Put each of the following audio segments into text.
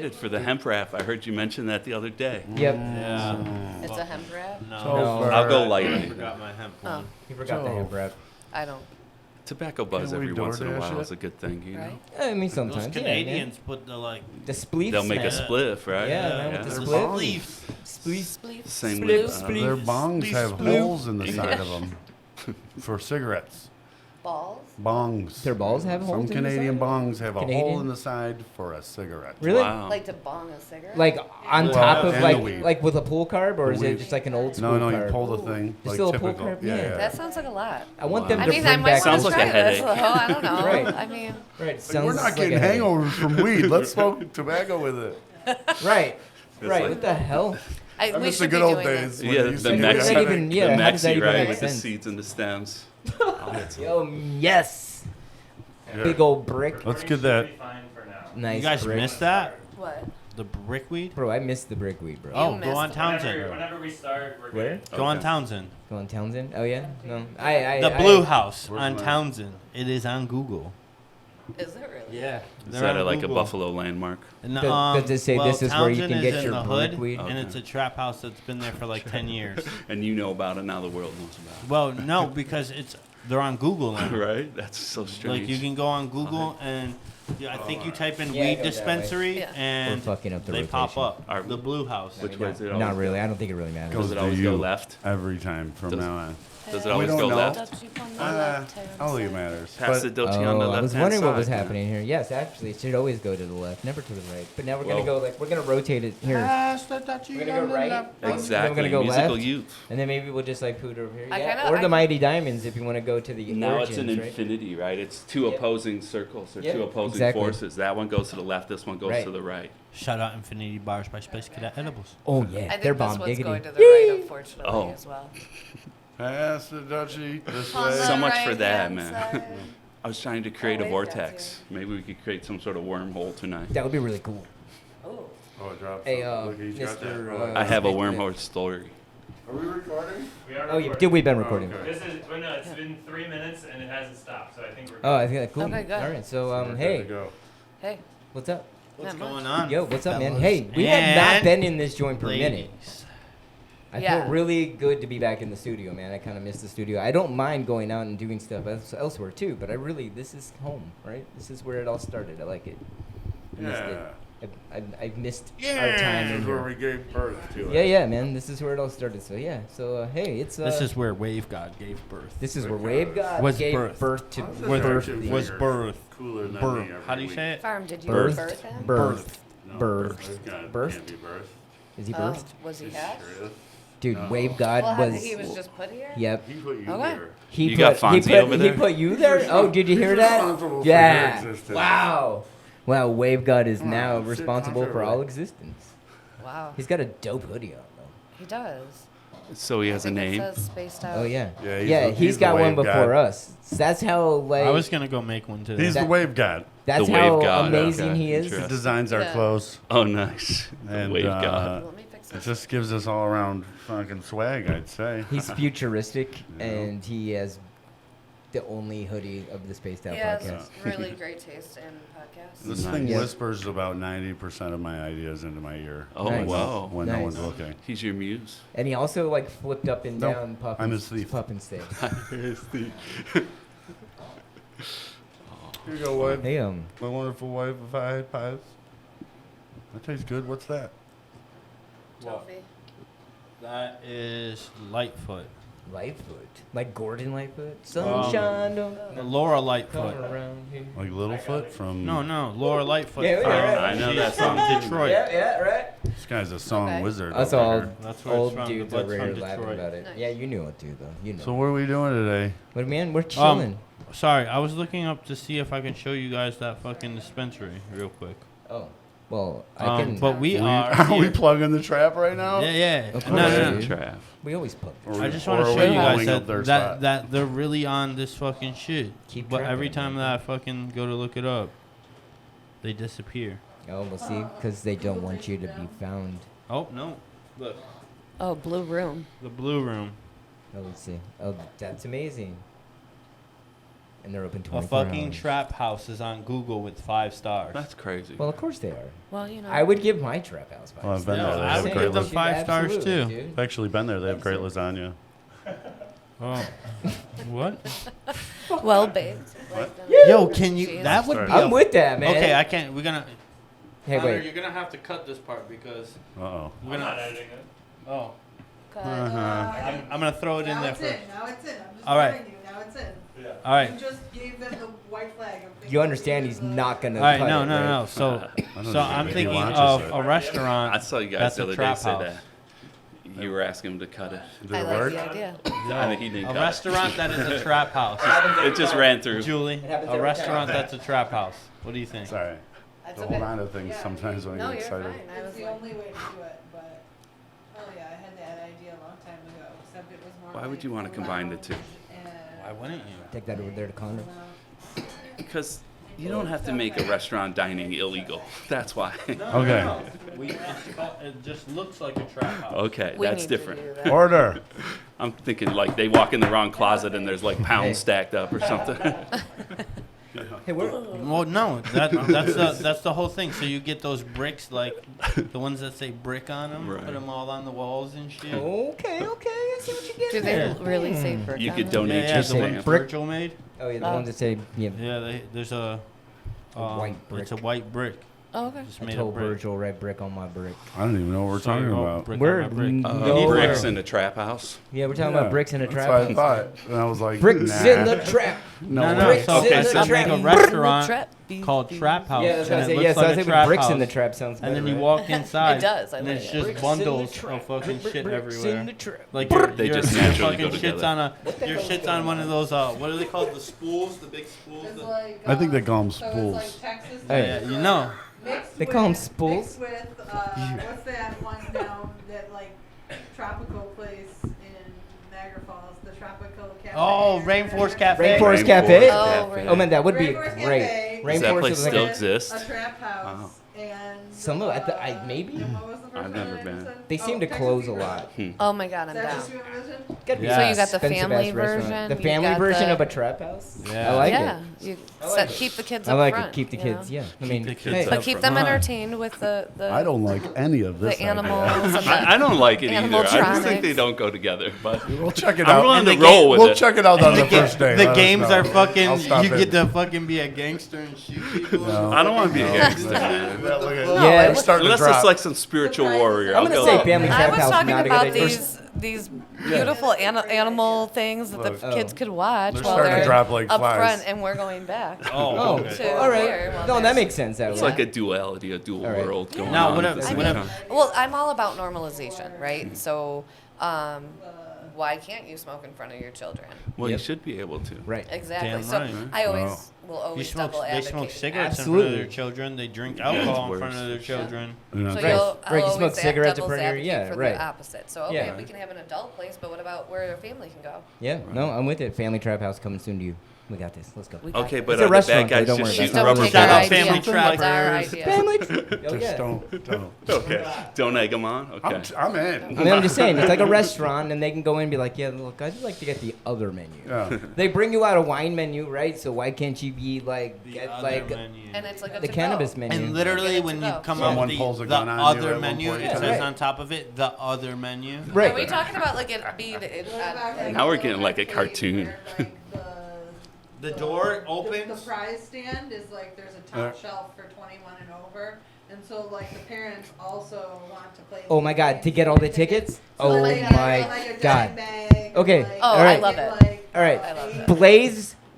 excited for the hemp wrap. I heard you mention that the other day. Yep. Yeah. It's a hemp wrap? No. I'll go I lightly. forgot my hemp Oh, one. He forgot the hemp wrap. I don't. Tobacco buzz Can we every once in a DoorDash while it? is a good thing, you know. Right? I mean, sometimes. Those yeah, Canadians man. put the like. The spleefs. They'll make a man. spliff, right? Yeah, man, with the The split. sleeves. Spleef. Same Split, with split. Their bongs have Sploop. holes in the side of them for cigarettes. Balls? Bongs. Their balls have holes Some in the Canadian side? bongs have a hole Canadian? in the side for a cigarette. Really? Wow. Like to bong a cigarette? Like on Well, top of and the weed. like with a pull carb, or The is it weed. just like an old school No, you carb? pull the thing. Just Like still a pull typical. carb? Yeah, Yeah. yeah. That sounds like a lot. I want Wow. them I to mean, I bring might back. Sounds want to like a try this. headache. I don't know. Right. I mean, Right. Like, Sounds we're not like getting a headache. hangovers from weed. Let's smoke tobacco with it. Right. It's Right. like- what the hell? I we miss the should be good old doing days. this. when Yeah, you used the to get a Mexi- headache. even- yeah, the how does that Mexi, even right, make with the sense? seeds and the stems. Yo, yes. Yeah. Big old brick. Let's get that. Nice. You guys brick. missed that? What? The brickweed? Bro, I missed the brickweed, bro. Oh, missed go on it. Townsend. Whenever we start, we're Where? good. Go on Okay. Townsend. Go on Townsend? Oh yeah. No. I. The Blue House Where's on mine? Townsend. It is on Google. Is it really? Yeah. Is that like a Buffalo landmark? And, Does it say this is where you Townsend can is get in your the hood, brickweed? and Okay. it's a trap house that's been there for like 10 years. And you know about it, now the world knows about Well, no, because they're on Google now. it. Right? That's so strange. Like you can go on Google and I think you type in Yeah, it weed goes that way. dispensary Yeah. and We're fucking up the they pop rotation. up. Are- The Blue House. Which way does it Not always really. go? I don't think it really matters. Does it to always you go left? Every time from Does- now on. Does it We always don't go know. left? I don't think it matters. Pass But the Dochi on the Oh, left I was hand wondering what was side. happening here. Yes, actually, it should always go to the left, never to the right. But now we're gonna Well- go we're gonna rotate it here, We're We're gonna go right. Exactly. Then we're gonna go Musical left. youth. and then maybe we'll just like put it over here. I Yeah. kinda- Or the I- Mighty Diamonds if you want to go to the Now it's origins, an right? infinity, right? It's two Yep. opposing circles or Yep, two opposing exactly. forces. That one goes to the left, this one goes Right. to the right. Shout out Infinity Bars by Space Cadet Edibles. Oh I yeah, think they're this bomb one's diggity. going to the right, unfortunately, Oh. as well. pass the Dutchie this On the way. So much for that, right-hand man. side. I was trying to create a wait, vortex. Maybe we could create some sort of wormhole tonight. That would be really cool. Oh. Oh, it dropped. Hey, something. Look, he's got that Mr. rolling. I have a Speak of it. wormhole story. Are we recording? We are Oh, yeah, recording. dude, we've been recording. okay. This is, well, no, it's been 3 minutes and it hasn't stopped, so I think we're Oh, I think that's cool. Okay, good. All right, so We're good to hey, go. Hey. what's up? What's Not much. going on? Yo, what's up, man? fellas Hey, we have not and been in this joint for a minute. ladies? I Yeah. feel really good to be back in the studio, man. I kind of miss the studio. I don't mind going out and doing stuff elsewhere too, but this is home, right? This is where it all started. I like it. I missed it. Yeah. I've missed our time This in is where here. we gave birth to it. Yeah, yeah, man. This is where it all started. So yeah. So hey, it's This is where Wave God gave birth. this is where Wave God Was gave birth. birth to How's this birth. actually Was bigger? birth. Cooler than Birth. me every How do you week. say it? Farm, did you Birthed. birth him? Birth. No, Birthed. this guy Birthed? can't be birthed. Is he Oh, birthed? was he He's hatched? sure is. Dude, No. Wave God Well, was. he was just put here? Yep. He put you Okay. here. You got Fonzie over He there? put you there? Oh, did you hear that? responsible for Yeah. your existence. Wow. Wow, Wave God is Come on, now sit responsible for all comfortably. existence. Wow. He's got a dope hoodie on, though. He does. So he has a I think it name. says spaced out. Oh, yeah. Yeah, he's he's the got one Wave before God. us. That's how, like, I was gonna go make one today. He's That- the wave god. that's The how Wave God, amazing okay. he is. He Interesting. designs our Yeah. clothes. Oh, nice. The And, wave god. Let me fix It this. just gives us all around fucking swag, I'd say. He's futuristic, Yeah. and he has the only hoodie of the Spaced Out He has podcast. really great taste in podcasts. This Nice. thing Yeah. whispers about 90% of my ideas into my ear. Oh, Nice. wow. When Nice. no one's looking. He's your muse. And he also, like, flipped up and Nope, down pup I'm and, his thief. pup and steak. Here you go, wife. Hey, My wonderful wife of five pies. That tastes good. What's that? Toffee. That is Lightfoot. Lightfoot. Like Gordon Lightfoot? Sunshine don't Laura come Lightfoot. around here. Like Littlefoot from... No, Laura Lightfoot. Yeah, from- yeah, I know she's that from song. Detroit. Yeah, right. This guy's a song Okay. wizard. Us over all here. That's where it's old from. dudes The over blood's here from laughing Detroit. about it. Nice. Yeah, you know it too, though. You know. So what are we doing today? But man, we're chilling. Sorry, I was looking up to see if I can show you guys that fucking dispensary real quick. Oh, well, I can. But we are. Are we here- plugging the trap right now? Yeah, yeah. Of No, course, no, no. dude. Trav. We always put. Or I we- just want to or are show we you guys blowing up their that spot? that they're really on this fucking shit. Keep But track every of it, time man. that I fucking go to look it up, they disappear. Oh, we'll see, because they don't want you to be found. Oh no! Look, Oh, blue room. the blue room. Oh, let's see. Oh, that's amazing. And they're open A 24 fucking hours. trap house is on Google with 5 stars. That's crazy. Well, of course they are. Well, you know. I would give my trap house 5 Well, I've stars. been there. They I have would great give them lasagna. 5 stars Absolutely, too. dude. I've actually been there. They have great lasagna. Oh. What? Well baked. Yo, can you? Jeez. That would Sorry. be. I'm with that, man. Okay, I can't. We're gonna. Hey, Connor, wait. you're gonna have to cut this part because Uh-oh. we're I'm not gonna. editing it. Oh, Cut. I'm gonna throw it in Now there it's first. in. Now it's in. I'm just All right. warning you. Now it's in. Yeah. All right. You just gave them the white flag. I'm thinking You understand you he's did the- not gonna. All right, cut no, it, no, right? no. So, don't so know I'm if he thinking watches of it. a restaurant. I saw you guys That's the a other day trap say house. that. You were asking him to cut it. Did I it like work? the idea. I think he didn't A cut restaurant that is a trap house. it. It just ran through. Julie, happens a every restaurant that's a trap house. What do you think? Sorry. That's The okay. whole line of things Yeah. sometimes when No, I get you're excited. fine. I It's was the like, only way to do it, but oh yeah, I had that idea a long time ago. Except it was more. Why would you wanna combine the two? Why wouldn't you? Take that over there to Connor. Because you don't have to make a restaurant dining illegal. That's why. Okay. It just looks like a trap house. Okay, we that's need different. To do that. Order. I'm thinking like they walk in the wrong closet and there's like pounds stacked up or something. Hey, we're. Well, no, that's the whole thing. So you get those bricks, like the ones that say brick on them, Right. put them all on the walls and shit. Okay, I see what you're Do getting they there. really say brick You on could them? donate Yeah, your the one stamp. Virgil made. Oh yeah, the ones that say yeah. Yeah, there's a white It's a brick. white brick. Oh, okay. Just I made told of brick. Virgil red brick on my brick. I don't even know what we're So talking you're all about. brick on We're my brick. no Bricks in a trap house. Yeah, we're talking Yeah, about bricks in a trap That's what I house. thought. And I was like, Bricks nah. in the trap. No, no. Bricks So, in okay, the so trap. make a Bricks restaurant Trap. called Trap House. Yeah, that's what I and say. it Yeah, looks so I like say a trap bricks house. in the trap sounds better. And then you right? walk inside. It does, I And like it's it. just Bricks in bundles the trap. of fucking shit Bricks in everywhere. the trap. Like They your just your naturally fucking go shit's together. on the your hell's shit's going on one of on? those what are they called? The spools, the big spools. It's The- like, I think they call 'em so spools. It's like Texas. Hey. Yeah, you know. Mixed They call 'em with- spools? Mixed with what's that one down that like tropical place in Niagara Falls, the tropical cafe. Oh, Rainforest Cafe. Rainforest Cafe. Oh, right. Oh man, that would be Rainforest great. Cafe. Does that Rainforest place is like still a, exist? A trap house and Some of- maybe? and what was the first I've one never I been. said? They seem to Texas close a Secret. lot. Oh my god, I'm Is that down. just you envision? Gotta be Yeah. So you got the expensive family ass restaurant. version, The you family got version the- of a trap house. Yeah. I like yeah, it. you I like keep the kids I up like front. it. Keep the you kids. know? Yeah. I mean, the kids hey, up But keep front. them Come on. entertained with the I don't like any of this the animals idea. and the I don't like it either. I just Animatronics. think they don't go together. But We'll check it I'm out. willing And to the roll game- with We'll it. check it out on the first day. The Let us games know. are fucking. I'll stop You in. get to fucking be a gangster and shoot people. No. I don't want to be a No. gangster, Yeah, man. look at- Yeah, we're starting to Unless drop. it's like some spiritual warrior. I'm I'll gonna go say there. family I trap was house. talking not a about good idea. these beautiful animal things that Look. the kids could watch They're while starting to they're drop like up flies. front, and we're going back. Oh, Oh, okay. To all here right. while No, they're- that makes sense. That It's way. like a duality, a dual All right. world going Now, on. whatever- at the same whatever. time. Well, I'm all about normalization, right? So, why can't you smoke in front of your children? Well, you Yep. should be able to. Right. Exactly. Damn so right. I always Wow. will You always smoke, double they advocate. smoke cigarettes in Absolutely. front of their children. They drink Yeah, it's alcohol in worse. front of their children. You know, So Right. you'll, Right, I'll you always smoke say cigarettes in devil's front of your- advocate yeah, for right. the opposite. So okay, Yeah. we can have an adult place, but what about where a family can go? Yeah. No, I'm with it. Family trap house coming soon to you. We got this. Let's go. We got Okay, this. but It's a are the restaurant, bad guys though, don't just worry shooting Just don't rubber take Shout our out bullets? idea. family It's our trappers. idea. Family. Oh, Just yeah. don't. Okay. Don't egg them on? Okay. I'm in. I mean, I'm just saying, it's like a restaurant, and they can go in and be like, yeah, look, I'd like to get the other menu. Yeah. They bring you out a wine menu, right? So why can't you be like, The get other like menu. And it's like a the to cannabis go. menu? And literally, Get it when to you go. come Someone up pulls a the gun on you other at one menu, point. it Yeah, says right. on top of it, the other menu. Right. Are we talking about like it being What about, like, Now we're the getting like a arcade cartoon. where, like, The door The opens. prize stand is like there's a top shelf for 21 and over, and so like the parents also want to play. Oh my these God, games to get all the tickets? So Oh like, my like a dime God. bag, Okay, like, Oh, all I right. love get, it. like, All right. I love that.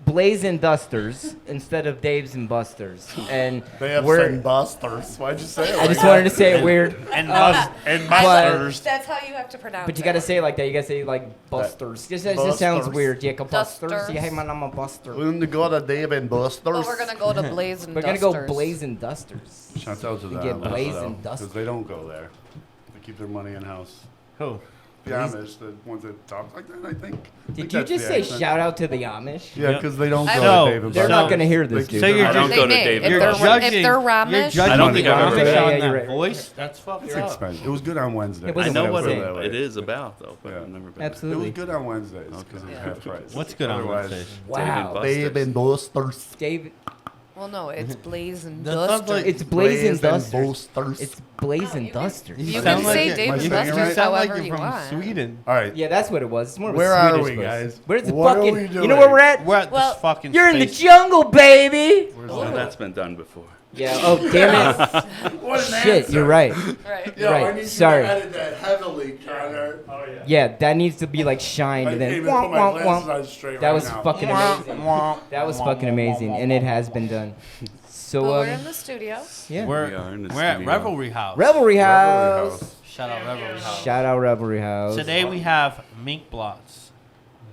Blaze and Dusters instead of Dave's and Busters. And They have we're, said busters. Why'd you say it? I like just that? wanted to say it weird. And And But- busters. That's how you have to pronounce it. But you gotta say it like that. You gotta say like Busters. It just sounds Busters. weird. Yeah, Busters. Dusters. Yeah, hey man, I'm a Buster. We're going to go to Dave and Busters. But we're gonna go to Blaze and We're gonna go Dusters. Blaze and Dusters. Shout out to We them. get Blaze though, and Dusters. because they don't go there. They keep their money in house. Who? The Amish, the ones that talk like that, I think. Did you just say shout out to the Amish? Yeah, because they don't I go know. to David They're So- not gonna hear this, dude. So you're I don't They go to may. David. If You're they're, Buster's. if they're You're Ramesh, judging I don't think I've Amish ever- Yeah, on you're that right. voice. That's fucked It's up. expensive. It was good on Wednesday. It I wasn't know what I what was it, saying. it is about, though, but Yeah. I've never been. It Absolutely. was good on Wednesdays because Okay. it was Yeah. half price. What's good on Otherwise, Wednesdays? Wow. David Buster's. Busters. David, well, no, it's Blaze and That sounds Duster. like- it's Blazing Dusters. Busters. It's Blazing Dusters. You You sound can like say it- David Am I saying it Buster's right? sound like however you're you from want. Sweden. All right. Yeah, that's what it was. It's more of a Where are Swedish we, place. guys? Where's the What are fucking? we You doing? know where we're at? We're at Well, this fucking You're in the space. jungle, baby. Oh, that's been done before. Yeah. Oh, damn it. What an Shit, answer. you're right. Right. Yo, Right, I need sorry. you to edit that heavily, Connor. Oh yeah. Yeah, that needs to be like shined I and can't then. even put my womp, glasses womp. on straight That right was now. fucking amazing. That was fucking amazing, and it has been done. So Well, we're in the studio. yeah. We are in the We're at studio. Revelry House. Revelry Revelry House. House. Shout out Revelry House. Shout out Revelry House. Today we have Mink Blots.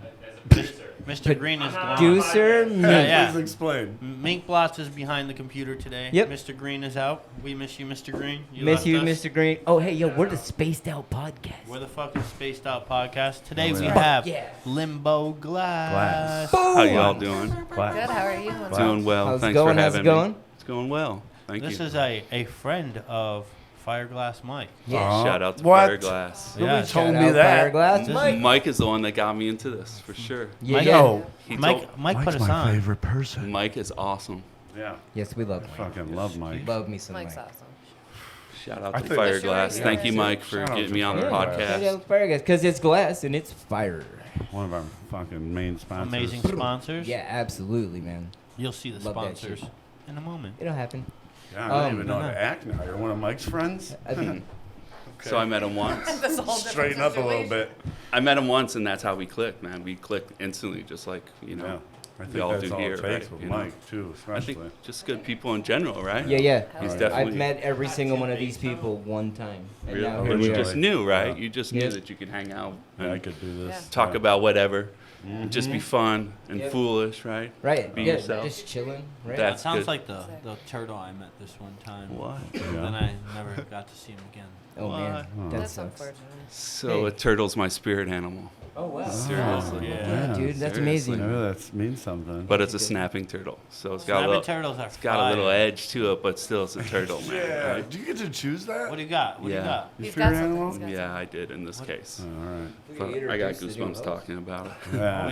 As a producer. Mr. Green is gone. Producer. Yeah. Please explain. Mink Blots is behind the computer today. Yep. Mr. Green is out. We miss you, Mr. Green. Miss left you, us. Mr. Green. Oh, hey, yo, we're the Spaced Out Podcast. We're the fucking Spaced Out Podcast. Today Oh, we yeah. have Yeah. Limbo Glass. How y'all doing? Good. How are you? Doing well. How's it Thanks going? for How's having it going? me. It's going well. Thank This you. is a friend of Fireglass Mike. Yeah. Shout out to What? Fireglass. Yeah. Nobody told Shout me out that. Fireglass This- Mike. Mike is the one that got me into this, for sure. Yeah, Mike- yeah. Yo, He Mike put Mike's us my on. favorite person. Mike is awesome. Yeah. Yes, we love I Mike. fucking love Mike. Love me some Mike's Mike. awesome. Shout out I to think- Fireglass. Yeah. Thank you, Yeah. Mike, for Shout out getting to me on the Fireglass. Shout podcast. out Fireglass, because it's glass and it's fire. One of our fucking main sponsors. Amazing sponsors. Yeah, absolutely, man. You'll see the Love that sponsors shit. in a moment. It'll happen. Yeah, I don't even know no, how no. to act now. You're one of Mike's friends? I think So I met him once. That's a whole different Straighten up a little situation. bit. I met him once, and that's how we clicked, man. We clicked instantly, just like, you know. Yeah. I we think all that's do all here, it takes right, with you know? Mike, too, I especially. think just good people in general, right? Yeah, yeah. He's I've definitely. I've met every single one of these people one time. And Really? now Oh, here But we you are. just knew, right? Yeah. You just Yeah. knew that you could hang out Yeah, I and could do this. talk Yeah. about whatever, and just be fun and Yep. foolish, right? Right. Be yeah, yourself. just chilling. Right. That's That sounds good. like the turtle I met this one time. What? Yeah. Then I never got to see him again. oh man, What? Oh. that That's sucks. unfortunate. So Hey. a turtle's my spirit animal, Oh wow. Seriously. Yeah, dude, that's Seriously. amazing. Maybe that means something. but it's a snapping turtle, so it's got a Snapping little, turtles are it's got a little fire. edge to it, but still it's a turtle, man. Yeah. Right? Do you get to choose that? What do you got? What do Yeah. you got? Your He's spirit got something. animal? He's got Yeah, I did in this case. Oh, all right. We But gotta I got introduce the new goosebumps host. talking about it. Yeah.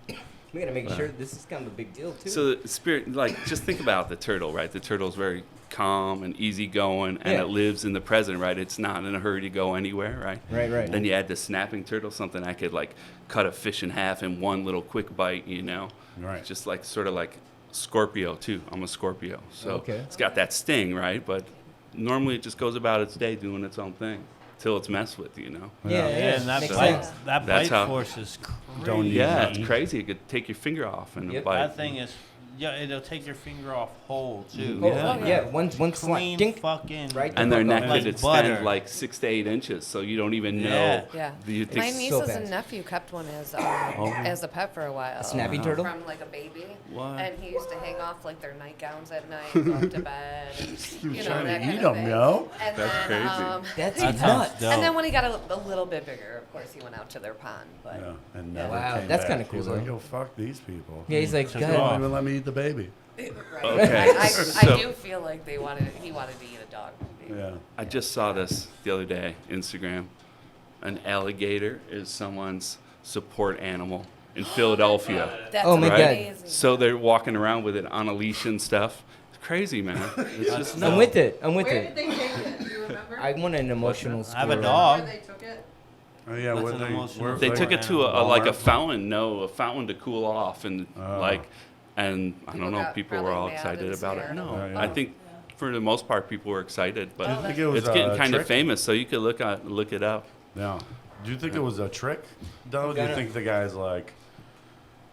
yeah. We gotta make sure this is kind of a big deal too. So the spirit, like, just think about the turtle, right? The turtle's very calm and easygoing, and Yeah. it lives in the present, right? It's not in a hurry to go anywhere, right? right, right. Then you add the snapping turtle, something I could like cut a fish in half in one little quick bite, you know? Right. Just like sort of like Scorpio too. I'm a Scorpio, so Okay. it's got that sting, right? But normally it just goes about its day doing its own thing till it's messed with, you know? yeah, Yeah. yeah, and that makes bite, sense. that That's bite how- force is crazy. Don't use Yeah, it. it's crazy. It could take your finger off and Yep. bite. That thing is, yeah, it'll take your finger off whole too. Oh, Yeah. yeah, one slap, Clean dink, fucking. right And their Like neck could extend butter. like 6 to 8 inches, so you don't even Yeah. know. Yeah. You My think, nieces fast. and nephew kept one Oh. as a pet for a while. A snapping turtle? From like a baby. What? And he used to hang off like their nightgowns at night, go up to bed, and, He was you know, trying that to kind eat of them, thing. yo. And That's then, crazy. That's That sounds nuts. dope. and then when he got a little bit bigger, of course, he went out to their pond. But Yeah. And Yeah. never Wow, came that's back. kinda He was cool, like, though. yo, fuck these people. Yeah, he's like, So They God. won't even let me eat the baby. right. Okay, I so- do feel like he wanted to eat a dog. Yeah. I just saw this the other day, Instagram. An alligator is someone's support animal in Philadelphia. That's Oh my God. amazing. So they're walking around with it on a leash and stuff. It's crazy, man. It's just I'm with it. I'm with Where it. did they take it? Do you remember? I want an emotional I have a squirrel. dog. Where they took it? Oh, yeah. That's What an they, emotional where- They Like took it to a like a Walmart? fountain, a fountain to cool off, and Oh. like, and I People don't know, got people were probably all mad excited and about it. scared. No, Yeah, yeah. I think for the most part people were excited, but Do you think it was it's getting a kind of trick? famous, so you could look it up. Yeah. Do you think it was a trick, though? Do you Gotta- think the guy's like,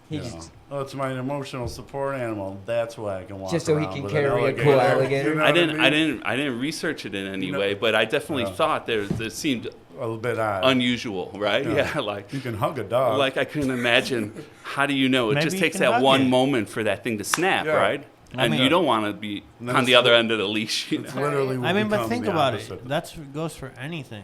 He you know, just, oh, it's my emotional support animal. That's why I can walk Just so he around can with carry an a alligator. cool alligator? You know I what didn't, mean? I didn't research it in any You know- way, but I definitely Yeah. thought there seemed A little bit odd. unusual, right? Yeah. Yeah, like. You can hug a dog. Like I couldn't imagine. How do you know? It Maybe just you takes can that hug one it. moment for that thing to snap, Yeah. right? I And mean- you don't want to be And then on the it's other li- end of the leash. You It's know? literally I mean, but become think the about opposite. it. That goes for anything.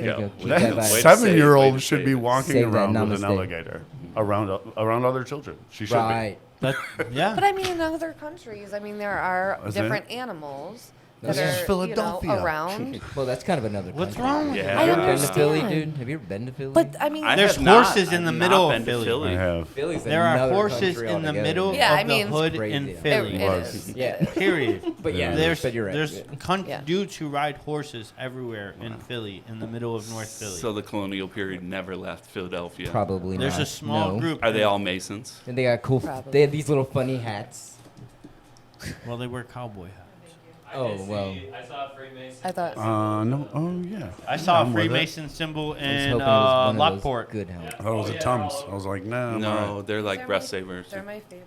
There you go. go. Keep Way that to- vibe. way to say it, way Seven-year-old to should say be it. walking Save that around with an namaste. alligator around other children. She should Right. That, yeah. But I mean, in other countries, I mean, there are Is there? different animals that This is are Philadelphia. around. Well, that's kind of another. What's country. wrong with Yeah. that? I Have you ever been to Philly, understand. dude? Have you ever been to Philly? But I mean, I There's have not. horses in the I've middle not of been to Philly. I have. Philly's There are another horses country in the altogether. middle Yeah, I of the mean- hood Crazy. in It Philly. it was. is. Yeah. Period. But yeah, There's but you're right. there's Yeah. dudes who ride horses everywhere in Philly, in the middle of North Philly. So the colonial period never left Philadelphia. Probably There's not. a small No. group. Are they all Masons? And they got cool. Probably. They had these little funny hats. Well, they wear cowboy hats. Oh, well. I saw a Freemason. I thought. No. Oh, yeah. I saw I'm a with it. Freemason symbol I was in hoping it was one of those Lockport. good helmets. I thought it was a Tums. I was like, nah, I'm all No, right. they're like They're breast my- savers. They're my favorite.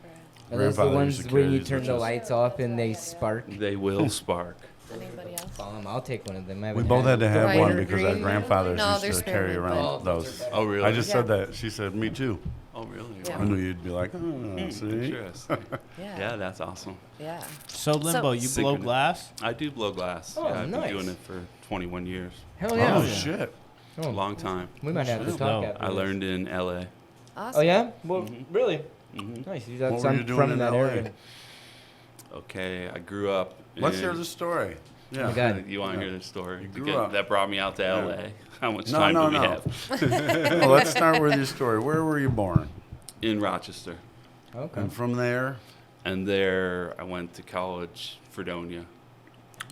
Are those the Grandfather ones used to where carry you these turn the bitches. lights off and they spark? They will spark. Anybody else? I'll take one of them. I We haven't both had to have Right. one because our Green. grandfathers No, they're used to carry spearmint, around but- those. Oh, really? I just said Yeah. that. She said, me too. Oh, really? Yeah. I knew you'd be like, oh, see? Interesting. Yeah. Yeah, that's awesome. Yeah. So Limbo, you Sick blow of it. glass? I do blow glass. Oh, yeah, I've nice. been doing it for 21 years. Hell yeah. Oh, shit. A long time. We might have to That's talk dope. after I this. learned in LA. Awesome. Oh yeah? Well, Mhm. really? hmm Nice. What That's, were I'm you doing from in that LA? area. Okay, I grew up. Let's in- hear the story. Yeah. Oh my God. You want to Yeah. hear the story? You grew Because up. That brought me out to Yeah. LA. How much No, time no, do we no. have? Well, let's start with your story. Where were you born? In Rochester. Okay. And from there? And there I went to college, Fredonia.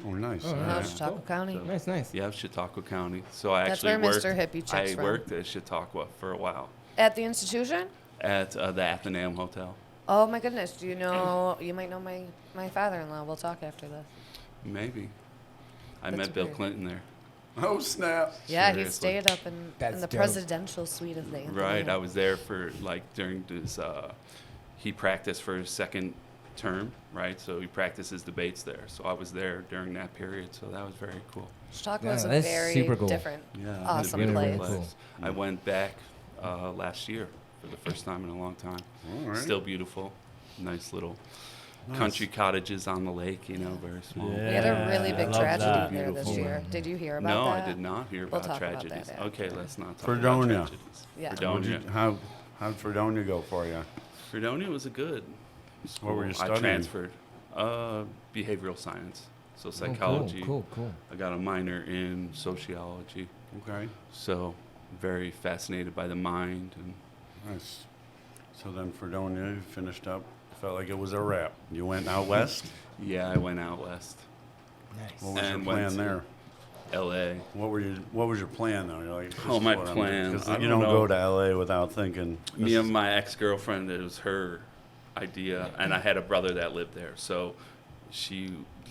Oh, nice. Oh, All Oh, right. nice. Chautauqua County. Nice, nice. Yeah, Chautauqua County. So I That's actually where worked. Mr. Hippie Chick's I from. worked at Chautauqua for a while At the institution? at the Athenaeum Hotel. Oh my goodness. Do you know? You might know my father-in-law. We'll talk after this. Maybe. I That's met Bill weird. Clinton there. Oh, snap. Yeah, he Seriously. stayed up in That's the dope. presidential suite of the Athenaeum. Right. I was there for like during this. He practiced for his second term, right? So he practiced his debates there. So I was there during that period. So that was very cool. Chautauqua Yeah, was a that's very super cool. different. Yeah, it's a Awesome beautiful place. Really cool. I went back last year for the first time in a long time. All right. Still beautiful. Nice little Nice. country cottages on the lake, you know, very small. We had a really Yeah, big I love tragedy that. there this Beautiful. year. Did you hear about No, that? I did not hear We'll about talk about tragedies. that Okay, after. let's not talk Fredonia. about tragedies. Yeah. Fredonia. How'd Fredonia go for you? Fredonia was a good school. What were you I studying? transferred. Behavioral science. So Oh, psychology. Cool, cool. I got a minor in sociology. Okay. So very fascinated by the mind and Nice. So then Fredonia, you finished up. Felt like it was a wrap. You went out west. yeah, I went out west. Nice. What was And your went plan to there? LA. What was your plan though? You're like, this Oh, is my what I'm plan. doing. 'Cause I you don't don't know. go to LA without thinking. Me this and is- my ex-girlfriend, it was her idea, and I had a brother that lived there. So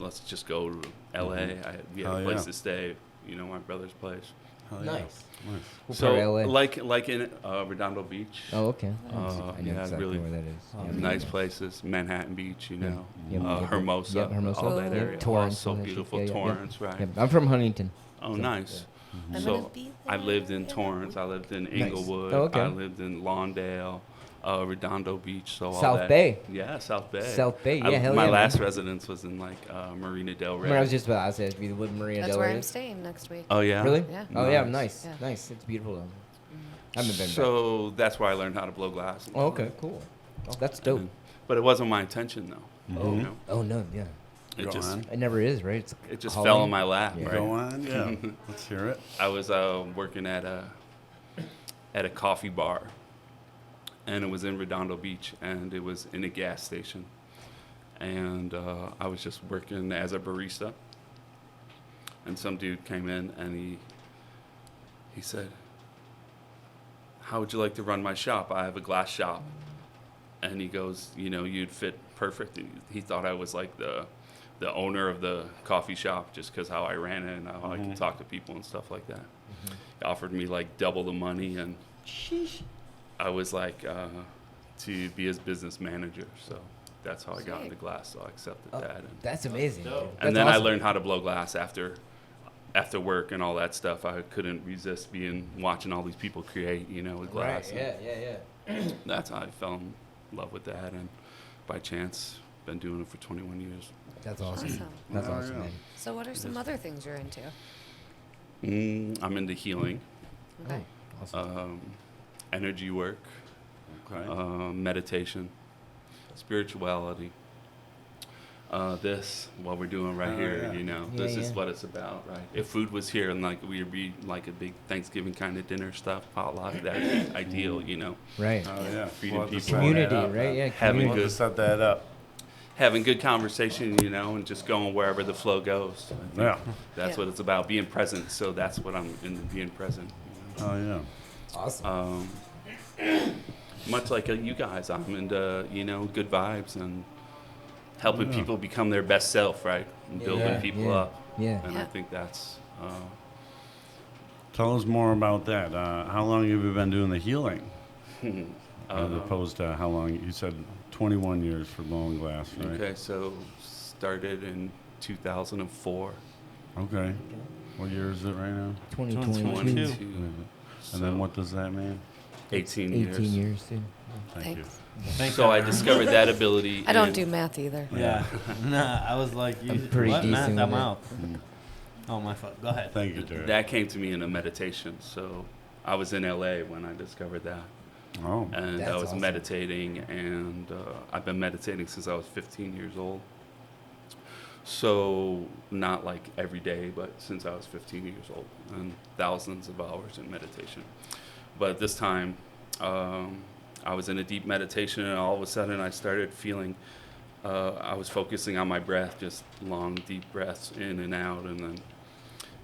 let's just go to LA. We had Hell a place yeah. to stay, you know, my brother's place. Hell yeah. Nice. Nice. What So part of LA? like in Redondo Beach, Oh, okay. Uh, I know yeah, exactly really where that is. Oh, Yeah. nice places, Manhattan Beach, you know, Yep, yep, yep. Hermosa, Yep, Hermosa. all that Yep, area, Torrance, so all that shit. beautiful, Yeah, yeah, yeah. Torrance, right? Yep, I'm from Huntington. Oh, So, nice. I'm So gonna be I there lived in in a Torrance. I lived in Nice. Inglewood. Oh, okay. I lived in Lawndale, Redondo Beach. So all South that. Bay. Yeah, South Bay. South Bay, yeah, hell my yeah, last man. residence was in like Marina Del Rey. When I was just about to say, we live in Marina That's Del where Rey. I'm staying next week. Oh yeah. Really? Yeah. Oh yeah, Nice. nice, Yeah. nice. It's beautiful though. I haven't been back. So that's where I learned how to blow glass. and Oh, all okay, that. cool. Oh, that's dope. But it wasn't my intention though. Oh, You know, oh no, yeah. it Go just on. It never is, right? It's it just calling. fell in my lap. Yeah. Right? Go on. Yeah. Let's hear it. I was working at a coffee bar, and it was in Redondo Beach, and it was in a gas station, and I was just working as a barista, and some dude came in and he said, "How would you like to run my shop? I have a glass shop," and he goes, "You know, you'd fit perfect." And he thought I was like the owner of the coffee shop just because how I ran it and how I could talk to people and stuff like that. He offered me like double the money, and I was like to be his business manager. So that's how I got into glass. So I accepted Oh, that, and That's amazing. Dude. then That's I awesome. learned how to blow glass after work and all that stuff. I couldn't resist watching all these people create, you know, with glass. Right. and Yeah, yeah, yeah. That's how I fell in love with that, and by chance, been doing it for 21 years. That's awesome. Awesome. That's Oh, awesome, yeah. man. So what are some other things you're into? I'm into healing, Okay. Awesome. energy work, Okay. meditation, spirituality, this, what we're doing right Oh, here, yeah. you know, Yeah, this is yeah. what it's about, right? If food was here and like we'd be like a big Thanksgiving kind of dinner stuff, potluck, that'd be ideal, you know. Right. Oh, yeah. Feeding We'll have to people. set that Community, up, right? huh? Yeah, Having We'll have community. to set that up. Having good conversation, you know, and just going wherever the flow goes. I think Yeah. That's Yeah. what it's about, being present. So that's what I'm in being present. You know? Oh, yeah. Awesome. Much like you guys, I'm into, you know, good vibes and helping Yeah. people become their best self, right? And building Yeah, people yeah, up. yeah. And I Yeah. think that's, Tell us more about that. How long have you been doing the healing? As uh, opposed to how long? You said 21 years for Limbo Glass, right? okay, so started in 2004. Okay. What year is it right now? 2022. 22. And then what does that mean? 18 18 years. years, too. Thank you. Thanks. Thank So God. I discovered that ability. I don't in- do math either. Yeah. Nah, I was like, you, I'm pretty what, Matt? decent I'm with it. out. Oh, my fuck. Go ahead. Thank you, Jared. That came to me in a meditation. So I was in LA when I discovered that. Oh. And I That's was awesome. meditating, and I've been meditating since I was 15 years old. So not like every day, but since I was 15 years old, and thousands of hours in meditation. But this time, I was in a deep meditation, and all of a sudden I started feeling, I was focusing on my breath, just long, deep breaths in and out, and then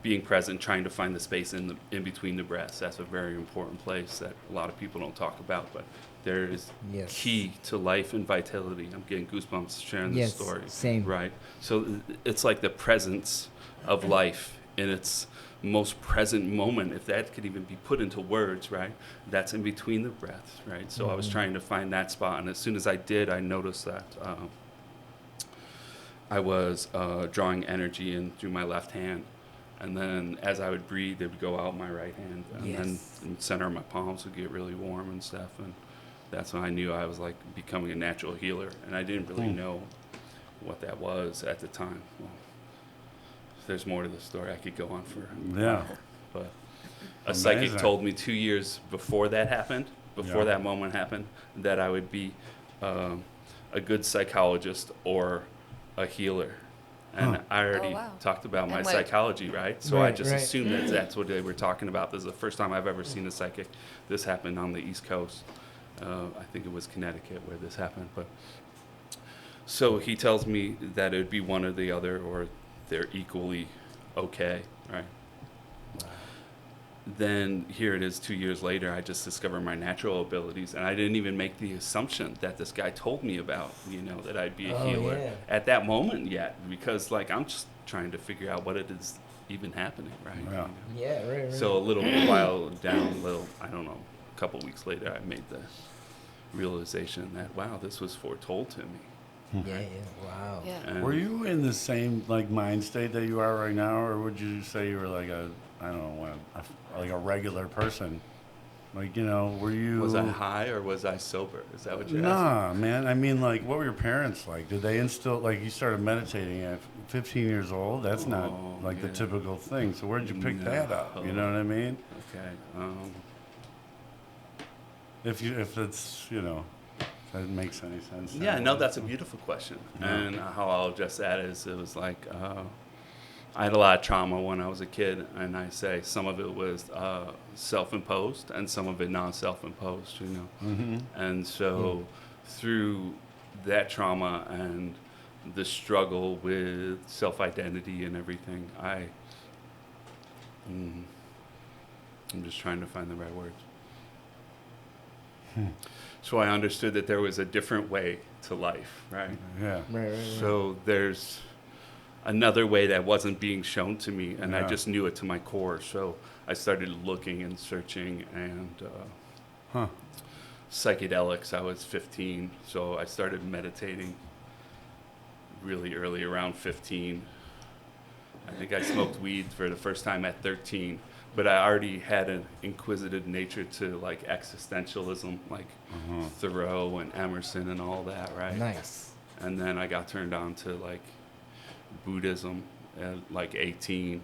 being present, trying to find the space in between the breaths. That's a very important place that a lot of people don't talk about, but there is Yes. key to life and vitality. I'm getting goosebumps sharing this Yes, story. same. Right. So it's like the presence of life in its most present moment, if that could even be put into words, right? That's in between the breaths, right? So I was Mhm. trying to find that spot, and as soon as I did, I noticed that I was drawing energy in through my left hand. And then as I would breathe, it would go out my right hand. And then Yes. in the center of my palms would get really warm and stuff. And that's when I knew I was like becoming a natural healer. And I didn't really know what that was at the time. Well, there's more to the story. I could go on for a Yeah. while. But a psychic Amazing. told me 2 years before that happened, before Yeah. that moment happened, that I would be a good psychologist or a healer. And Huh. I already Oh, wow. talked about my And, like- psychology, right? So I Right, just right. assumed that that's what they were talking about. This is the first time I've ever seen a psychic. This happened on the East Coast. I think it was Connecticut where this happened. But so he tells me that it would be one or the other, or they're equally okay, right? Then here it is 2 years later, I just discovered my natural abilities, and I didn't even make the assumption that this guy told me about, you know, that I'd be a Oh, healer yeah. at that moment yet, because like I'm just trying to figure out what it is even happening, right? Yeah. You know? Yeah, right, right. So a little while down, I don't know, a couple weeks later, I made the realization that, wow, this was foretold to me. yeah, yeah. Wow. Yeah. And Were you in the same like mind state that you are right now, or would you say you were like a, I don't know, like a regular person? Like, you know, were you? Was I high or was I sober? Is that what you're asking? Nah, man. I mean, like, what were your parents like? Did they instill, like, you started meditating at 15 years old? That's not Oh, like the yeah. typical thing. So where'd you pick that up? You know what I mean? Okay. If it's, you know, if that makes any sense. Yeah, no, that's a beautiful question. Yeah. And how I'll address that is it was like I had a lot of trauma when I was a kid, and I say some of it was self-imposed and some of it non-self-imposed, you know. Mm-hmm. And so through that trauma and the struggle with self-identity and everything, I'm just trying to find the right words. So I understood that there was a different way to life, right? Yeah. Right, right, right. So there's another way that wasn't being shown to me, and I Yeah. just knew it to my core. So I started looking and searching, and Huh. psychedelics. I was 15, so I started meditating really early, around 15. I think I smoked weed for the first time at 13, but I already had an inquisitive nature to like existentialism, like Thoreau and Emerson and all that, right? Nice. And then I got turned on to like Buddhism at like 18,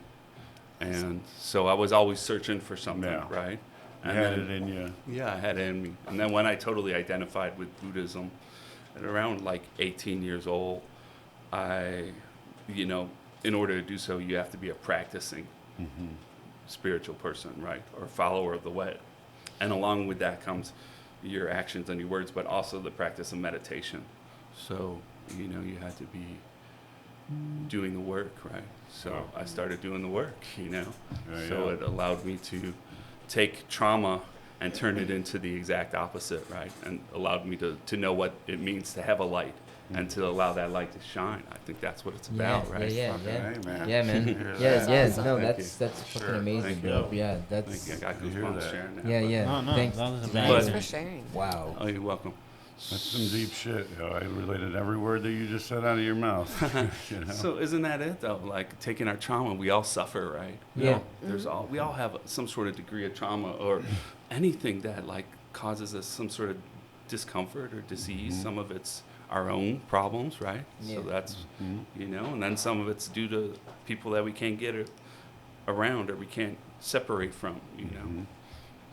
and so I was always searching for something, Yeah. right? You And had then- it in you. yeah, I had it in me. And then when I totally identified with Buddhism, at around like 18 years old, you know, in order to do so, you have to be a practicing spiritual person, right? Or follower of the way. And along with that comes your actions and your words, but also the practice of meditation. So, you know, you had to be doing the work, right? So I started doing the work, you know. So it allowed me to take trauma and turn it into the exact opposite, right? And allowed me to know what it means to have a light and to allow that light to shine. I think that's what it's about, right? Yeah, Fucking yeah. A, man. Yeah, man. Hear Yeah, that? yeah. Awesome. No, Thank that's fucking Sure. amazing, Thank bro. you. Yeah, I that's. think I got You hear goosebumps that? sharing that. Yeah, but- yeah. No, Thanks. that was Thanks amazing. for sharing. Wow. Oh, you're welcome. That's some deep shit. You know, I related every word that you just said out of your mouth. You know? So isn't that it though? Like taking our trauma, we all suffer, right? Yeah. We all have some sort of degree of trauma or anything that like causes us some sort of discomfort or disease. Some of it's our own problems, right? Yeah. So that's you know, and then some of it's due to people that we can't get around or we can't separate from, you know.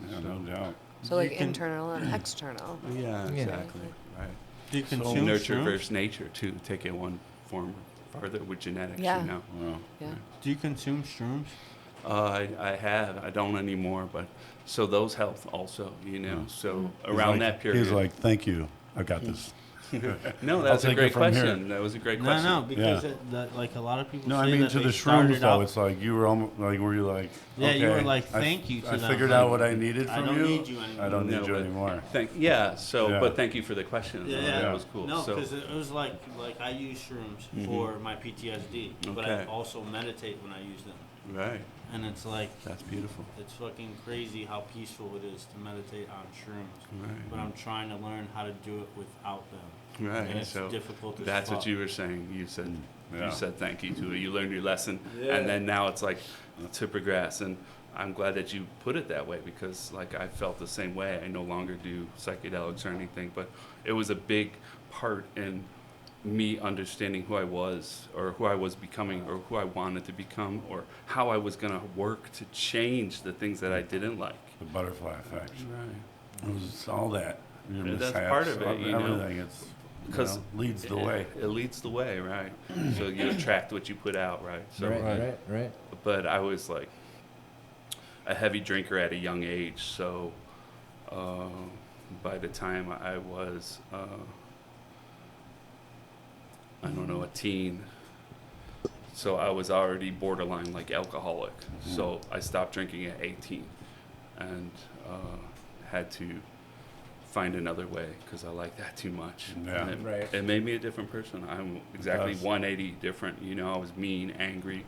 Yeah, no doubt. So like You can- internal and external. Yeah, Yeah. exactly. Right. Do you consume Nurture shrooms? versus nature too. Take it one form farther with genetics, Yeah. you know. Well, Yeah. Do you consume shrooms? I have. I don't anymore, but so those help also, you know. So he's around like- that period. He's like, thank you. I got this. no, I'll that's a take it great from here. question. That was a great question. No, because Yeah. like a lot of people No, say I mean that to they the started shrooms though. out- It's like you were almost like, were you like, Yeah, you were okay, like, thank you to I them. figured Like, out what I needed I from don't you. need you anymore. I don't No, need you but anymore. So, Yeah. but thank you for the question. Yeah, That yeah. was cool. No, so, because it was like I use shrooms for my PTSD, but I Okay. also meditate when I use them. right. And it's like, That's beautiful. it's fucking crazy how peaceful it is to meditate on shrooms. Right. But I'm trying to learn how to do it without them. Right. And it's So difficult as that's what fuck. you were saying. You said Yeah. you said thank you to it. You learned your lesson, Yeah. and then now it's like to progress. And I'm glad that you put it that way because like I felt the same way. I no longer do psychedelics or anything, but it was a big part in me understanding who I was or who I was becoming or who I wanted to become or how I was going to work to change the things that I didn't like. The butterfly effect. Right. It was all that. Your And that's mishaps, part of it, you know, everything. It's because leads the way. It leads the way, right? So you attract what you put out, right? So, Right. but I was like a heavy drinker at a young age. So by the time I was, I don't know, a teen, so I was already borderline like alcoholic. So I stopped drinking at 18 and had to find another way because I like that too much. Yeah. And Right. it made me a different person. I'm exactly does. 180 different. You know, I was mean, angry,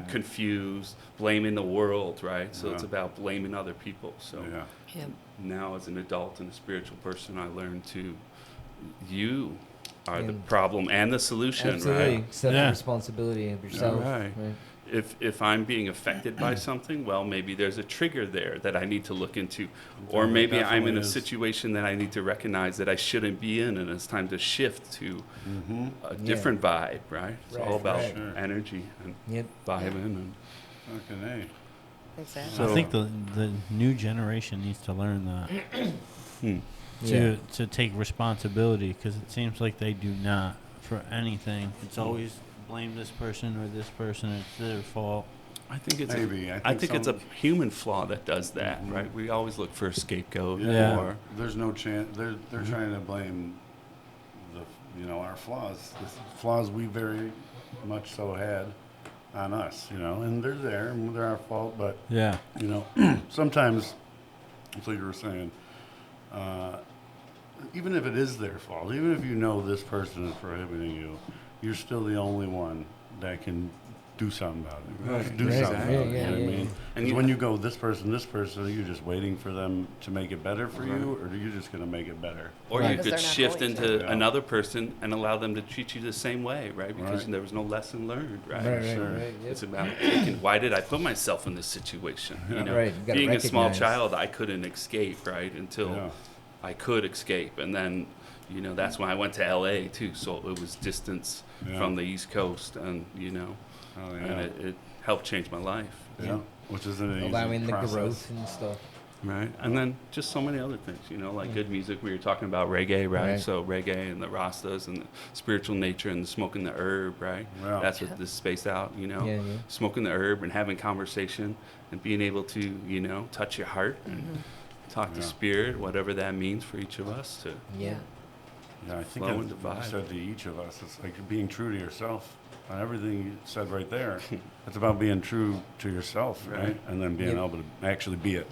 confused, blaming the world, right? So it's Yeah. about blaming other people. So Yeah. Yeah. now as an adult and a spiritual person, I learned to, you are the And- problem and the solution, Absolutely. right? Accept Yeah. the responsibility of yourself. Right. If I'm being affected by something, well, maybe there's a trigger there that I need to look into, or There maybe I'm in definitely a is. situation that I need to recognize that I shouldn't be in, and it's time to shift to a different vibe, right? It's Right, all about right. Sure. energy and Yep. vibing. And Fucking A. Exactly. So- I think the new generation needs to learn that Yeah. to take responsibility because it seems like they do not for anything. It's always blame this person or this person. It's their fault. I think it's Maybe. I think it's a some- human flaw that does that, right? We always look for a scapegoat, Yeah. or There's no chance. They're trying to blame our flaws. The flaws we very much so had on us, and they're there and they're our fault. But Yeah. sometimes, it's like you were saying, even if it is their fault, even if you know this person is prohibiting you, you're still the only one that can do something about it. Right. Do Right. something Yeah, about it. yeah, You know what I yeah. mean? And 'Cause you- when you go this person, are you just waiting for them to make it better for you, or are you just going to make it better? Or Right. you Because could they're not shift going into to. Yeah. another person and allow them to treat you the same way, right? Because Right. there was no lesson learned, right? Right. Sure. Right. Yep. It's about taking, why did I put myself in this situation? You know, Right, you gotta being a small recognize. child, I couldn't escape, right? Until Yeah. I could escape. And then, that's when I went to LA too. So it was distance Yeah. from the East Coast and, Oh, and yeah. it helped change my life. Yeah. Which isn't an easy Allowing the process. growth and stuff. Right, and then just so many other things, like good music. We were talking about reggae, right? Right. So reggae and the Rastas and the spiritual nature and smoking the herb, right? Yeah. That's what this spaced out, Yeah, yeah. smoking the herb and having conversation and being able to, touch your heart and talk to Yeah. spirit, whatever that means for each of us to. Yeah. Yeah, I think Flow I and vibe. said to each of us, it's like being true to yourself. On everything you said right there, it's about being true to yourself, right? Right. And then being Yeah. able to actually be it.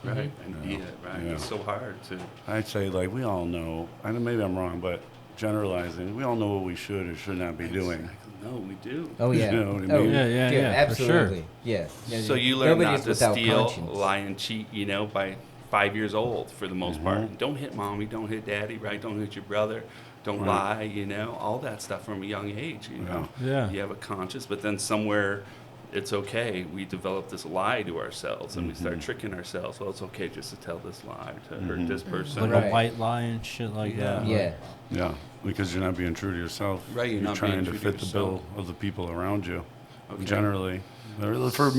Right, and Yeah. be it, right? Yeah. It's so hard to. I'd say, like, we all know, I know maybe I'm wrong, but generalizing, we all know what we should or should not be doing. No, we do. Oh yeah. You know what I Oh, mean? Yeah, dude, yeah, for sure. absolutely. Yeah. Yeah, So dude. you learn Nobody's not to without steal, conscience. lie, and cheat, by 5 years old for the most Mhm. part. Don't hit mommy, don't hit daddy, right? Don't hit your brother, don't Right. lie, all that stuff from a young age, Yeah. You have a conscience, but then somewhere it's okay. We develop this lie to ourselves and we start Mhm. tricking ourselves. Well, it's okay just to tell this lie to Mhm. hurt this person. Like Right. a white lie and shit like that. Yeah. Yeah, because you're not being true to yourself. Right, you're not trying being to true to fit the bill yourself. of the people around you. Okay. Generally, for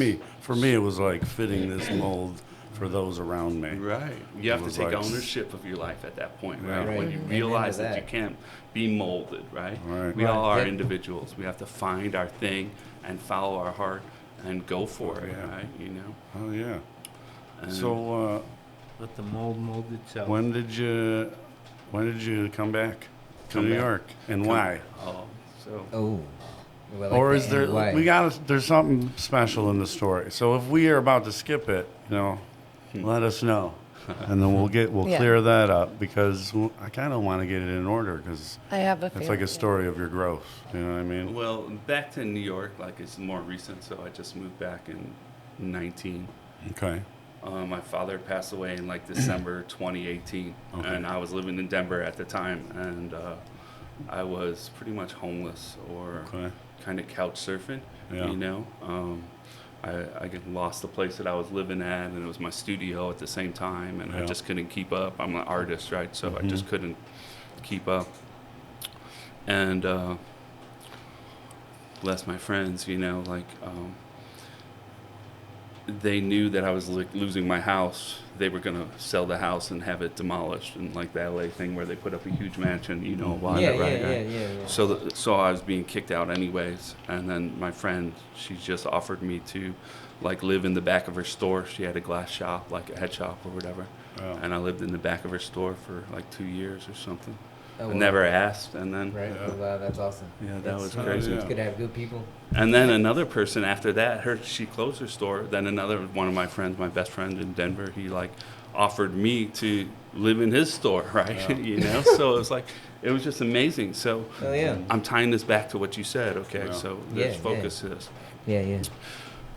me, it was like fitting this mold for those around me. Right. You have It to was take like ownership of your life at that point, Yeah. right? Right. When you Amen to realize that. that. You can't be molded, right? Right. We all Right. are Yep. individuals. We have to find our thing and follow our heart and go for it, Yeah. right? Oh yeah. And So Let the mold itself. when did you come back to Come New back. York and why? so Oh. Well, like Or the is there end, why? there's something special in the story. So if we are about to skip it, let us know. And then we'll Yeah. clear that up because I kind of want to get it in order because I have a it's feeling. like a story of your growth. You know what I mean? well, back to New York, like it's more recent. So I just moved back in 19. Okay. My father passed away in like December 2018, Okay. and I was living in Denver at the time, and I was pretty much homeless or Okay. kind of couch surfing. Yeah. I lost the place that I was living at, and it was my studio at the same time, and I Yeah. just couldn't keep up. I'm an artist, right? So I just Mhm. couldn't keep up. And bless my friends, they knew that I was losing my house. They were gonna sell the house and have it demolished, and like the LA thing where they put up a huge mansion, why, Yeah, right? yeah, right? yeah. So I was being kicked out anyways, and then my friend, she just offered me to, like, live in the back of her store. She had a glass shop, like a head shop or whatever, Oh. and I lived in the back of her store for like 2 years or something. Oh, I wow. never asked, and then Right. Yeah. Wow, that's awesome. Yeah, that That's- was Oh, crazy. yeah. It's good to have good people. And then another person after that, she closed her store. Then another one of my friends, my best friend in Denver, he like offered me to live in his store, right? Yeah. So it was just amazing. So Oh yeah. I'm tying this back to what you said. Okay, Yeah. so Yeah, let's yeah. focus this. Yeah, yeah.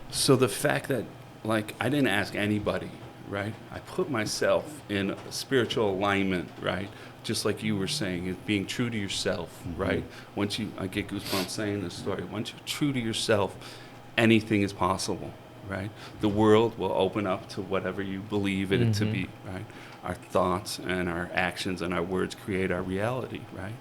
So the fact that, like, I didn't ask anybody, right? I put myself in a spiritual alignment, right? Just like you were saying, is being true to yourself, right? Once I get goosebumps saying this story. Once you're true to yourself, anything is possible, right? The world will open up to whatever you believe it to Mhm. be, right? Our thoughts and our actions and our words create our reality, right?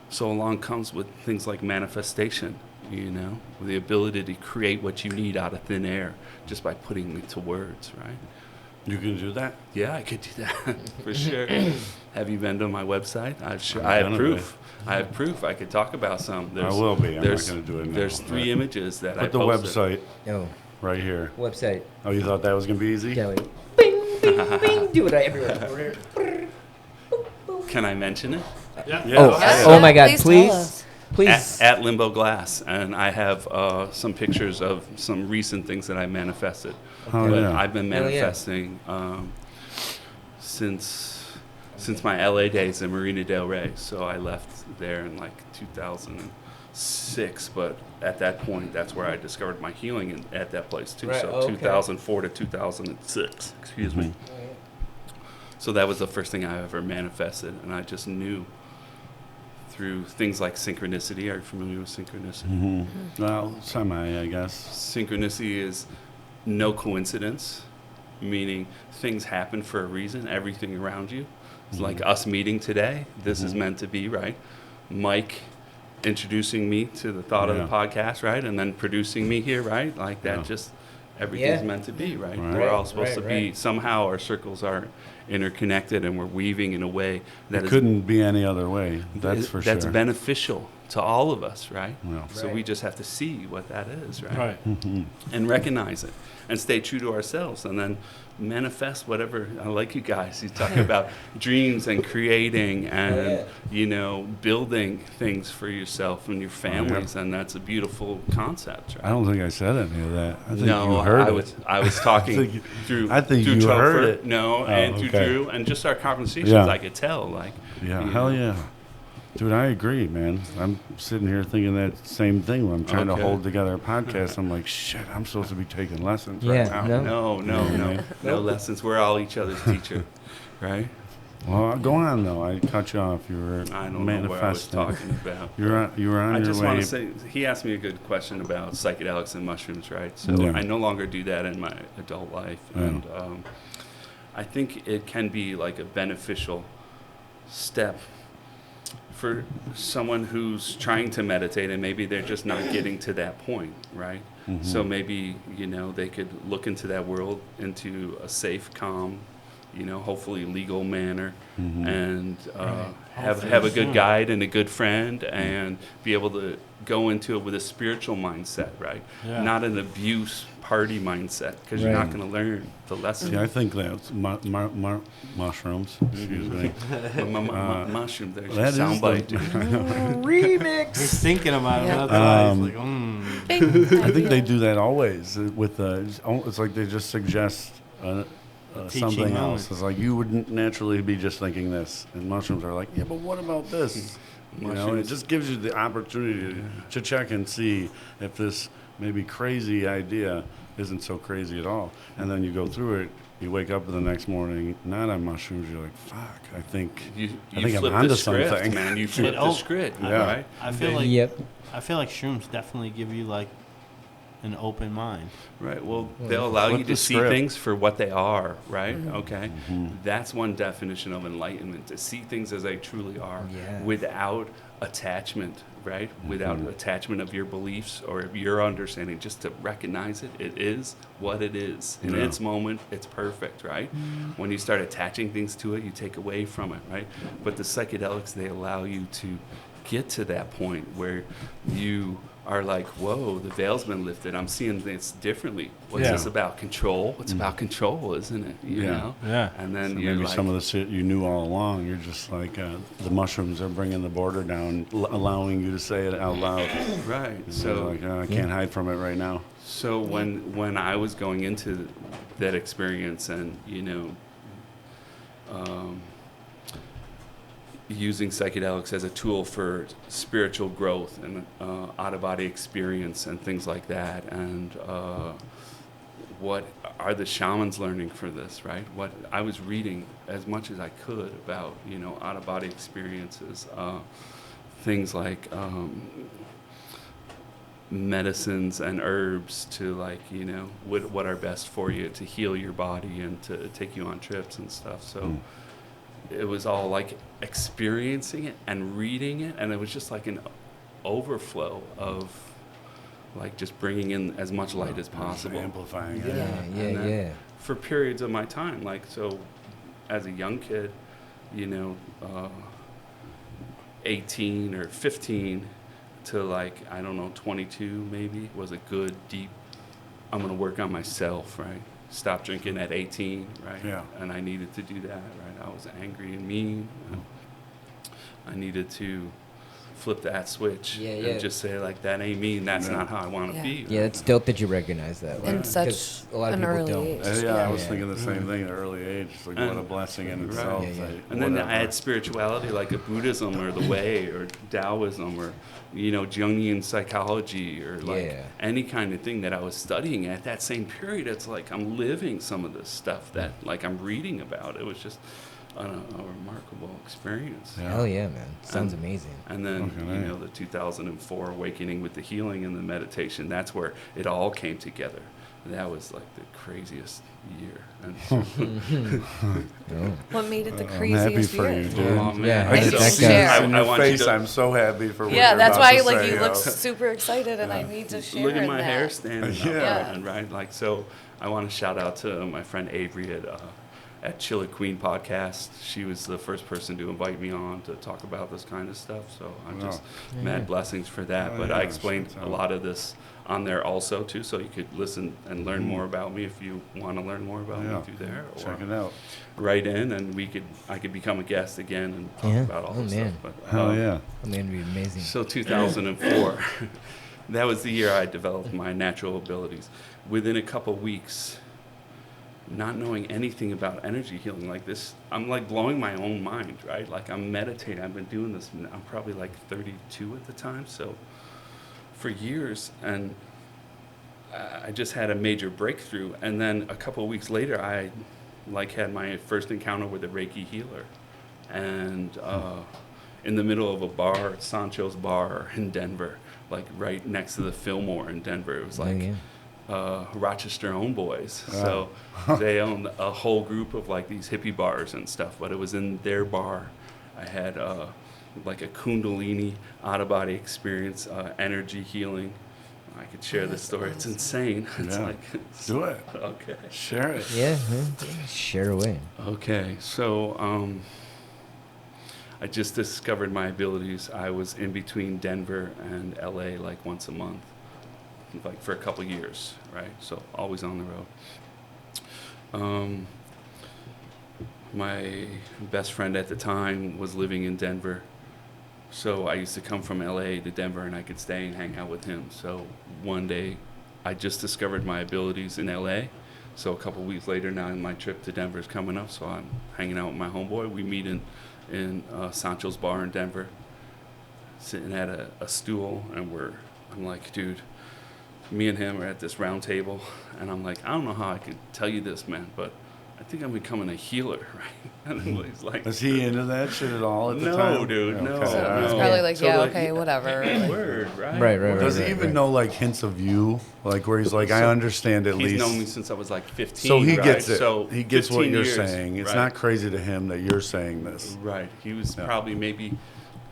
So along comes with things like manifestation, with the ability to create what you need out of thin air just by putting it to words, right? You can do that? Yeah, I could do that for sure. Have you been to my website? I I've have done it, proof. I have proof. I could talk about some. I will be. I'm not there's- going to do it now. There's 3 Right. images that I Put the posted. website Oh, right here. website. Oh, you thought that was going to be easy? Yeah, wait. Bing, bing, bing. Do it everywhere. Can I mention it? Yeah. Yeah. Oh, Yeah. oh my God! Please tell Please, us. please. At Limbo Glass, and I have some pictures of some recent things that I manifested. Oh, But yeah. I've been Hell yeah. manifesting since my LA days in Marina Del Rey. So I left there in like 2006, but at that point, that's where I discovered my healing at that place too. Right, So okay. 2004 to 2006, excuse me. So that was the first thing I ever manifested, and I just knew through things like synchronicity. Are you familiar with synchronicity? hmm Well, semi, I guess. Synchronicity is no coincidence, meaning things happen for a reason. Everything around you. It's like us meeting today. This is meant to be, right? Mike introducing me to the thought of Yeah. the podcast, right? And then producing me here, right? Like that, Yeah. just everything's Yeah. meant to be, right? Right. We're all supposed Right, to be, right. somehow our circles are interconnected and we're weaving in a way that It is couldn't be any other way. That's for that's sure. beneficial to all of us, right? Yeah. So we Right. just have to see what that is, right? Right. And recognize it and stay true to ourselves and then manifest whatever. I like you guys. You talk about dreams and creating and, building things for yourself and your families. And that's a beautiful concept, right? I don't think I said any of that. I think no, you heard I it. was I was talking I think you- through I think through you heard Telford, it. No, Oh, and through okay. Drew and just our conversations. Yeah. I could tell, like, Yeah, you hell know. yeah. Dude, I agree, man. I'm sitting here thinking that same thing when I'm trying to Okay. hold together a podcast. I'm like, shit, I'm supposed to be taking lessons Yeah, right now. no. No lessons. We're all each other's teacher, right? Well, go on though. I cut you off. You were I don't know what I was manifesting. talking about. You were on I your just way. want to say, he asked me a good question about psychedelics and mushrooms, right? So Yeah. I no longer do that in my adult life. Yeah. And I think it can be like a beneficial step for someone who's trying to meditate and maybe they're just not getting to that point, right? Mhm. So maybe, they could look into that world into a safe, calm, hopefully legal manner Mhm. and have Hopefully a good soon. guide and a good friend and be able to go into it with a spiritual mindset, right? Yeah. Not an abuse party mindset because you're not Right. going to learn the lesson. See, I think that's mushrooms. Excuse me. Mushroom, there's That your is soundbite, the- dude. Remix. He's thinking about it. Yeah. That's why he's Um, like, Bing. I think they do that always with it's like they just suggest Teaching something moments. else. It's like you wouldn't naturally be just thinking this, and mushrooms are like, yeah, but what about this? You know, it Mushrooms. just gives you the opportunity to check and see if this maybe crazy idea isn't so crazy at all. And then you go through it. You wake up the next morning, not on mushrooms. You're like, fuck. I think You think I'm flip onto the script, something. man. You flip the Oh, script, Yeah. right? I feel like Yep. shrooms definitely give you like an open mind. Right. Well, they'll allow Flip you the to see script. things for what they are, right? Okay. Mhm. That's one definition of enlightenment, to see things as they truly are Yeah. without attachment, right? Without Mhm. attachment of your beliefs or of your understanding, just to recognize it. It is what it is. In Yeah. its moment, it's perfect, right? When you start attaching things to it, you take away from it, right? But the psychedelics, they allow you to get to that point where you are like, whoa, the veil's been lifted. I'm seeing this differently. What's Yeah. this about? Control? It's about control, isn't it? You Yeah. know? Yeah. And then So you're maybe like, some of the shit you knew all along, you're just like, the mushrooms are bringing the border down, allowing you to say it out loud. right. So So, like, I can't hide from it right now. so when I was going into that experience and, using psychedelics as a tool for spiritual growth and out-of-body experience and things like that, and what are the shamans learning for this, right? What I was reading as much as I could about, out-of-body experiences, things like medicines and herbs to what are best for you to heal your body and to take you on trips and stuff. So it was all like experiencing it and reading it, and it was just like an overflow of like just bringing in as much light as possible. Amplifying it. Yeah, And yeah, then yeah. for periods of my time, like, so as a young kid, 18 or 15 to like, I don't know, 22 maybe, was a good deep, I'm going to work on myself, right? Stop drinking at 18, right? Yeah. And I needed to do that, right? I was angry and mean. I needed to flip that switch Yeah, and yeah. just say like, that ain't me, and that's Yeah. not how I want to Yeah. be. Yeah, it's dope that you recognize that. In like, such 'cause a lot of an people early don't. age. Yeah, I was Yeah. thinking the same thing at an early age. It's like, what a And- blessing in right. itself. Yeah, yeah. like, And then I whatever. had spirituality like a Buddhism or the Way or Taoism or, Jungian psychology or like Yeah. any kind of thing that I was studying at that same period. It's like I'm living some of this stuff that like I'm reading about. It was just a remarkable experience. Yeah. Hell yeah, man. Sounds And- amazing. And then, Okay, the 2004 awakening with the healing and the meditation, that's where it all came together. that was like the craziest year. And Oh. What made it the I'm happy craziest for year? you, dude. oh man, Yeah, I Hey, can that see guy- it in I your want you face. to- I'm so happy for what Yeah, you're that's about why to like say, you yo. look super excited, and I need to share look at in my that. hair standing Yeah. up, and right, like so. I want to shout out to my friend Avery at Chiller Queen podcast. She was the first person to invite me on to talk about this kind of stuff. So I'm just Yeah, mad yeah. blessings for that. Oh, but yeah, I explained shouts a out. lot of this on there also too, so you could listen and learn Mhm. more about me if you want to learn more about Yeah. me through there. Or Check it out. write in, and I could become a guest again and talk Yeah. about all Oh, this man. stuff. But, Hell yeah. Oh man, it'd be amazing. So 2004, that was the year I developed my natural abilities. Within a couple weeks, not knowing anything about energy healing like this, I'm like blowing my own mind, right? Like I'm meditating. I've been doing this. I'm probably like 32 at the time, so for years, and I just had a major breakthrough. And then a couple of weeks later, I like had my first encounter with a Reiki healer, and in the middle of a bar, Sancho's Bar in Denver, like right next to the Fillmore in Denver. It was Oh, like yeah. Rochester own boys. Wow. So they owned a whole group of like these hippie bars and stuff, but it was in their bar. I had like a Kundalini out of body experience, energy healing. I could share this story. It's insane. It's Yeah. like, Do it. okay. Share it. Yeah, share away. Okay, so I just discovered my abilities. I was in between Denver and LA like once a month, like for a couple years, right? So always on the road. My best friend at the time was living in Denver, so I used to come from LA to Denver, and I could stay and hang out with him. So one day, I just discovered my abilities in LA. So a couple weeks later, now my trip to Denver is coming up, so I'm hanging out with my homeboy. We meet in Sancho's Bar in Denver, sitting at a stool, and I'm like, dude, me and him are at this round table, and I'm like, I don't know how I could tell you this, man, but I think I'm becoming a healer, right? And then he's like, Was he into that shit at all at the No, time? dude, no. Okay, So all it's right. probably Yeah. like, So, yeah, like, okay, whatever. Like, word, right? Right, right, Word. Does he even know like hints of you? Like where he's like, I So understand at He's least. known me since I was like 15. So he right? gets it. So He gets what 15 you're years, saying. It's right? not crazy to him that you're saying this. Right. He was Yeah. probably maybe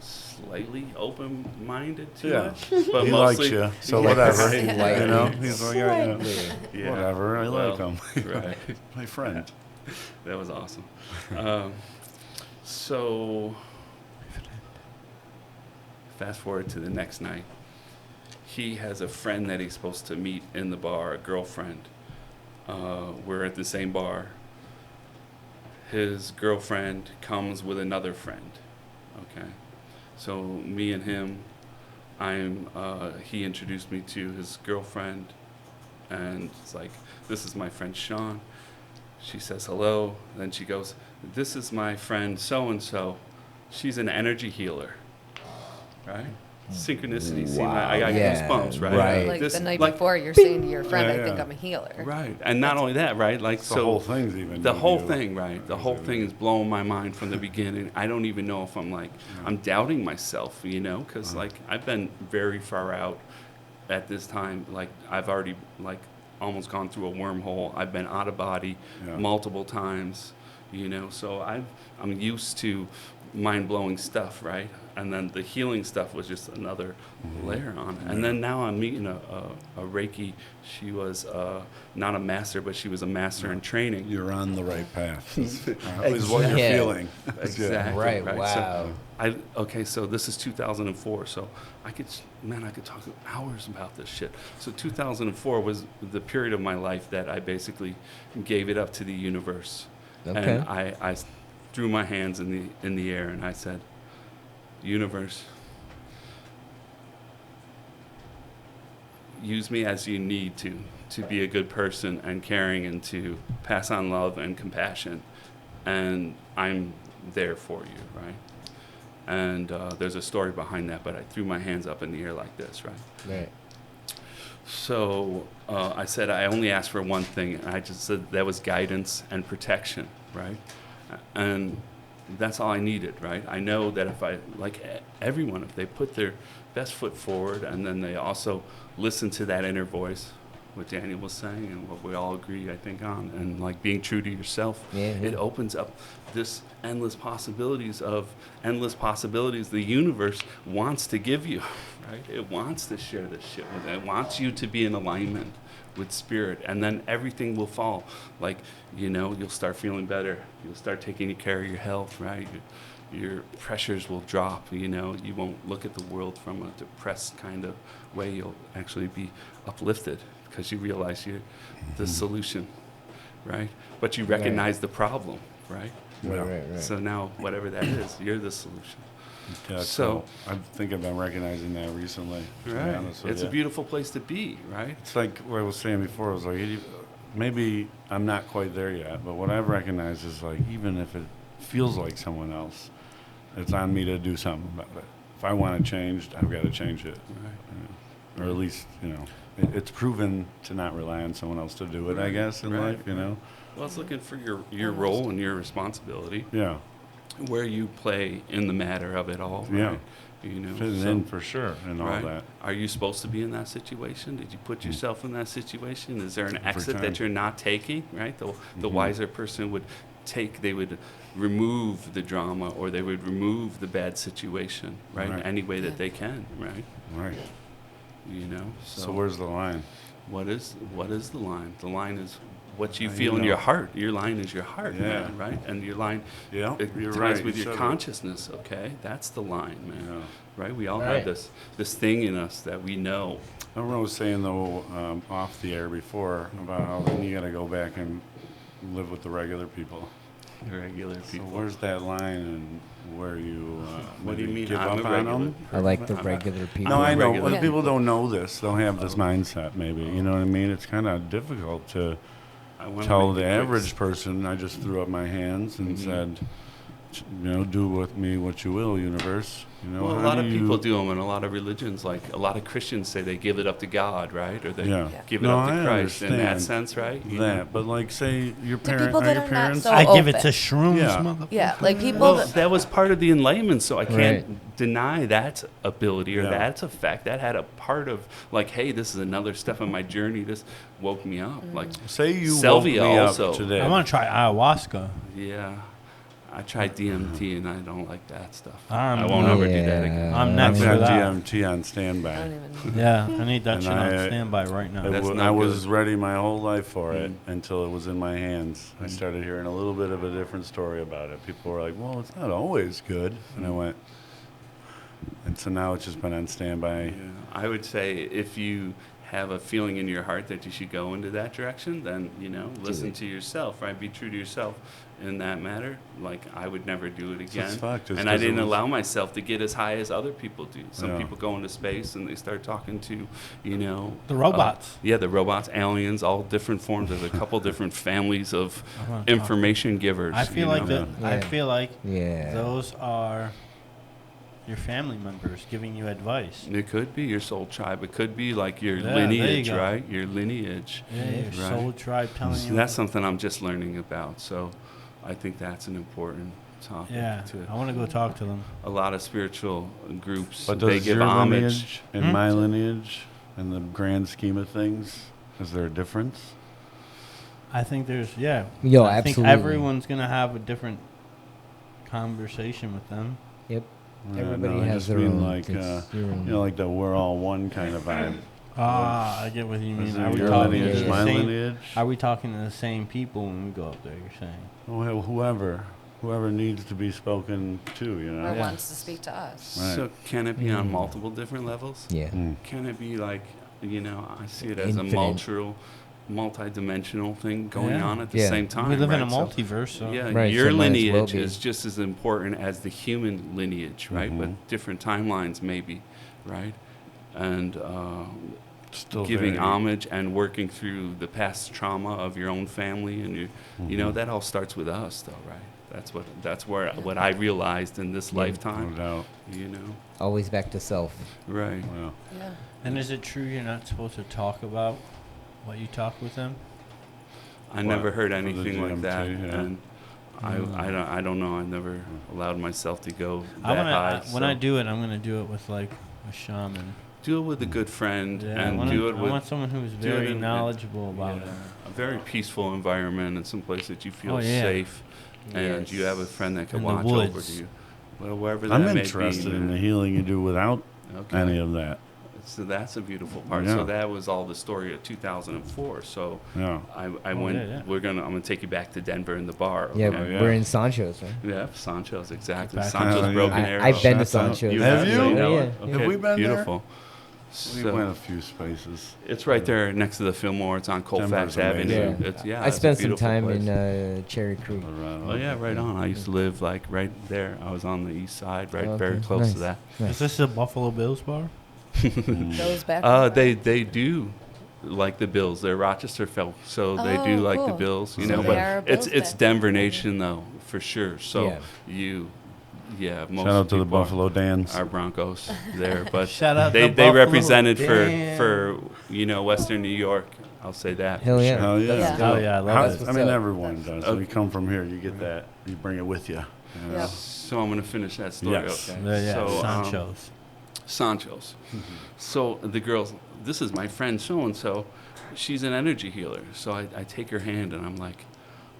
slightly open-minded to Yeah. it, but He mostly, likes you, so Yeah. whatever. Slightly. You know, he's like, yeah, Yeah. whatever. I like Well, him. right. My friend. That was awesome. So, fast forward to the next night. He has a friend that he's supposed to meet in the bar, a girlfriend. We're at the same bar. His girlfriend comes with another friend. Okay, so me and him, he introduced me to his girlfriend, and it's like, this is my friend Sean. She says hello, then she goes, this is my friend so-and-so. She's an energy healer, right? Synchronicity, see, I got Yeah, goosebumps, right? right. like This- the night like- before, you're saying to your friend, Yeah, I think yeah. I'm a healer. Right, and not only that, right? Like, The so whole thing's even. the new whole to you. thing, right? The whole thing is blowing my mind from the beginning. I don't even know if I'm doubting myself, you know, because like I've been very far out at this time. Like I've already like almost gone through a wormhole. I've been out of body Yeah. multiple times, you know. So I'm used to mind-blowing stuff, right? And then the healing stuff was just another layer on it. And then now I'm meeting a Reiki. She was not a master, but she was a master in training. You're on the right path. Is what you're Yeah. feeling. Exactly. Right, So wow. okay, so this is 2004. So I could talk hours about this shit. So 2004 was the period of my life that I basically gave it up to the universe, Okay. and I threw my hands in the air and I said, universe, use me as you need to be a good person and caring and to pass on love and compassion, and I'm there for you, right? And there's a story behind that, but I threw my hands up in the air like this, right? Right. So I said I only asked for one thing, and I just said that was guidance and protection, right? And that's all I needed, right? I know that if everyone, if they put their best foot forward and then they also listen to that inner voice, what Daniel was saying and what we all agree, I think, on, and like being true to yourself. Yeah, It opens up this endless possibilities the universe wants to give you, right? It wants to share this shit with you. It wants you to be in alignment with spirit, and then everything will fall. Like, you'll start feeling better. You'll start taking care of your health, right? Your pressures will drop, you won't look at the world from a depressed kind of way. You'll actually be uplifted because you realize you're the solution, right? But you recognize the problem, right? Right. So now, whatever that is, you're the solution. Yeah, So- I think I've been recognizing that recently. To be Right. honest with It's you. a beautiful place to be, right? It's like what I was saying before. I was like, maybe I'm not quite there yet, but what I've recognized is like, even if it feels like someone else, it's on me to do something about it. If I want to change, I've got to change it. Right. Or at least, it's proven to not rely on someone else to do it, I guess, in Right. life, Well, it's looking for your role and your responsibility, Yeah. where you play in the matter of it all, Yeah. right? Fitting so- in for sure and all right? that. Are you supposed to be in that situation? Did you put yourself in that situation? Is there an Every exit time. that you're not taking, right? The Mhm. wiser person would remove the drama, or they would remove the bad situation, right? Right. Any way Yeah. that they can, right? Right. So, Where's the line? what is the line? The line is what you You feel in know. your heart. Your line is your heart, Yeah. man, right? And your line, Yeah, it you're ties right. with You your said it. consciousness, okay? That's the line, man. Yeah. Right? We all Right. have this thing in us that we know. I remember I was saying though, off the air before about how then you got to go back and live with the regular people. Regular So people. where's that line and where you What do you maybe mean? give I'm up a on regular. them? I like the I'm regular people. No, I know. regular. But Yeah. people don't know this. Don't have this mindset. Maybe you know what I mean. It's kind of difficult to I wanna tell make the a quick average person. I just threw up my hands and Mhm. said, do with me what you will, universe. Well, a how lot of you- people do them in a lot of religions. Like a lot of Christians say they give it up to God, right? Or they Yeah. give it No, up to I Christ in that understand sense, right? That, but like, say your To parent, people are that your are not parents? so I give it open. to shrooms, Yeah. motherfucker. Yeah, like people Well, that, that was part of the enlightenment, so I can't Right. deny that ability or Yeah. that's a fact. That had a part of like, hey, this is another step on my journey. This woke me up. Like, Say you Salvia woke me also. up today. I want to try ayahuasca. yeah, I tried DMT and I don't like that stuff. I'm I won't not- ever do that again. I'm I've next got for that. DMT on I standby. don't even. Yeah, I need that And shit on I- standby right now. That's I not was good. ready my whole life for it Mm. until it was in my hands. I Mm. started hearing a little bit of a different story about it. People were like, well, it's not always good. And I went, and so now it's just been on standby. Yeah, I would say if you have a feeling in your heart that you should go into that direction, then listen it. to yourself, right? Be true to yourself in that matter. Like I would never do it again, fucked, just and I 'cause it didn't was- allow myself to get as high as other people do. Some Yeah. people go into space and they start talking to, The robots. yeah, the robots, aliens, all different forms. There's a couple different families of I wanna talk. information givers. I feel you like know? that. I Yeah. feel like Yeah. those are your family members giving you advice. It could be your soul tribe. It could be like your Yeah, there you lineage, go. right? Your lineage. Yeah, your Right. soul tribe telling So you. that's something I'm just learning about. So I think that's an important topic. Yeah, To I want to go talk to them. a lot of spiritual groups, But they does give your homage. lineage and Hmm? my lineage, in the grand scheme of things, is there a difference? I think there's I Absolutely. think everyone's gonna have a different conversation with them. Yep. Yeah, Everybody no, I has just their mean own. like, it's your own. like the we're all one kind of vibe. Ah, I get what you Is mean. it Are we your talking lineage, to the my same? lineage? Are we talking to the same people when we go up there? You're saying? Well, whoever needs to be spoken to, Or Yeah. wants to speak to us. Right. So can it be on Mm. multiple different levels? Yeah. Mm. Can it be like, I see it as Infinite. a multi-dimensional thing going Yeah. on at the Yeah. same time. we live in a right? So- multiverse, so Yeah, Right, your so might as well lineage be. is just as important as the human lineage, right? Mhm. But different timelines, maybe, right? And Still giving very- homage and working through the past trauma of your own family, and Mhm. that all starts with us, though, right? That's where what I realized in this Yeah. No lifetime, doubt. Always back to self. right? Well, Yeah. And is it true you're not supposed to talk about what you talk with them? I never heard For the anything like that, GMT, yeah. and I don't know. I never allowed myself to go I that wanna high. when I so- do it, I'm gonna do it with like a shaman. do it with a good friend, Yeah, and do it I with want someone who's do it very in- knowledgeable about yeah, it. a very peaceful environment and someplace that you feel Oh, yeah. safe, and you have a friend that can In the watch over woods. you. Well, wherever that I'm may interested be, in the man. healing you do without Okay. any of that. So that's a beautiful part. Yeah. So that was all the story of 2004. So Yeah. I Oh, went. yeah. I'm gonna take you back to Denver in the bar. Yeah, okay? yeah. we're in Sancho's, right? Yeah, Sancho's, exactly. Back- Sancho's Yeah. Broken I- Arrow. I've been to Shouts out. Sancho's. You Have have, you? so know Yeah, it? yeah. Have we been there? Beautiful. We So went a few spaces. it's right there next to the Fillmore. It's on Colfax Denver's amazing. Avenue. Yeah. It's, yeah, I it's a spent some beautiful time place. in Cherry Creek. Oh yeah, right on. I used to live like right there. I was on the east side, right, very Okay, close to nice. that. Is this a Buffalo Bills bar? Those back. They do like the Bills. They're Rochester folk, so they do Oh, like the cool. Bills. You So know, they but are a it's Bills fan. Denver Nation though for sure. So Yeah. most Shout out to the people Buffalo Dans. are Broncos there, but Shout out they to they Buffalo. represented Damn. for Western New York. I'll say that. Hell for yeah. sure. Hell yeah. Yeah. Oh yeah, I love How- it. what's I mean, up. everyone does. Okay. When you come from here, you get that. You bring it with you. you know? Yep. So I'm gonna finish that story. Yes. Okay. Yeah, So, Sancho's. Sancho's. So the girls, this is my friend so and so. She's an energy healer. So I take her hand and I'm like,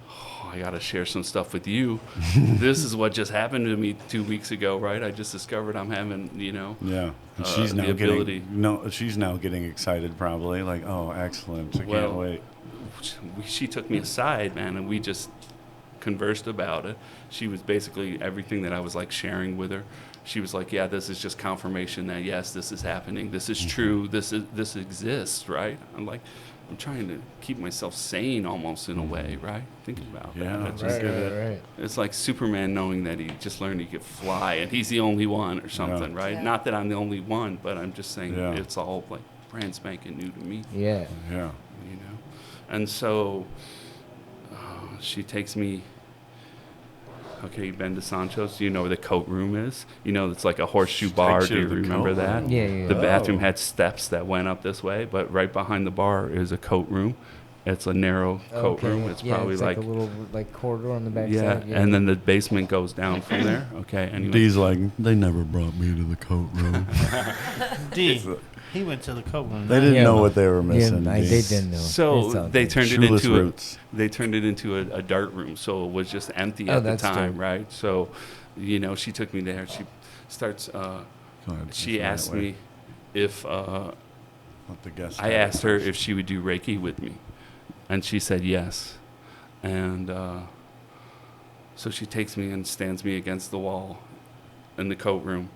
oh, I got to share some stuff with you. This is what just happened to me 2 weeks ago, right? I just discovered I'm having, Yeah. And she's the now ability. she's now getting excited probably. Like, oh, excellent. I Well, can't wait. she took me aside, man, and we just conversed about it. She was basically everything that I was like sharing with her. She was like, yeah, this is just confirmation that yes, this is happening. This is true. This exists, right? I'm trying to keep myself sane almost in a way, right? Thinking about Yeah, that. It's, right. just- right. it's like Superman knowing that he just learned he could fly and he's the only one or something, right? Yeah. Not that I'm the only one, but I'm just saying Yeah. it's all like brand spanking new to me. Yeah. Yeah. You know, and so she takes me. Okay, you've been to Sancho's. Do you know where the coat room is? You know, it's like a horseshoe She bar. takes Do you you to the remember coat that? room? Yeah, yeah. The bathroom Oh. had steps that went up this way, but right behind the bar is a coat room. It's a narrow coat Okay. room. It's yeah, probably it's like a little like corridor on the back yeah, side. and then the basement goes down from there. Okay, anyway. D's like, they never brought me to the coat room. D. He went to the coat room. They didn't Yeah. know what they were missing. Yeah, D. they didn't know. It's So all they good. turned it Shoeless into roots. they turned it into a dart room, so it was just empty Oh, at the that's time, dope. right? So, she took me there. She starts. Go ahead, She it's the right asked way. me if Let the guests I have it asked her first. if she would do Reiki with me, and she said yes. And so she takes me and stands me against the wall in the coat room,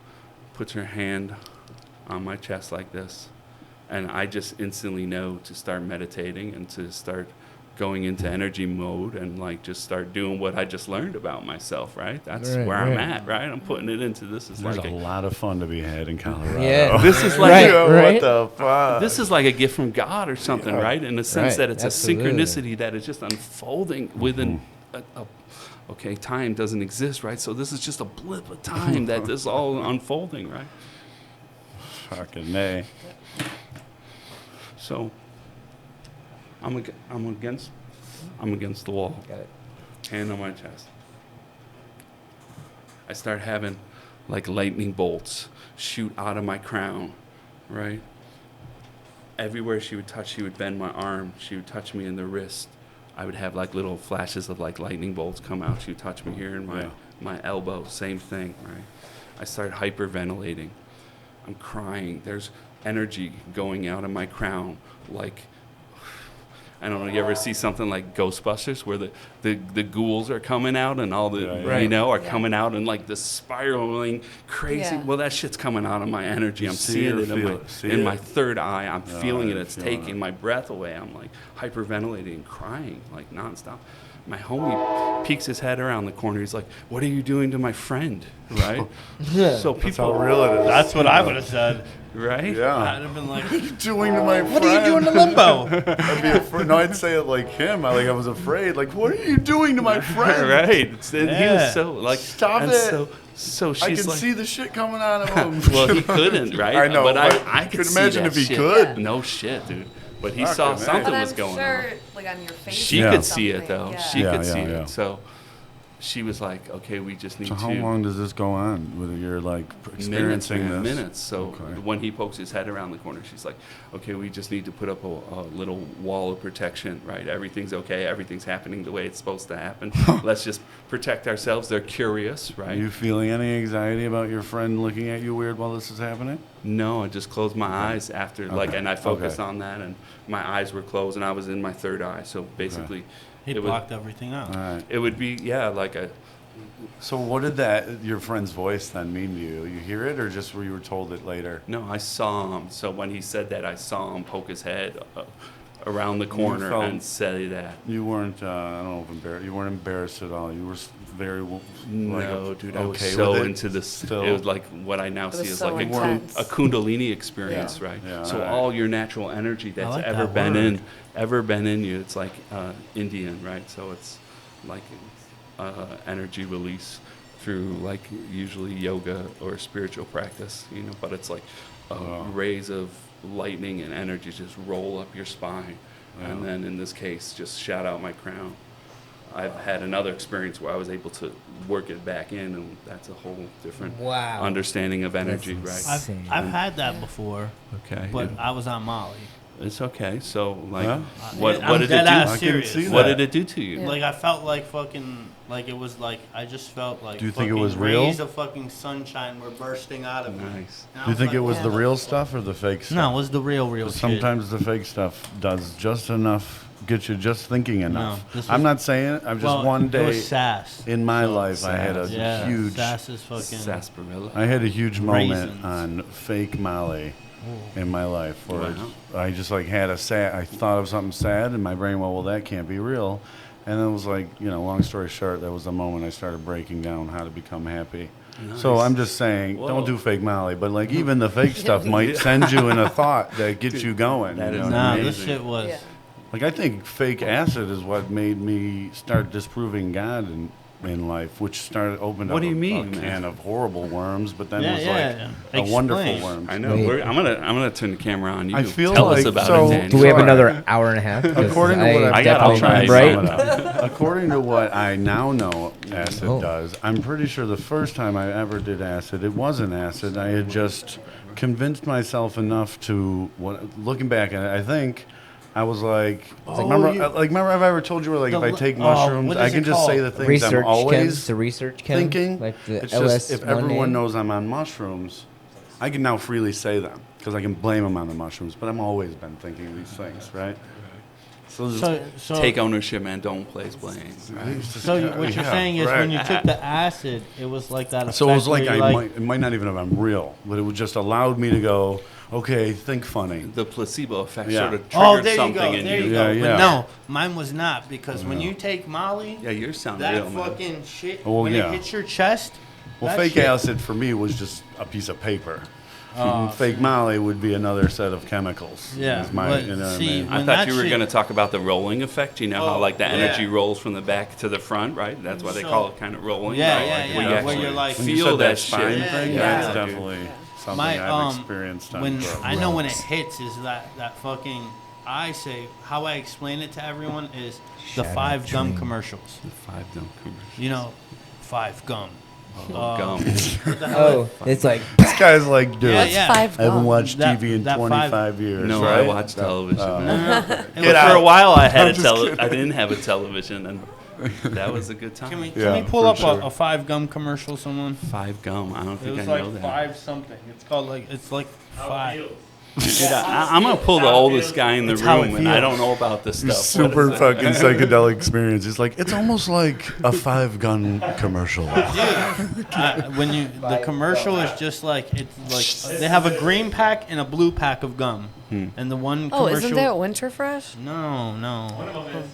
puts her hand on my chest like this, and I just instantly know to start meditating and to start going into energy mode and like just start doing what I just learned about myself, right? That's Right, where I'm right. at, right? I'm putting it into this is There's like a lot of fun to be had in Colorado. Yeah. this is like Right, a, right. What the fuck? this is like a gift from God or something, Yeah. right? In the sense Right, that it's absolutely. a synchronicity that is just unfolding within okay, time doesn't exist, right? So this is just a blip of time that this is all unfolding, right? fucking nay. So I'm against the wall, Got it. hand on my chest. I start having like lightning bolts shoot out of my crown, right? Everywhere she would touch, she would bend my arm. She would touch me in the wrist. I would have like little flashes of like lightning bolts come out. She would touch me here in Yeah. my elbow. Same thing, right? I started hyperventilating. I'm crying. There's energy going out of my crown. Like, I don't know, you ever see something like Ghostbusters where the ghouls are coming out and all the, Yeah, yeah. Right. are Yeah. coming out and like the spiraling crazy. Yeah. Well, that shit's coming out of my energy. You I'm see seeing or it in feel my, it? See in it? my third eye. I'm Oh, feeling it. you're It's feeling taking it. my breath away. I'm like hyperventilating and crying like nonstop. My homie peeks his head around the corner. He's like, "What are you doing to my friend?" Right? So That's how people, real it is. That's what I would have said. right? Yeah. I'd have been like, What are you doing to my friend? "What are you doing to Limbo?" I'd be afraid. No, I'd say it like him. I was afraid. Like, what are you doing to my friend? Right. And he Yeah. was so like, Stop and it. So she's I can like, see the shit coming out of him. well, he couldn't, right? I know, but but I could could see imagine that if he shit. could. No shit, dude. But he Fucking saw man. something But was I'm going sure, on. like on your face. She Yeah. could see it something, though. yeah. She Yeah, could see yeah, yeah. it. So she was like, okay, we just need So to. how long does this go on? Whether you're like experiencing man, this? minutes. So Okay. when he pokes his head around the corner, she's like, okay, we just need to put up a little wall of protection, right? Everything's okay. Everything's happening the way it's supposed to happen. Let's just protect ourselves. They're curious, Are right? you feeling any anxiety about your friend looking at you weird while this is happening? No, I just closed my eyes after, Okay. and I focused Okay. on that, and my eyes were closed, and I was in my third eye. So basically, He it would, blocked everything out. All right. it would be, yeah, like a, So what did your friend's voice then mean to you? You hear it, or just were you told it later? no, I saw him. So when he said that, I saw him poke his head around the corner felt- and say that. You weren't. I don't know if embarrassed. You weren't embarrassed at all. You were very No, dude, I was okay so with it into this. still? It was like what I now It see was as so like intense. a Kundalini experience, right? Yeah, So alright. all your natural energy that's like ever that been word. ever been in you, it's like Indian, right? So it's like energy release through like usually yoga or spiritual practice, but it's like Wow. rays of lightning and energy just roll up your spine, and Wow. then in this case, just shout out my crown. I've had another experience where I was able to work it back in, and that's a whole different Wow. understanding of energy, That's right? insane. I've had that before, Okay, but I was on Molly. it's okay. So, like, Huh? what I'm did it dead do? ass I can serious. see What that. did it do to you? Yeah. Like I felt like fucking, like it was like I just felt like. Do you think it fucking was real? Rays of fucking sunshine were bursting out of me. Nice. And I Do you think like, it was Yeah. the real stuff or the fake stuff? No, it was the real shit. Sometimes the fake stuff does just enough, get you just thinking enough. this I'm was- not saying it. I'm just Well, one it day was sass. in my life. I had a Yeah, huge. sass is fucking. Sarsaparilla. I had a huge moment Raisins. on fake Molly in my life where Wow. I just like had a sad. I thought of something sad, and my brain went, "Well, that can't be real." And it was like, long story short, that was the moment I started breaking down how to become happy. So Nice. I'm just saying, Whoa. don't do fake Molly, but like even the fake stuff might send you in a thought that gets you going. that you is know what Nah, I mean? this shit was. Yeah. Like I think fake acid is what made me start disproving God in life, which opened What up do you mean, a man? can of horrible worms, but then Yeah, was yeah. like a wonderful Explain. worm. I know. Wait. I'm gonna turn the camera on you. I feel Tell us like- about so- it, Dan. Do we have Sorry. another hour and a half? 'Cause According to what I got- I'll definitely try am to right. sum it According to what I now know acid Oh. does, I'm pretty sure the first time I ever did acid, it wasn't acid. I had just convinced myself enough to, looking back at it, I think I was like, remember have I ever told you where like if I take mushrooms, what I is can it just say called? the things Research I'm always chem, the research chem, thinking. like the It's LS just if 1A. everyone knows I'm on mushrooms, I can now freely say them because I can blame them on the mushrooms. But I've always been thinking these things, right? So, So Take ownership, man. Don't place blame. Right? So what you're saying is when you took the acid, it was like that. So it was effect like where you it might not even have been real, but it just allowed me to go, okay, think funny. The placebo effect Yeah. sort of triggered Oh, there you something go. in There you. you Yeah, go. yeah. But no, mine was not because when you take Molly, Yeah, yours sound that real, man. fucking shit, Oh, when yeah. it hits your chest. Well, that fake shit- acid for me was just a piece of paper. Oh, Fake Molly would be another set of chemicals. Yeah, is my, but you know what I see, mean? I when thought that you were shit- going to talk about the rolling effect. You know how Oh, like the energy yeah. rolls from the back to the front, right? That's why they So- call it kind of rolling. Yeah, right? yeah, Like, yeah, where you where actually you're like- When you feel said that spine shit. thing, Yeah, that's dude. definitely something My I've experienced on when drugs. I know when it hits is that fucking. I say how I explain it to everyone is the Shout out 5 gum Dream. commercials. The 5 gum commercial. You know, 5 gum. Gum. What the hell? Oh, it's like This guy's like, dude, Yeah, What's yeah. five I haven't gum? watched That- TV in that 25 years. No, right? I watch television. No, no. But It for was- a while, I had I'm just I didn't have a television, and that was a good time. Can we Yeah, pull for up sure. a 5 gum commercial? Someone. 5 gum. I don't It think was I know like that. 5 something. It's called like it's like How it 5. feels. Dude, I'm gonna pull the How it oldest feels. guy in the It's how it room, and I feels. don't know about this stuff. What Super is it? fucking psychedelic experience. It's like it's almost like a 5-gun commercial. When you the commercial is just like it's like they have a green pack and a blue pack of gum, and the one Oh, commercial. isn't there Winter Fresh? No, One no. of them is.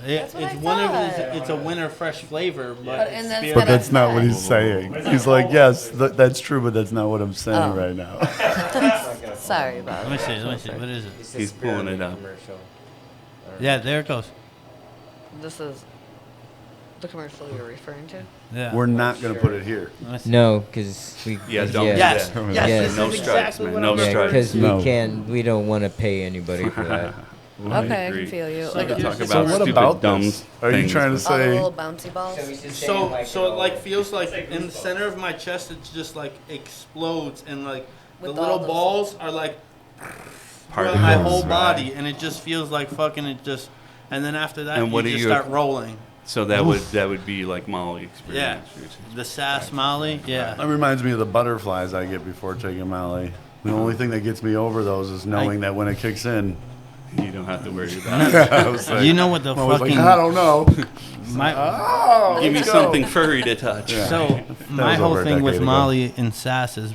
It's what I one of thought. it's a winter fresh flavor, but But- and that's spirit- But that's not what he's saying. Where's that He's like, called? yes, that's true, but that's not what I'm saying Oh. right now. Sorry about Let me it. see. Let me see. What is it? it's a He's pulling it spearmint up. commercial. Yeah, there it goes. This is the commercial you're referring to. Yeah. We're not going to put it here. Let me see. No, because we. Yeah, don't do Yes. that. Yes. Yeah. This No is strikes, exactly man. what No I'm Yeah, strikes. because No. we don't want to pay anybody for that. I Okay, I agree. can feel you. So Like We you- talk so about what stupid, about dumb this? Are you things, trying to but- all the say? little bouncy balls. So he's just saying, So like, so it like know, feels like like in the goosebumps. center of my chest, it just like explodes, and like the With all little those- balls are like throughout Particles, my whole right. body, and it just feels like fucking it just. And then after that, And what you are just you- start rolling. So that would be like Molly experience. which is- The sass Molly, yeah. That reminds me of the butterflies I get before taking Molly. The only thing that gets me over those is knowing that when it kicks in, You don't have to worry about it. I was like, You know what the I was fucking like, I don't know. my Oh, Give me let's go. something furry to touch. Yeah. so my was whole over a thing with decade ago. Molly and sass is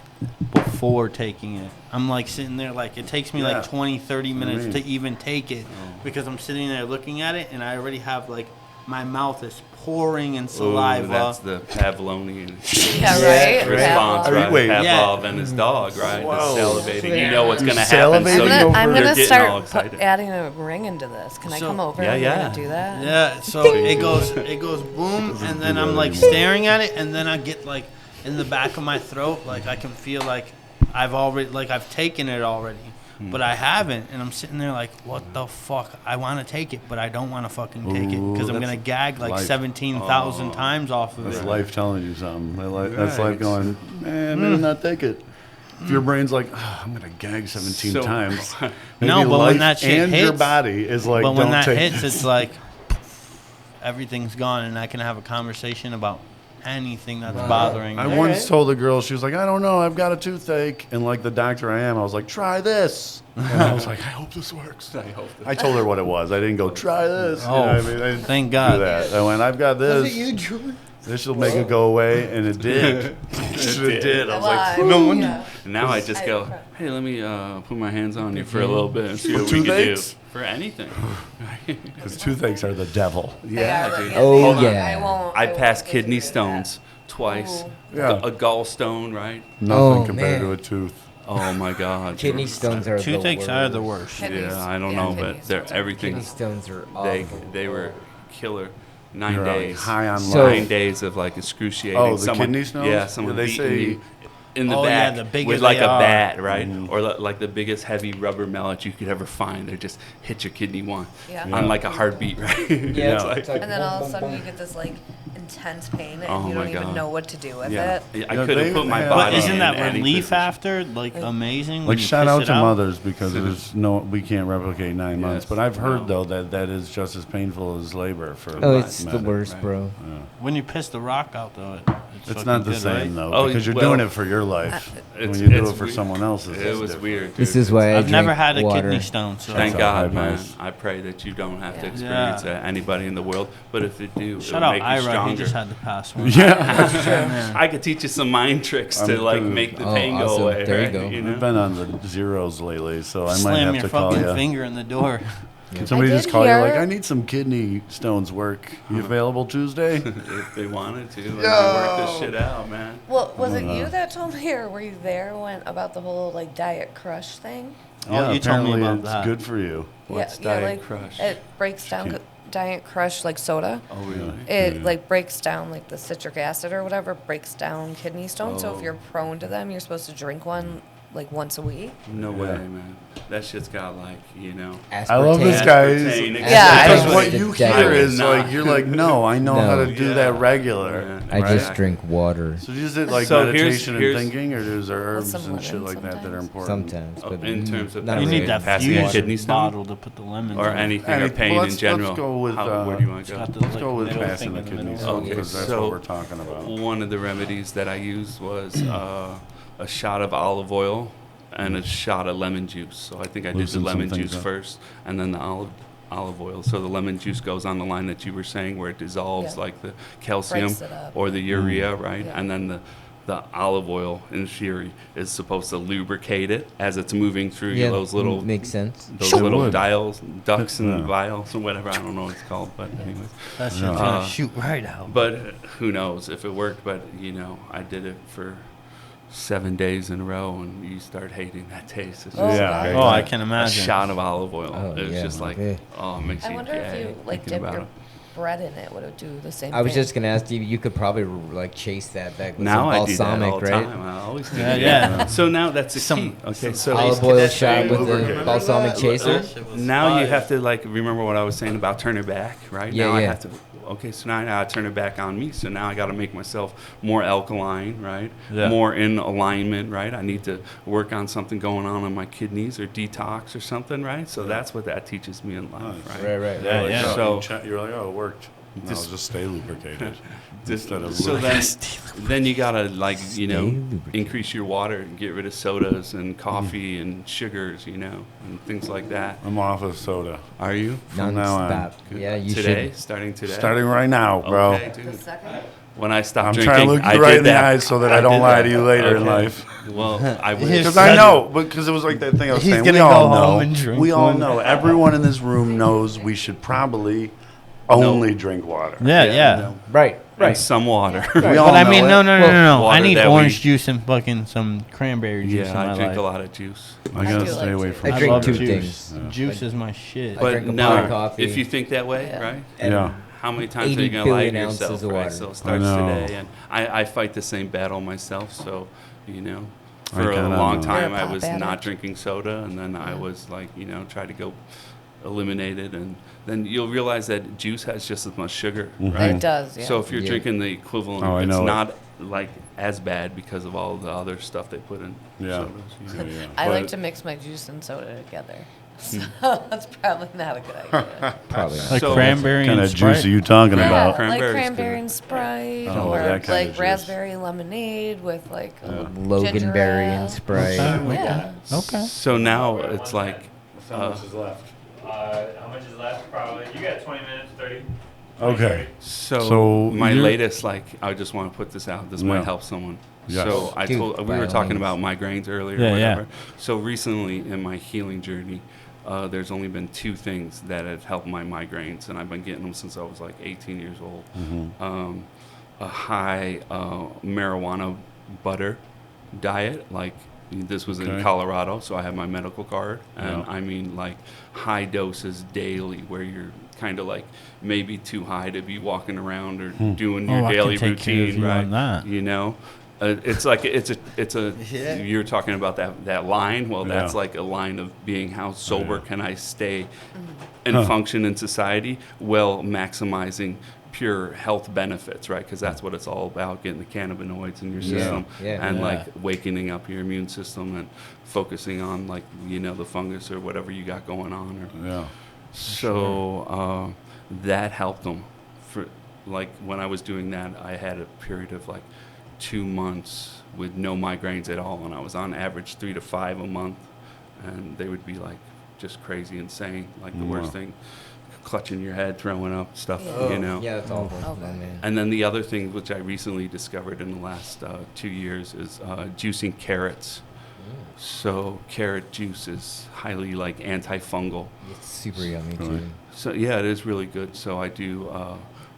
before taking it. I'm like sitting there like it takes me Yeah. like 20, 30 That's what I minutes mean. to even take it because I'm sitting there looking at it and I already have like my mouth is pouring in Ooh, saliva. that's the Pavlovian Yeah, Yeah, right. response, Are you- right? wait. Pavlov and his dog, right? Whoa. The salivating. You Yeah. know what's You're going to happen. So salivating you're, over- I'm you're gonna getting all start excited. adding a ring into this. Can I So- come over Yeah, and yeah. we're gonna do that? Yeah, so it goes boom, Doesn't and do then that I'm like anymore. staring at it, and then I get like in the back of my throat, like I can feel like I've taken it already, but I haven't, and I'm sitting there like, what the fuck? I want to take it, but I don't want to fucking take it Ooh, because I'm that's gonna gag like life. 17,000 Oh. times off of That's it. life telling you something. That's Right. life going, man, maybe not take it. If your brain's like, oh, I'm going to gag 17 So- times. No, maybe but when life that shit and your hits- body is like, but don't when that take hits, it's like everything's gone, and I can have a conversation about anything that's bothering I me. once Alright. told a girl, she was like, I don't know, I've got a toothache. And like the doctor I am, I was like, try this. And I was like, I hope this works. I hope that- I told her what it was. I didn't go, try this. You know Oh, what I mean? I didn't thank do God. that. I went, I've got this. Julie? This will make it go away. And it did. It did. I was like, Alive. no wonder. Yeah. And now I just go, hey, let me put my hands on you for a little bit and see what we can do. toothaches? For anything. Because toothaches are the devil. Yeah, They are, dude. Oh, Hold on, yeah. I won't. I won't passed get kidney into that. stones twice. Ooh. Yeah. A gallstone, right? Nothing Oh, compared man. to a tooth. Oh my God. Kidney stones are Toothaches the are worst. the worst. Kidneys. Yeah, I don't Yeah, know, kidney but they're stones are- everything. Kidney stones are They awful. they were killer. 9 You're days. like high on So- life. 9 days of like excruciating. Oh, the someone, kidney stones? Yeah, Yeah, someone they beating say- you in the Oh, yeah, back the bigger with like they a are. bat, right? Mhm. Or like the biggest heavy rubber mallet you could ever find. They just hit your kidney one Yeah. on like a heartbeat, right? Yeah, It's like- it's like And then boom, all of a boom, sudden boom. you get this like intense pain and Oh you my don't even God. know what to do with yeah. it. I Yeah, could they have put my have- body But isn't in that any relief position. after like amazing? when Like you shout piss out it to mothers because So- there's no, we can't replicate 9 months. Yes. But I've heard No. though that is just as painful as labor for. Oh, that it's the matter. worst, right. bro. When you piss the rock out though, it's It's fucking not the good, same right? though Oh, because you're well, doing it for your life. When It's- you do it's it for weird. someone else's, It it's was different. weird. This dude. is why I I've never drink had a water. kidney stone, so Thank That's God, all man. nice. I pray that you don't have to Yeah. experience Yeah. that, anybody in the world. But if you do, shout it'll out make you Ira. He stronger. just had to pass one. Yeah, Man. I could teach you some mind tricks to I'm like good. make the Oh, pain awesome. go away. There you right? go. know? I've been on the zeros lately, so I might Slam have your to call fucking you. finger in the door. Can somebody I just did call you like, hear- I need some kidney stones work. You available Tuesday? If they wanted to, and work this shit out, man. Well, was it Uh, you that told me, or were you there when about the whole like diet crush thing? Oh, you told me apparently about it's that. good for you. What's yeah, Diet like Crush? it breaks down Diet Crush like soda. Oh, really? It like breaks down like the citric acid or whatever breaks down kidney stones. So Oh. if you're prone to them, you're supposed to drink one like once a week. No Yeah. way, man. That shit's got like, I love this Aspartame. guy's. Aspartame, Yeah, I Because don't- what you The hear devil. is Nah. like, you're like, no, I know how to No. do Yeah. that regular. Yeah. I right? just drink water So is it like So here's- meditation and here's- thinking, or is there herbs some and shit lemon like that that are sometimes. important? sometimes, Oh, but in terms of not You really need that passing a fusion kidney stone? bottle to put the lemons Or in. anything, Any- or pain well, in general. Let's go with, Where do you want It's to got go? the, let's like, go with middle passing thing the in the kidney middle. stone Okay, because that's so what we're talking about. One of the remedies that I used was a shot of olive oil and a shot of lemon juice. So I think I did Loosen the some lemon things juice up. first, and then the olive oil. So the lemon juice goes on the line that you were saying, where it dissolves Yeah. like the calcium Breaks it up. or the urea, right? Yeah. And then the olive oil, in theory, is supposed to lubricate it as it's moving through yeah, those little makes sense. those It little would. dials, ducks and Yeah. vials or whatever. I don't know what it's called, but anyways. That shit's Yeah. gonna shoot right out. But who knows if it worked? But I did it for 7 days in a row, and you start hating that taste. It's Oh, just Yeah, God. Oh, I can a imagine. shot of olive oil. Oh, it was yeah, just like, okay. oh, it makes I you wonder gay if you like thinking dip about your it. bread in it, would it do the same thing? I was just gonna ask you. You could probably like chase that back with Now some I do that balsamic, all the right? time. I always do Yeah, that. yeah. So now that's the Some- key. Okay, so Olive oil That's shot very with the lubricated. balsamic chaser. now you have to like remember what I was saying about turn it back, right? Yeah, now I yeah. have to. Okay, so now I turn it back on me. So now I got to make myself more alkaline, right? Yeah. More in alignment, right? I need to work on something going on in my kidneys or detox or something, right? So that's what that teaches me in life, Nice. right? Right. Yeah, Like, yeah. So- you're like, oh, it worked. No, Just- just stay lubricated. Instead of So then you gotta like Stay lubricated. increase your water and get rid of sodas and coffee and sugars, and things like that. I'm off of soda. Are you? From now on. Non-stop. Yeah, you today, should. starting today. Starting right now, bro. Okay, The dude. second? When I stopped I'm drinking, trying to look I you right did in the that. eyes so that I don't did lie that. to you later in Okay. life. Well, I will. Here's- Because I know, because it was like that thing I was He's saying. gonna We all go home know. and drink We all one. know. Everyone in this room knows we should probably only drink water. Yeah. Right. And some water. We all But I know mean, it. no. I Water need that orange we- juice and fucking some cranberry juice in Yeah, my I drink life. a lot of juice. I I gotta do stay like away juice. from I drink love two juice. things. Juice is my shit. I But drink a now, pot of coffee. if you think that way, Yeah. right? Yeah. How many times are 80 you going to lie to billion yourself, ounces of right? water. So it starts know. today, and I fight the same battle myself. So, I for a kinda long know. time You're a I pop was addict. not drinking soda, and then I was like, try to go eliminate it, and then you'll realize that juice has just as much sugar, right? It does, yeah. So if you're Yeah. drinking the equivalent, Oh, I it's know it. not like as bad because of all the other stuff they put in Yeah. sodas. Yeah, yeah. I like But- to mix my juice and soda together. Hmm. So that's probably not a good idea. Probably not. Like So- cranberry What kind and of juice Sprite? are you talking Yeah, about? Cranberry's like good. cranberry and Sprite, Oh, or that kind like of juice. raspberry lemonade with like a Yeah. Loganberry ginger ale. and Sprite. Okay. Yeah. Okay. So now it's like, How much is left? How much is left? Probably. You got 20 minutes, 30. Okay. so my you're- latest, like, I just want to put this out. This Yeah. might help someone. Yes. So Dude, we by were all talking means. about migraines earlier, Yeah, or yeah. whatever. So recently in my healing journey, there's only been two things that have helped my migraines, and I've been getting them since I was like 18 years old. A high marijuana butter diet, like this was in Okay. Colorado, so I have my medical card, and Yeah. I mean like high doses daily, where you're kind of like maybe too high to be walking around or doing your Oh, I can daily take care of routine, you right? on that. It's like it's a Yeah. you're talking about that line. Well, that's Yeah. like a line of being how sober Yeah. can I stay and Huh. function in society while maximizing pure health benefits, right? Because that's what it's all about, getting the cannabinoids in your Yeah. system Yeah. and Yeah. like wakening up your immune system and focusing on like the fungus or whatever you got going on. Or, Yeah. so that helped them. For like when I was doing that, I had a period of like 2 months with no migraines at all, and I was on average 3 to 5 a month, and they would be like just crazy insane, like the worst Wow. thing, clutching your head, throwing up stuff, Yeah, that's awful. Okay. Oh, man. And then the other thing which I recently discovered in the last 2 years is juicing carrots. So carrot juice is highly like antifungal. It's super yummy Really? too. So yeah, it is really good. So I do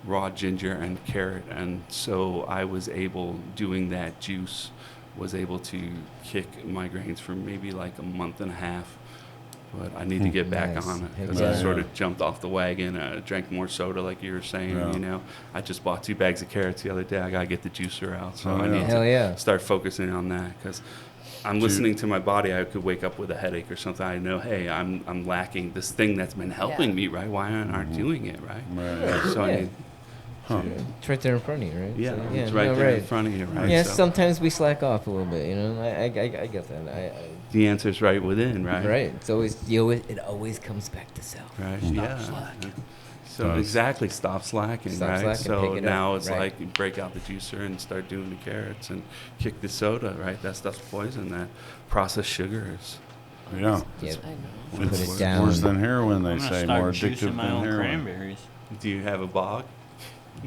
raw ginger and carrot, and so I was able, doing that juice, was able to kick migraines for maybe like a month and a half. But I need to get back Nice. on it Heck because yeah. I sort of jumped off the wagon. Drank more soda, like you were saying. Yeah. I just bought 2 bags of carrots the other day. I gotta get the juicer out, so Oh, I yeah. need Hell to yeah. start focusing on that because I'm listening to my body. I could wake up with a headache or something. I know, hey, I'm lacking this thing that's been helping Yeah. me, right? Why aren't I doing it, right? Right. So I Yeah. need, Huh. It's right there in front of you, right? yeah, So, it's right no, there in right. front of you, right? Yeah, So sometimes we slack off a little bit, you know. I get that. the answer's right within, right? Right. It's always it always comes back to self. Right. Yeah. So Does. exactly, stop slacking, Stop right? slacking, So pick it now up, it's right. like you break out the juicer and start doing the carrots and kick the soda, right? That stuff's poison. That processed sugars. Yeah. Yeah. I know. Put It's it down. worse than heroin, they I'm gonna say. start More juicing addictive my than own heroin. cranberries. Do you have a bog?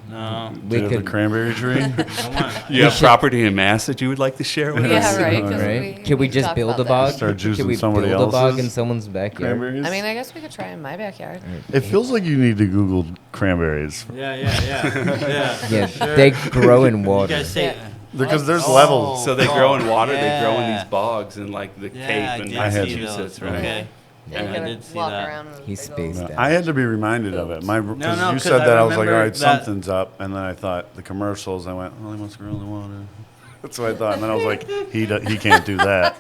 No. Do you have the cranberry tree? I want. You have property in Mass that you would like to share with us? Yeah, right. 'cause Right? Can we just talked build about a that. bog? Start Can juicing we somebody build a bog else's in someone's backyard? Cranberries? I mean, I guess we could try in my backyard. It feels like you need to Google cranberries Yeah. Yeah. Yeah, Sure. they grow in You water. guys say. because there's Oh. levels. So they grow in water. They grow in Yeah. these bogs and like the Yeah, Cape I and did I had see Massachusetts, those. right? Okay. Yeah, you I gotta did see walk that. around with He's big old- spaced No, out. I had to be reminded of it. Because no, you 'cause said I that, I was like, all remember right, that- something's up. And then I thought the commercials. I went, oh, he must really want to. That's what I thought. And then I was like, he can't do that.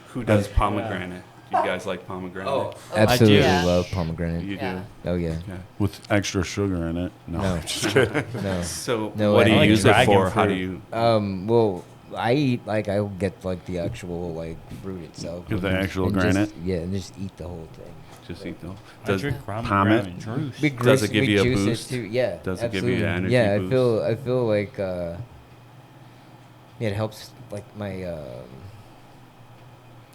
Who does pomegranate? Do you guys like pomegranate? Oh, absolutely Yeah. love pomegranate. You Yeah. do. Oh yeah. Okay. With extra sugar in it. No, No. just kidding. No. So No, what do I you like use it dragon for? How do fruit. you? Well, I eat like I'll get like the actual like fruit itself. Get the and actual and granite? Just, yeah, and just eat the whole thing. Just eat them. I Does drink pomegranate juice. We Does it give we you a juice boost? It too. Yeah. Does it give you absolutely. an energy Yeah, boost? I feel like yeah, it helps like my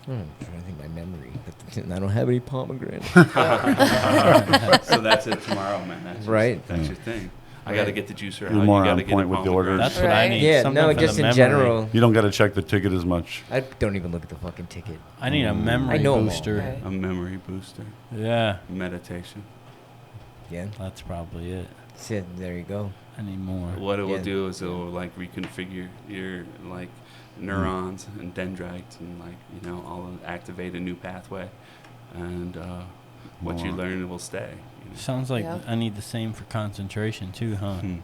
I'm trying to think my memory, but I don't have any pomegranate. so that's it tomorrow, man. That's your- Right. That's your thing. I got to get the juicer out. You're more you got on to get point a with the pomegranate. orders. That's what I Right. need. Yeah, something no, for just the in memory. general. You don't got to check the ticket as much. I don't even look at the fucking ticket. I need a memory I know 'em all. booster. Right. A memory booster. Yeah, Meditation. Yeah. that's probably it. So, there you go. I need more. What it will Yeah. do is it will like reconfigure your like neurons and dendrites and like all activate a new pathway, and what you Wow. learn will stay. Sounds like Yeah. I need the same for concentration too, huh? Hmm.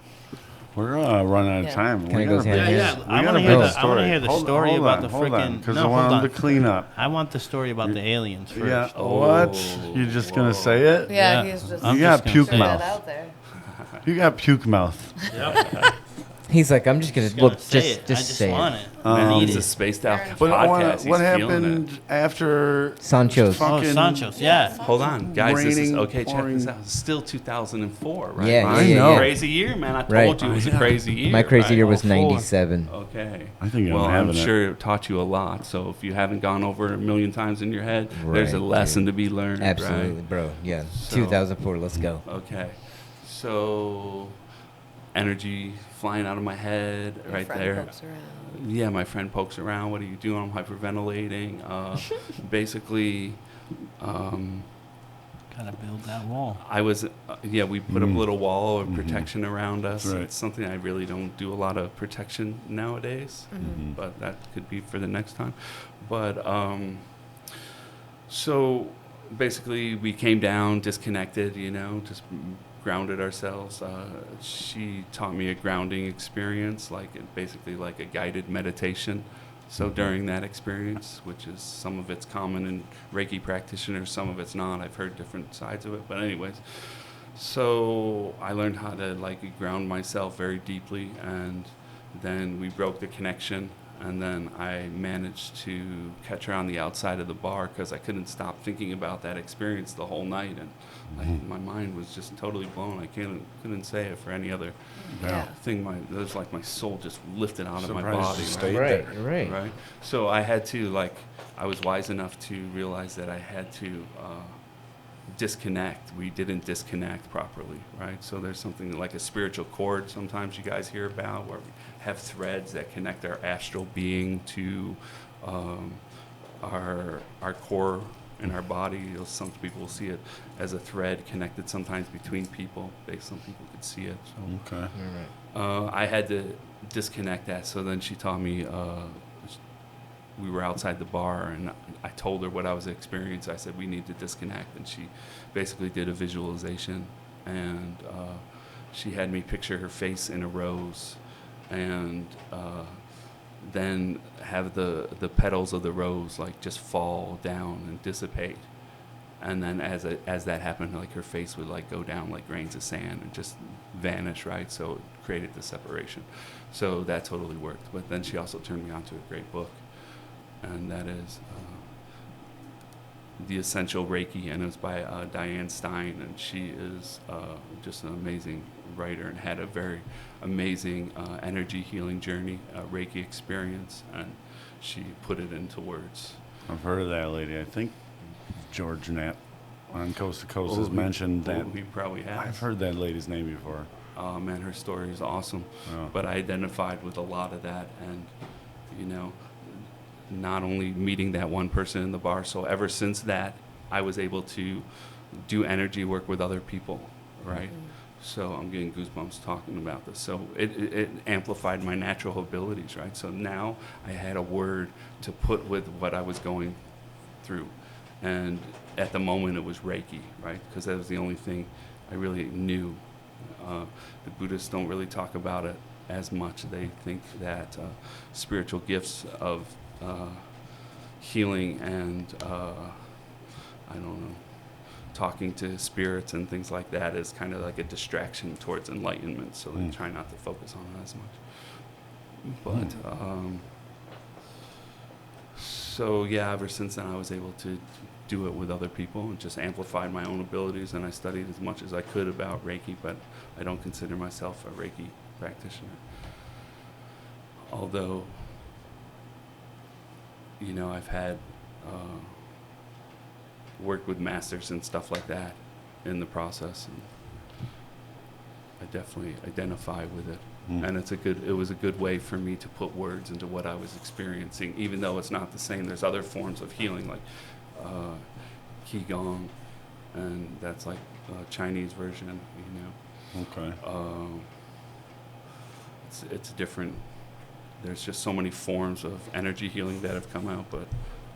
We're running out of Yeah. time. Kinda goes hand in hand. Yeah, Yeah, I we wanna gotta hear build the- a I wanna story. hear the story hold about on, the hold frickin- because no, I want hold them to on. clean up. I want the story about You- the aliens first. Yeah. Oh, What? You just gonna say it? Yeah, Yeah. he's just I'm You got just gonna puke threw say it. mouth. that out there. You got puke mouth. He's like, I'm just gonna Just gonna look, say just it. just I just say want it. it. I Man, need he's a it. spaced out But But I wanna- podcast. He's what feeling happened after Sancho's. Oh, fucking- Sancho's, yeah. it. Hold on, guys. This is Raining, okay. Check this pouring- out. It's still 2004, right? Yeah, yeah, I know. Crazy year, man. I told Right. you it was Yeah. a crazy year. My crazy right? year was 04. 97. Okay. I think I'm well, I'm having it. sure it taught you a lot. So if you haven't gone over it a million times in your head, there's a Right, lesson dude. to be learned. Absolutely, bro. Yeah. So- 2004. Let's go. Right? Okay. So energy flying out of my head Your right friend there. pokes around. Yeah, my friend pokes around. What are you doing? I'm hyperventilating. Basically, Gotta build that wall. I was, we put up a Mhm. little wall of Mhm. protection around us. Right. It's something I really don't do a lot of protection nowadays, Mhm. but that could be for the next time. But so basically, we came down, disconnected, just grounded ourselves. She taught me a grounding experience, basically like a guided meditation. So during that experience, which is some of it's common in Reiki practitioners, some of it's not. I've heard different sides of it, but anyways. So I learned how to ground myself very deeply, and then we broke the connection, and then I managed to catch her on the outside of the bar because I couldn't stop thinking about that experience the whole night, and my mind was just totally blown. I couldn't say it for any other Yeah. thing. It was like my soul just lifted out of my Surprised body. you right? stayed Right. there. Right. Right. So I had to I was wise enough to realize that I had to disconnect. We didn't disconnect properly, right? So there's something like a spiritual cord sometimes you guys hear about, where we have threads that connect our astral being to our core in our body. Some people will see it as a thread connected sometimes between people. Some people could see it. So Okay. I had to disconnect that. So then she taught me, we were outside the bar, and I told her what I was experiencing. I said, we need to disconnect. And she basically did a visualization, and she had me picture her face in a rose, and then have the petals of the rose just fall down and dissipate. And then as that happened, her face would go down like grains of sand and just vanish, right? So it created the separation. So that totally worked. But then she also turned me on to a great book, and that is The Essential Reiki, and it was by Diane Stein, and she is just an amazing writer and had a very amazing energy healing journey, Reiki experience, and she put it into words. I've heard of that lady. I think George Knapp on Coast to Coast has Oh, mentioned that. he probably has. I've heard that lady's name before. Oh man, her story is awesome. Oh. But I identified with a lot of that, and not only meeting that one person in the bar. So ever since that, I was able to do energy work with other people, right? So I'm getting goosebumps talking about this. So it amplified my natural abilities, right? So now I had a word to put with what I was going through, and at the moment it was Reiki, right? Because that was the only thing I really knew. The Buddhists don't really talk about it as much. They think that spiritual gifts of healing and I don't know, talking to spirits and things like that is kind of like a distraction towards enlightenment. So they try not to focus on it as much. But so yeah, ever since then I was able to do it with other people and just amplified my own abilities, and I studied as much as I could about Reiki, but I don't consider myself a Reiki practitioner. Although, you know, I've had worked with masters and stuff like that in the process, and I definitely identify with it. And it was a good way for me to put words into what I was experiencing, even though it's not the same. There's other forms of healing, like Qigong, and that's like a Chinese version, you know. Okay. It's different. There's just so many forms of energy healing that have come out, but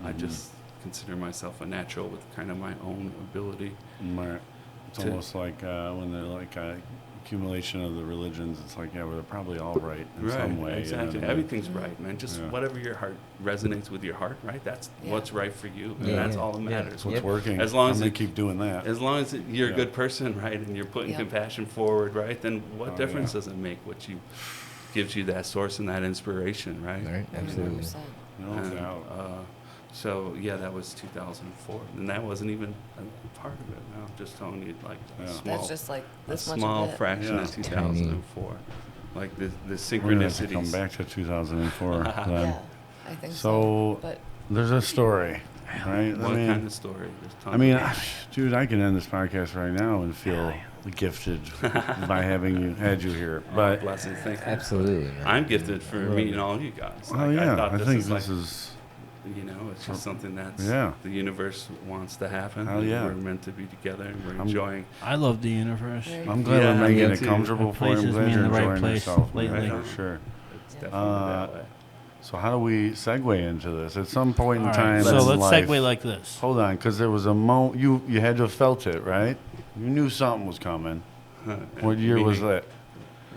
I just consider myself a natural with kind of my own ability. Right. It's almost like when they're like accumulation of the religions. It's like, yeah, well, they're probably all right in some way. Exactly. And Everything's right, man. Just whatever your heart resonates with your heart, right? That's what's right for you, and that's all that matters. That's what's working. As long as they keep doing that. As long as you're a good person, right, and you're putting compassion forward, right, then what difference does it make what you gives you that source and that inspiration, right? Right, absolutely. 100%. No doubt. So yeah, that was 2004, and that wasn't even a part of it. No, I'm just telling you, like a small, That's just like a this much small of it. fraction of 2004, like the We're gonna have to come synchronicities. back to 2004 then. Yeah, I think so. So But there's a story, right? What kind of story? There's tons I mean, of dude, I can end this podcast right now and feel gifted by had you here. But blessings. Thank you. Absolutely. Man. I'm gifted for meeting all you guys. oh Like, yeah, thought I think is like, this is you know, it's just something that's Yeah. the universe wants to happen. Hell and yeah. We're meant to be together, and we're enjoying. I love the universe. Very I'm glad Yeah, we're making me it too. comfortable It for you. I'm places glad me you're in the right enjoying place yourself, man, lately. for sure. It's definitely that way. So how do we segue into this? At some point in All time right, so in let's life, segue like this. hold on, because there was a moment you had to have felt it, right? You knew something was coming. What year was Meaning- that?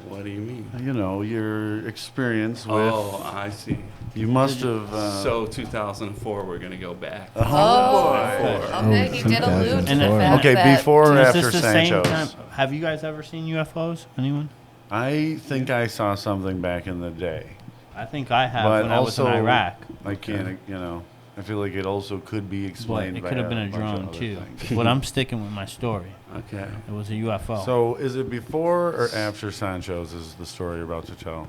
What do you mean? You know, your experience with. Oh, I see. You must have. So 2004, we're gonna go back. Oh, Oh, okay, he did allude to the 2004. fact okay, that before or Is after this the same Sancho's? time? Have you guys ever seen UFOs? Anyone? I think I saw something back in the day. I think I have But when I was in also- Iraq. I can't, you know. I feel like it also could be But explained. it by could have been a bunch of drone other too. things. But I'm sticking with my story. Okay. It was a UFO. So, is it before or after Sancho's? Is the story you're about to tell?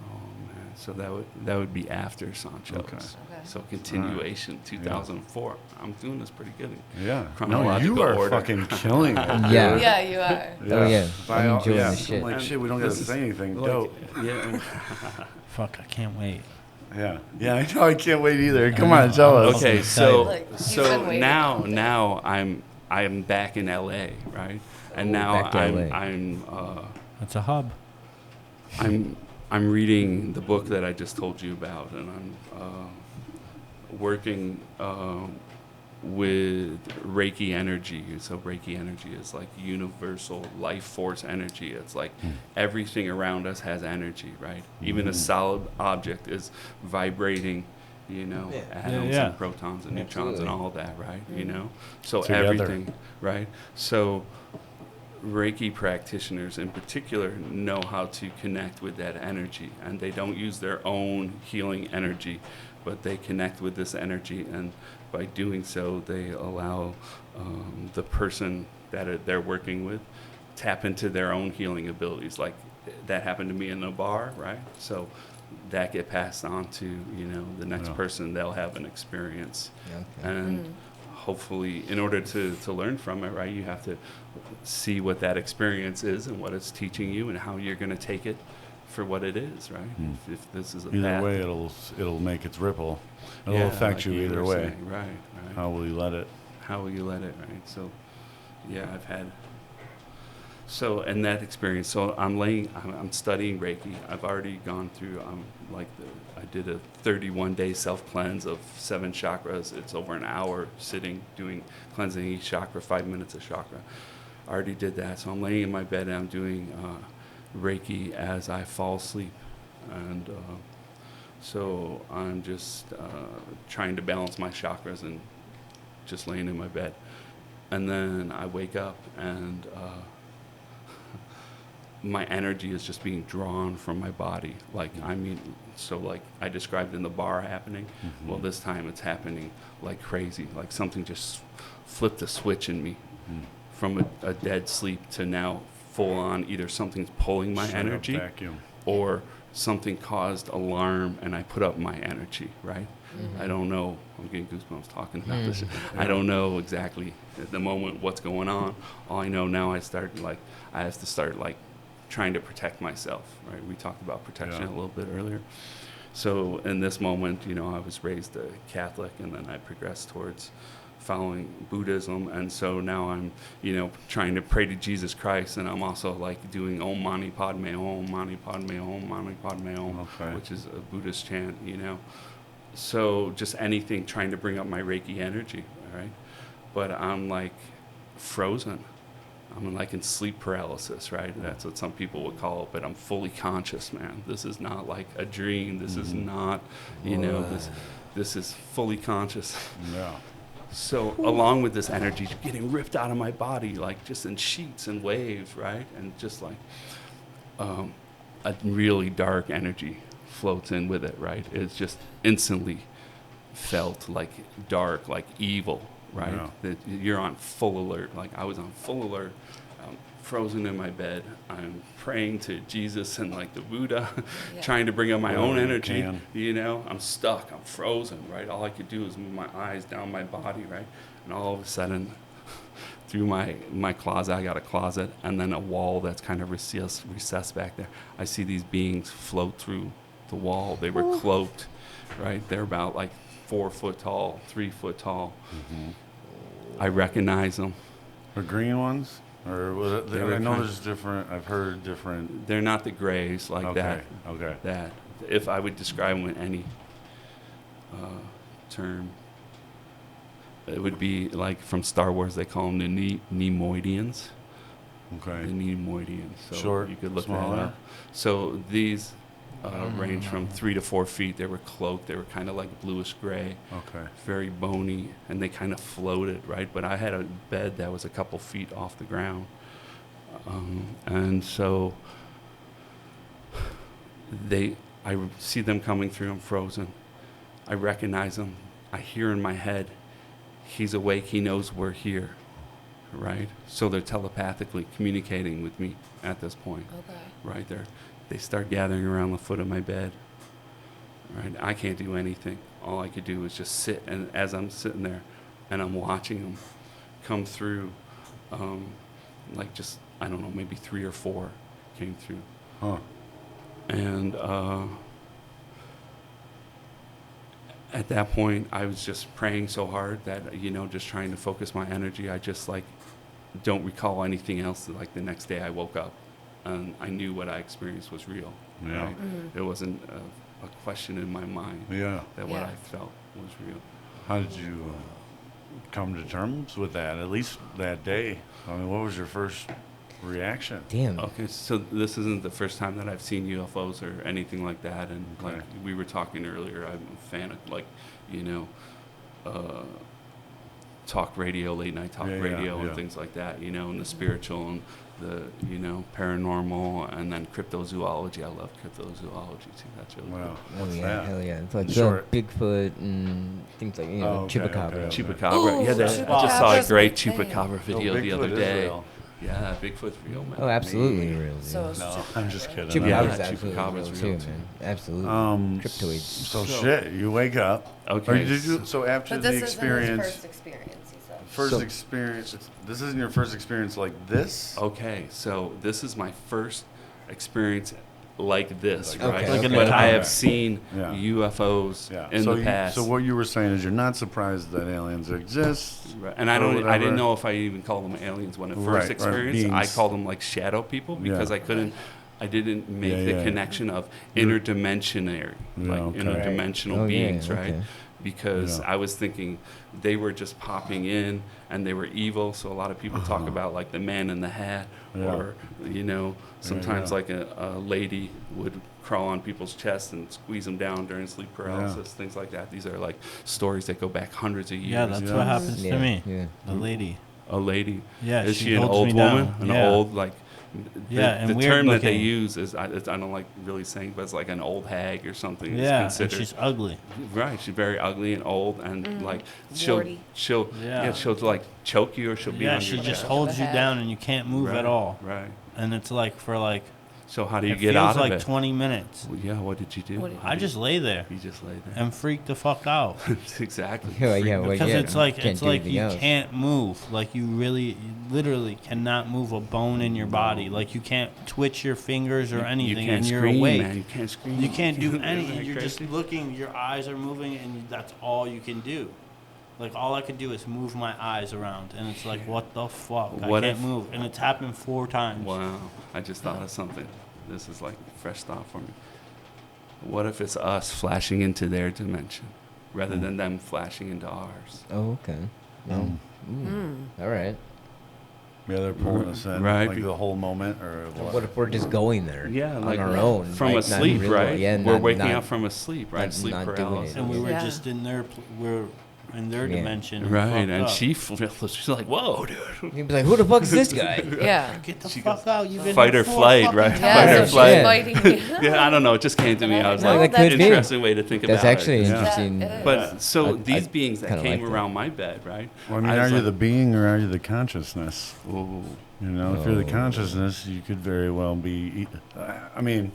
Oh man. So that would be after Sancho's. Okay. Okay. So continuation, 2004. I'm doing this pretty good. Yeah. No, Chronological you are order. fucking killing it. Yeah. Yeah, you are. Oh, yeah. By I'm all- enjoying yeah. this shit. I'm like, And shit, we don't got to this is say anything. like- Dope. Yeah. Fuck, I can't wait. Yeah. Yeah, I know. I can't wait either. Come on, tell us. Okay, Fucking so Like, he's so been waiting. now I'm back in LA, right? And now back to LA. It's a hub. I'm reading the book that I just told you about, and I'm working with Reiki energy. So Reiki energy is like universal life force energy. It's like everything around us has energy, right? Even a solid object is vibrating, you know, atoms Yeah. and protons and neutrons and Absolutely. all that, right? You know, so Together. everything, right? So Reiki practitioners in particular know how to connect with that energy, and they don't use their own healing energy, but they connect with this energy, and by doing so they allow the person that they're working with tap into their own healing abilities. Like that happened to me in a bar, right? So that get passed on to, you know, the next Yeah. person. They'll have an experience, Okay. and hopefully in order to learn from it, right, you have to see what that experience is and what it's teaching you and how you're going to take it for what it is, right? If this is a Either path, way, it'll make its ripple. It'll yeah, affect like you either were way. saying, right? How will you let it? How will you let it, right? So yeah, I've had So in that experience, so I'm studying Reiki. I've already gone through, I did a 31-day self-cleanse of 7 chakras. It's over an hour sitting, cleansing each chakra, 5 minutes a chakra. I already did that. So I'm laying in my bed and I'm doing Reiki as I fall asleep. And so I'm just trying to balance my chakras and just laying in my bed. And then I wake up and my energy is just being drawn from my body. Like, I mean, so like I described in the bar happening, well, this time it's happening like crazy. Like something just flipped a switch in me from a dead sleep to now full on, either something's pulling my Straight up energy vacuum. or something caused alarm and I put up my energy, right? I don't know. I'm getting goosebumps talking about this. I don't know exactly at the moment what's going on. All I know now, I have to start trying to protect myself, right? We talked about protection a little bit earlier. So in this moment, I was raised a Catholic, and then I progressed towards following Buddhism, and so now I'm, trying to pray to Jesus Christ, and I'm also doing Om Mani Padme Om, Mani Padme Om, Mani Padme Om, which is a Buddhist chant, So just anything trying to bring up my Reiki energy, all right? But I'm frozen. I'm in sleep paralysis, right? That's what some people would call it, but I'm fully conscious, man. This is not like a dream. This is not, this is fully conscious. Yeah. So along with this energy getting ripped out of my body, just in sheets and waves, right? And just a really dark energy floats in with it, right? It's just instantly felt dark, evil, right? Yeah. That you're on full alert. I was on full alert. I'm frozen in my bed. I'm praying to Jesus and the Buddha, trying to bring up my own energy. I'm stuck. I'm frozen, right? All I could do is move my eyes down my body, right? And all of a sudden, through my closet, I got a closet, and then a wall that's kind of recessed back there. I see these beings float through the wall. They were cloaked, right? They're about 4 foot tall, 3 foot tall. I recognize them. The green ones? Or was it, They I were know kind- there's different, I've heard different. They're not the grays like that. Okay. That, if I would describe them with any term, it would be from Star Wars. They call them the Nemoidians. Okay. The Nemoidians. So Short, you could look smaller? that up. So these range from 3 to 4 feet. They were cloaked. They were kind of bluish gray. Okay. Very bony, and they kind of floated, right? But I had a bed that was a couple feet off the ground. And so I see them coming through. I'm frozen. I recognize them. I hear in my head, he's awake. He knows we're here, right? So they're telepathically communicating with me at this point, right there. They start gathering around the foot of my bed, right? I can't do anything. All I could do was just sit, and as I'm sitting there and I'm watching them come through, I don't know, maybe 3 or 4 came through. Huh. And at that point, I was just praying so hard that, just trying to focus my energy. I just don't recall anything else. The next day I woke up and I knew what I experienced was real. Yeah. Right? There wasn't a question in my mind Yeah. that what I felt was real. How did you come to terms with that, at least that day? I mean, what was your first reaction? Damn. Okay, so this isn't the first time that I've seen UFOs or anything like that. And Okay. we were talking earlier, I'm a fan of talk radio, late night talk radio and things like that, and the spiritual and the, paranormal, and then cryptozoology. I love cryptozoology too. That's really Wow. Oh What's yeah, that? hell yeah! It's Short. Bigfoot and things like Okay, chupacabra. okay. cool. Chupacabra. Ooh, Yeah, I just saw a chupacabra's great my thing. chupacabra video the Bigfoot other is day. real. Yeah, Bigfoot's real, man. Oh, absolutely real. Dude. So No, I'm just kidding. Chupacabra's Yeah, absolutely chupacabra's real real too, too. man. Absolutely. So Cryptoids. shit, you wake up. Okay. Or did you? So after But the this isn't his experience, first experience, he said. first So- experience. This isn't your first experience like this. Okay, so this is my first experience like this, Okay, right? Like an but I encounter. have seen Yeah. UFOs Yeah. in so the past. so what you were saying is you're not surprised that aliens exist. Right. And I or don't. I didn't whatever. know if I even called them aliens when I Right, right, first experienced. I beings. called them like shadow people because Yeah. I couldn't. I didn't make Yeah, the yeah. connection of You're- interdimensionary, Yeah, like okay. interdimensional Oh, yeah, beings, right? okay. Because Yeah. I was thinking they were just popping in and they were evil. So a lot of people talk about like the man in the hat, Yeah. or sometimes yeah. like a lady would crawl on people's chests and squeeze them down during sleep paralysis, things like that. These are like stories that go back hundreds of years. Yeah, that's Yeah. what happens Yeah, to me. yeah. The lady. A lady. Yeah, Is she she an holds old me down. woman? An Yeah. old, like, Yeah, and the weird term that they looking. use is, I don't like really saying, but it's like an old hag or something. Yeah, It's and considered. she's ugly. Right, she's very ugly and old, and like Warty. she'll Yeah. she'll like choke you, or she'll be Yeah, on she your just chest. holds you Head. down and you can't move Right, at all. Right. And it's like for like So how do you it get feels out of like it? 20 minutes. Well, yeah, what did you do? What did you I just lay there You just lay there. and freak the fuck out. Exactly. Yeah, yeah, well, Because yeah. it's like Can't do anything you else. can't move. Like you literally cannot move a bone in your body. Like you can't twitch your fingers or anything, You can't and you're scream, awake. man. You can't scream. You can't do Isn't anything. that You're just crazy? looking. Your eyes are moving, and that's all you can do. Like all I could do is move my eyes around, and it's like, what the fuck? What I can't if- move, and it's happened 4 times. Wow, I just thought of something. This is like fresh thought for me. What if it's us flashing into their dimension rather than them flashing into ours? Oh, okay. Oh. Mm. All right. Yeah, they're pulling us in, Right. like the whole moment, or What if we're just going there? Yeah, on like our own, from like, a not sleep, really- right? Yeah, We're not- waking not- up from a sleep, right? not- Sleep not doing paralysis. it. And we were Yeah. just in their, we're in their Yeah. dimension. and Right, fucked and up. she's like, "Whoa, dude!" You'd be like, who the fuck is this guy? Yeah. Get the She fuck out! You've been fight here or 4 flight, fucking right? times. Fight Yeah, or so flight. she's fighting. Yeah, I don't know. It just came to me. I was No, like, that could be. interesting way to think about That's actually it. an Yeah. interesting. Yeah, it is. But so I- these I beings that kinda came like that. around my bed, right? Well, I mean, I are was you like- the being or are you the consciousness? Ooh, You know, if you're the Oh. consciousness, you could very well be. I mean,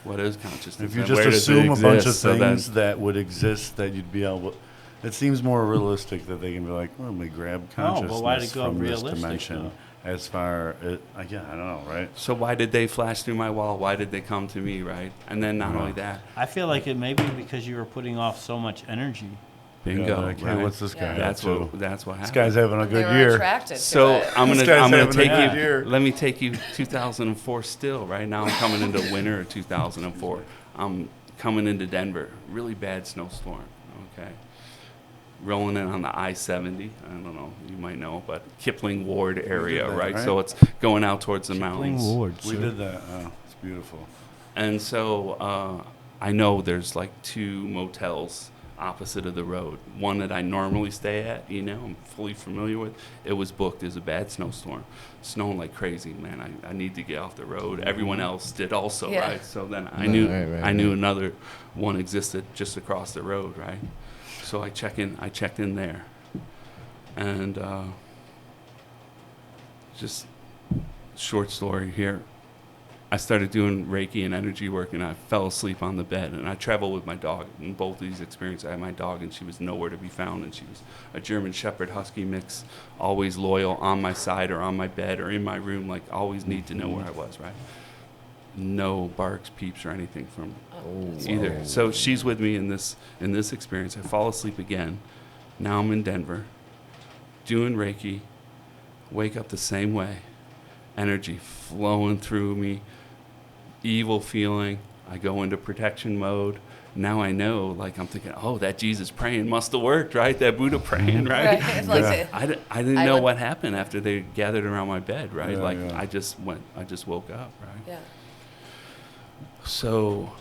what is consciousness? if you and just where does it assume a bunch of exist? So then- things that would exist that you'd be able. It seems more realistic that they can be like, well, let me grab No, consciousness but why'd it go from this realistic, dimension. As far as, yeah, I don't know, right? So why did they flash through my wall? Why did they come to me, right? And then not Yeah. only that, I feel like it may be because you were putting off so much energy. bingo, Yeah, like, hey, right? what's this guy? Yeah. up That's to? what This happened. guy's having a They good were year. attracted So to it. I'm This gonna guy's having a take good you. year. Let me take you 2004 still. Right now I'm coming into winter of 2004. I'm coming into Denver. Really bad snowstorm. Okay. Rolling in on the I-70. I don't know. You might know, but Kipling Ward area, that, right? right? So it's going out towards the mountains. We did that. Oh, it's beautiful. And so I know there's like 2 motels opposite of the road. One that I normally stay at, I'm fully familiar with. It was booked as a bad snowstorm. Snowing like crazy, man. I need to get off the road. Everyone else did also, Yeah. right? So then I Right, knew right, I knew right. another one existed just across the road, right? So I checked in there. And just short story here. I started doing Reiki and energy work, and I fell asleep on the bed. And I traveled with my dog. In both of these experiences, I had my dog, and she was nowhere to be found. And she was a German Shepherd Husky mix, always loyal, on my side or on my bed or in my room, like always need to know where I was, right? No barks, peeps, or anything from either. So she's with me in this experience. I fall asleep again. Now I'm in Denver, doing Reiki, wake up the same way, energy flowing through me, evil feeling. I go into protection mode. Now I know, like I'm thinking, oh, that Jesus praying must have worked, right? That Buddha praying, right? Right. It's like Yeah. I didn't I know would- what happened after they gathered around my bed, right? Yeah, like yeah. I just woke up, right? yeah. So,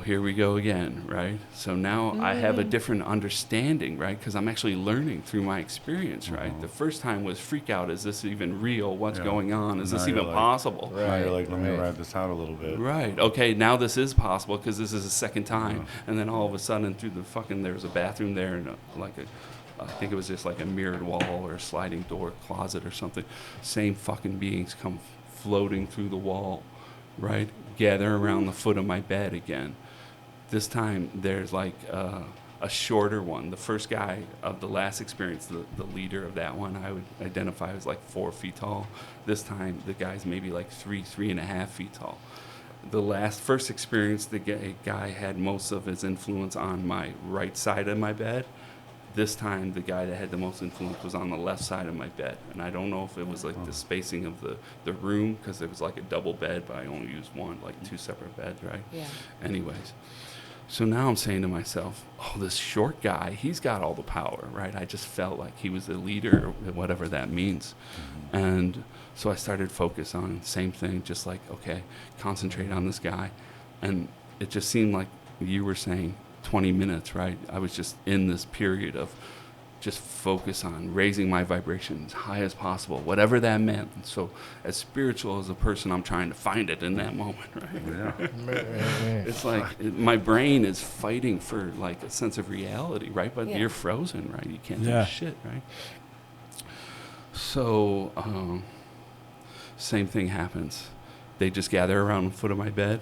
here we go again, right? So now I have a different understanding, right? Because I'm actually learning through my experience, right? The first time was freak out. Is this even real? What's Yeah. going on? Is Now this you're even like- possible? Now you're like, let me right. ride this out a little bit. Right. Okay, now this is possible because this is the second time. Yeah. And then all of a sudden, through the fucking, there was a bathroom there and I think it was just like a mirrored wall or a sliding door closet or something. Same fucking beings come floating through the wall, right? Gather around the foot of my bed again. This time there's like a shorter one. The first guy of the last experience, the leader of that one, I would identify as like 4 feet tall. This time the guy's maybe like 3.5 feet tall. the first experience, the guy had most of his influence on my right side of my bed. This time, the guy that had the most influence was on the left side of my bed. And I don't know if it was like the spacing of the room, because it was like a double bed, but I only used one, like 2 separate beds, right? Yeah. Anyways, so now I'm saying to myself, oh, this short guy, he's got all the power, right? I just felt like he was the leader, or whatever that means. And so I started focus on same thing, just like, okay, concentrate on this guy. And it just seemed like you were saying 20 minutes, right? I was just in this period of just focus on raising my vibration as high as possible, whatever that meant. And so as spiritual as a person, I'm trying to find it in that moment, right? Yeah. It's like my brain is fighting for like a sense of reality, right? But Yeah. you're frozen, right? You can't Yeah. do shit, right? So same thing happens. They just gather around the foot of my bed.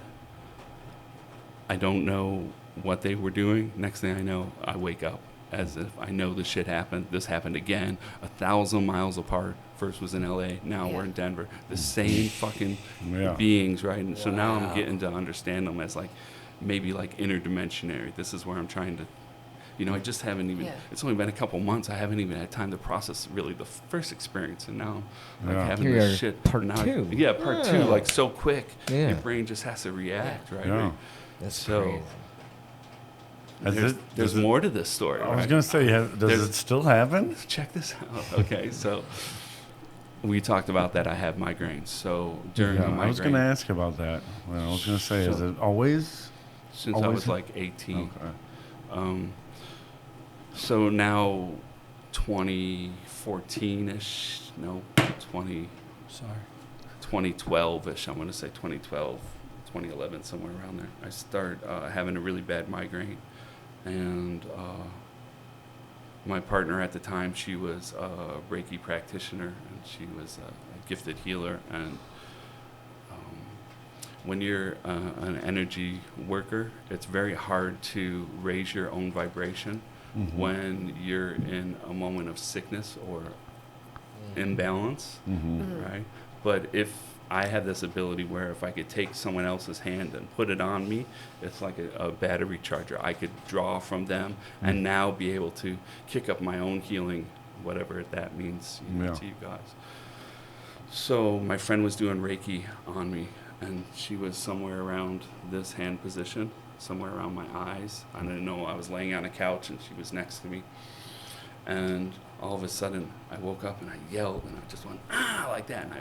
I don't know what they were doing. Next thing I know, I wake up as if I know this shit happened. This happened again, 1,000 miles apart. First was in LA, now we're in Denver. The same fucking Yeah. beings, right? And so now Wow. I'm getting to understand them as like maybe like interdimensionary. This is where I'm trying to, I just haven't even, Yeah. it's only been a couple months. I haven't even had time to process really the first experience. And now I'm like Yeah. having Here this you are, shit. part now, two. Yeah, part two, Yeah. like so quick. Yeah. Your brain just has to react, right? Yeah. Right? That's So- crazy. Has There's more to this story. I was right? gonna say, does There's- it still happen? Check this out. Okay, so we talked about that I have migraines. So during Yeah, the I was migraine, gonna ask about that. Well, I was gonna say, is So- it always? since I always- was like 18. Okay. So now 2014-ish, no, 2012-ish, I'm going to say 2012, 2011, somewhere around there. I start having a really bad migraine. And my partner at the time, she was a Reiki practitioner, and she was a gifted healer. And when you're an energy worker, it's very hard to raise your own vibration when you're in a moment of sickness or imbalance, right? But if I have this ability where if I could take someone else's hand and put it on me, it's like a battery charger. I could draw from them and now be able to kick up my own healing, whatever that means Yeah. to you guys. So my friend was doing Reiki on me, and she was somewhere around this hand position, somewhere around my eyes. I didn't know. I was laying on a couch, and she was next to me. And all of a sudden, I woke up, and I yelled, and I just went, ah, like that. And I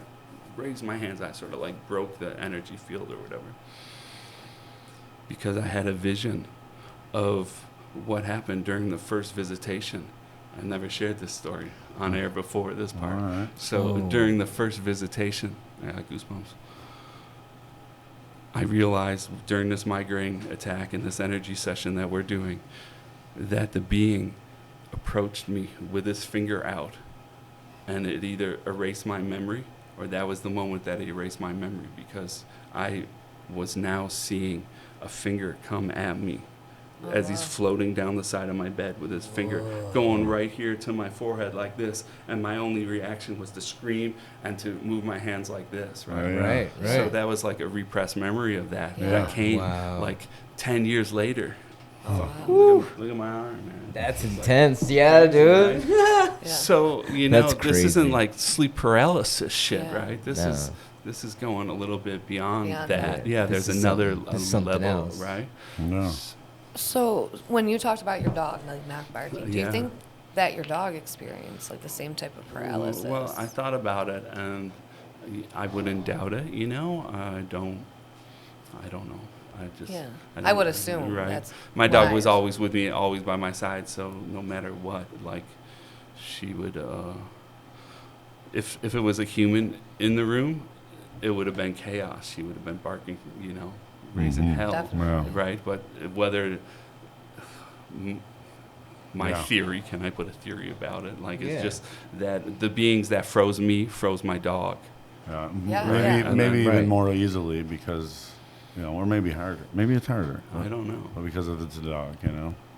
raised my hands. I sort of like broke the energy field or whatever. Because I had a vision of what happened during the first visitation. I never shared this story on air before this part. All right. So during the first visitation, I got goosebumps. I realized during this migraine attack and this energy session that we're doing, that the being approached me with his finger out, and it either erased my memory, or that was the moment that it erased my memory, because I was now seeing a finger come at me as he's floating down the side of my bed with his finger going right here to my forehead like this, and my only reaction was to scream and to move my hands like this, right? Yeah. Right, right. So that was like a repressed memory of that. Yeah. That came Wow. like 10 years later. Wow. Look at my arm, man. That's It's like- intense. Yeah, dude. Right? Yeah. So, That's this crazy. isn't like sleep paralysis shit, Yeah. right? This No. is going a little bit beyond Beyond that. that. Yeah, This there's is another something- this is something level, else. right? No. So when you talked about your dog, like not barking, do you Yeah. think that your dog experienced like the same type of paralysis? Well, I thought about it, and I wouldn't doubt it. I don't know. I just. Yeah. don't- I would assume Right. that's My dog was wise. always with me, always by my side. So no matter what, like, she would. If it was a human in the room, it would have been chaos. She would have been barking, raising hell, Definitely. Yeah. right? But whether my Yeah. theory, can I put a theory about it? Like, Yeah. it's just that the beings that froze me froze my dog. Yeah. Yeah, Maybe yeah. And maybe then- even Right. more easily because, or maybe harder. Maybe it's harder. I don't know. But because of it's a dog,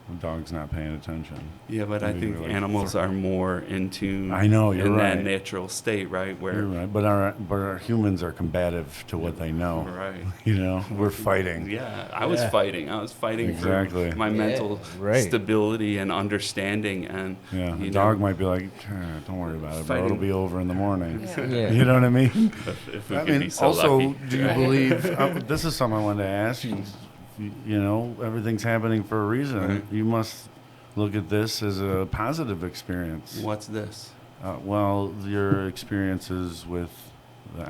The dog's not paying attention. Yeah, but I Maybe think we're like animals are more in tune. I know, you're in right. that natural state, right? Where You're right, but our humans are combative to what they know. right. You know, we're fighting. Yeah, I was fighting. I was fighting Exactly. for my Yeah, mental right. stability and understanding, and Yeah, you a know, dog might be like, don't worry about it, bro. It'll Fighting. be over in the morning. Yeah. Yeah. You know what I mean? if we I could mean, be so also, lucky. do you Right. believe? This is something I wanted to ask you. You know, everything's happening for a reason. Right. You must look at this as a positive experience. What's this? Well, your experiences with the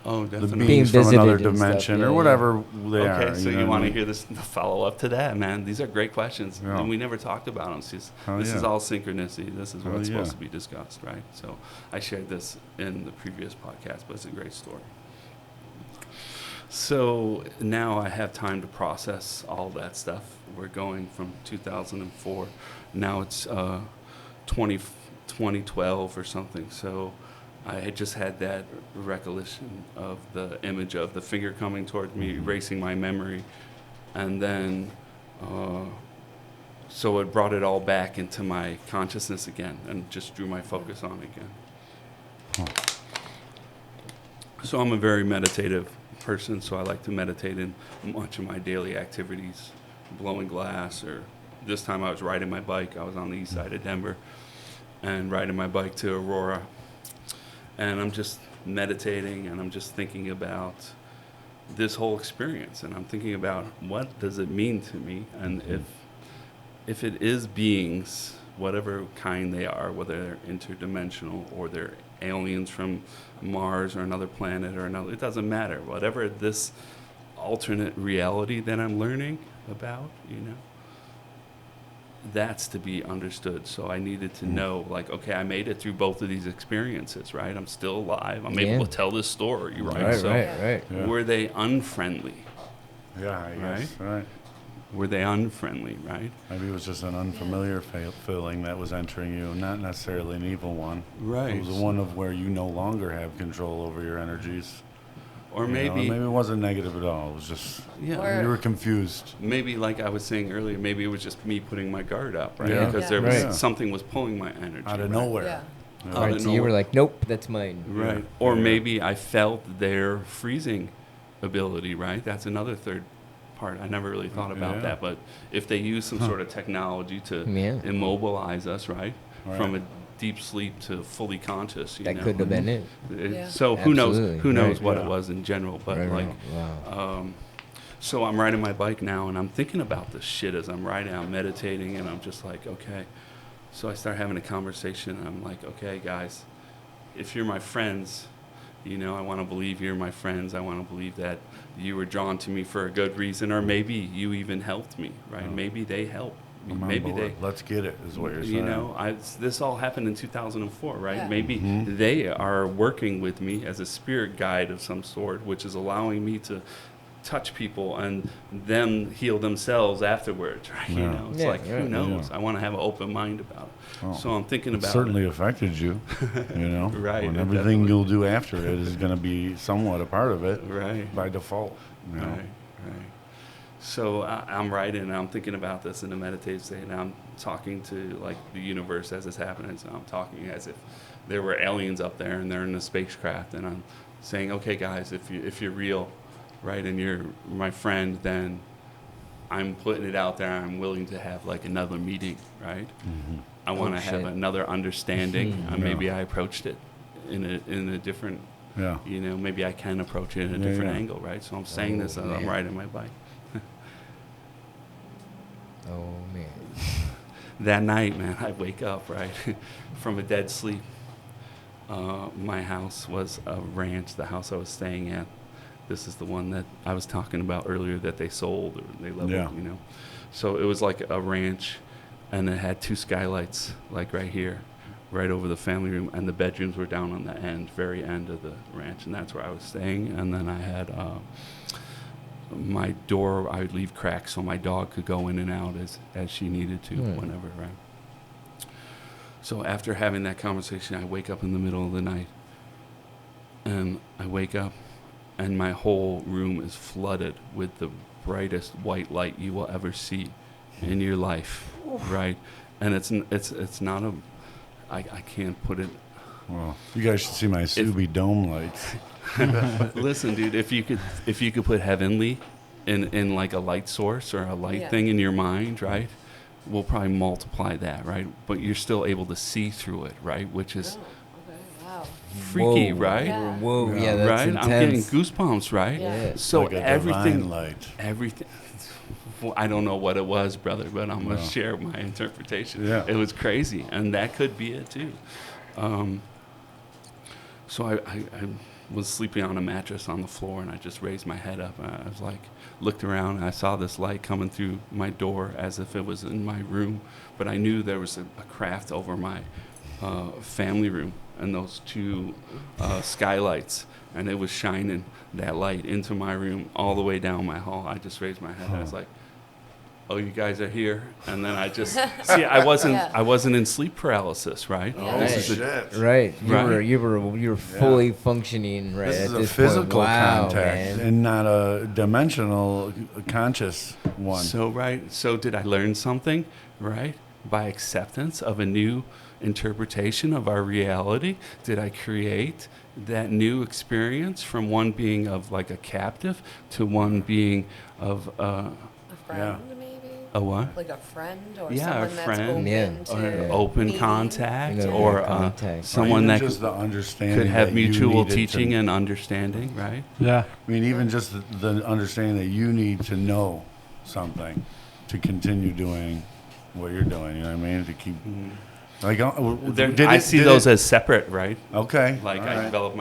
Oh, the definitely. beings Being from another visited and stuff, dimension yeah, or yeah. whatever they are. Okay, so you know want what to I hear this the follow up to that, man? These are great questions, Yeah. and we never talked about them. This Oh, is yeah. all synchronicity. This is Oh, what's yeah. supposed to be discussed, right? So I shared this in the previous podcast, but it's a great story. So now I have time to process all that stuff. We're going from 2004. Now it's 2012 or something. So I had just had that recollection of the image of the finger coming toward me, erasing my memory. And then, so it brought it all back into my consciousness again and just drew my focus on it again. So I'm a very meditative person, so I like to meditate in much of my daily activities, blowing glass, or this time I was riding my bike. I was on the east side of Denver and riding my bike to Aurora. And I'm just meditating and I'm just thinking about this whole experience. And I'm thinking about what does it mean to me? And if it is beings, whatever kind they are, whether they're interdimensional or they're aliens from Mars or another planet or another, it doesn't matter. Whatever this alternate reality that I'm learning about, you know, that's to be understood. So I needed to know, like, okay, I made it through both of these experiences, right? I'm still alive. I'm able to tell this story, right? Right, So right. Yeah. were they unfriendly? Yeah, I guess. Right. Were they unfriendly, right? Maybe it was just an unfamiliar feeling that was entering you, not necessarily an evil one. Right. It was one of where you no longer have control over your energies. Or You know, maybe, maybe it wasn't negative at all. It was just yeah. Or- you were confused. Maybe, like I was saying earlier, maybe it was just me putting my guard up, right? Yeah. Because Yeah. there was Right. something was pulling my energy Out of right? nowhere. Yeah. Yeah. Out Right, of so you were nowhere. like, nope, that's mine. Right. Yeah. Or Yeah. maybe I felt their freezing ability, right? That's another third part. I never really thought about Yeah. that. But if they use some sort of technology to Yeah. immobilize us, right? Right. From a deep sleep to fully conscious, you That know? could have been it. Yeah. So who Absolutely. knows? Who knows Right. what Yeah. it was in general? But Right, like, right. Wow. so I'm riding my bike now, and I'm thinking about this shit as I'm riding. I'm meditating, and I'm just like, okay. So I start having a conversation. And I'm like, okay, guys, if you're my friends, you know, I want to believe you're my friends. I want to believe that you were drawn to me for a good reason, or maybe you even helped me, right? Oh. Maybe they helped. I'm on Maybe board. they. Let's get it, is what you're saying. You know, this all happened in 2004, right? Yeah. Maybe Mhm. they are working with me as a spirit guide of some sort, which is allowing me to touch people and them heal themselves afterwards, right? You Yeah. know, it's Yeah, like, right. who knows? Yeah. I want to have an open mind about it. Oh. So I'm thinking It about certainly it. affected you, you know. Right, And it everything definitely- you'll do after it is going to be somewhat a part of it Right. by default. You know? Right, right. So I'm writing and I'm thinking about this in a meditative state, and I'm talking to like the universe as it's happening. So I'm talking as if there were aliens up there and they're in a spacecraft, and I'm saying, okay, guys, if you're real, right, and you're my friend, then I'm putting it out there. I'm willing to have like another meeting, right? Mhm. I want to Oh, have shit. another understanding. Mhm. And maybe Yeah. I approached it in a different. Yeah. You know, maybe I can approach it in a Yeah, different yeah. angle, right? So I'm saying Oh, this as I'm man. riding my bike. Oh, man. That night, man, I wake up, right, from a dead sleep. My house was a ranch, the house I was staying at. This is the one that I was talking about earlier that they sold or they leveled, Yeah. you know. So it was like a ranch, and it had two skylights, like right here, right over the family room, and the bedrooms were down on the end, very end of the ranch, and that's where I was staying. And then I had my door, I would leave cracks so my dog could go in and out as she needed to, Hmm. whenever, right? So after having that conversation, I wake up in the middle of the night, and I wake up, and my whole room is flooded with the brightest white light you will ever see in your life, right? And it's not a, I can't put it. Well, you guys should see my Subi dome lights. Listen, dude, if you could put heavenly in like a light source or a light Yeah. thing in your mind, right? We'll probably multiply that, right? But you're still able to see through it, right? Which is Oh, okay. Wow. freaky, Whoa. right? Yeah. Whoa, Yeah. yeah, that's Right? intense. I'm getting goosebumps, right? Yeah. So like a everything, divine light. everything. Well, I don't know what it was, brother, but I'm gonna No. share my interpretation. Yeah. It was crazy, and that could be it too. So I was sleeping on a mattress on the floor, and I just raised my head up, and I was like, looked around, and I saw this light coming through my door as if it was in my room, but I knew there was a craft over my family room, and those two skylights, and it was shining that light into my room all the way down my hall. I just raised my head, and I was like, oh, you guys are here, and then I just see. I wasn't in sleep paralysis, right? Yeah. Oh, This Right. is a- shit. Right. Right. You were fully functioning right This at is a this physical point. Wow, contact man. and not a dimensional conscious one. So right. So did I learn something, right? By acceptance of a new interpretation of our reality, did I create that new experience from one being of like a captive to one being of A friend, maybe? a what? Like a friend or Yeah, a someone that's friend. open Yeah. to Or Yeah. open meeting. contact, You know, or contact. someone Or even that just the understanding could have that you mutual needed teaching to, and understanding, right? Yeah. I mean, even just the understanding that you need to know something to continue doing what you're doing. You know what I mean? To keep like, I see those as separate, right? okay. Like all I right. developed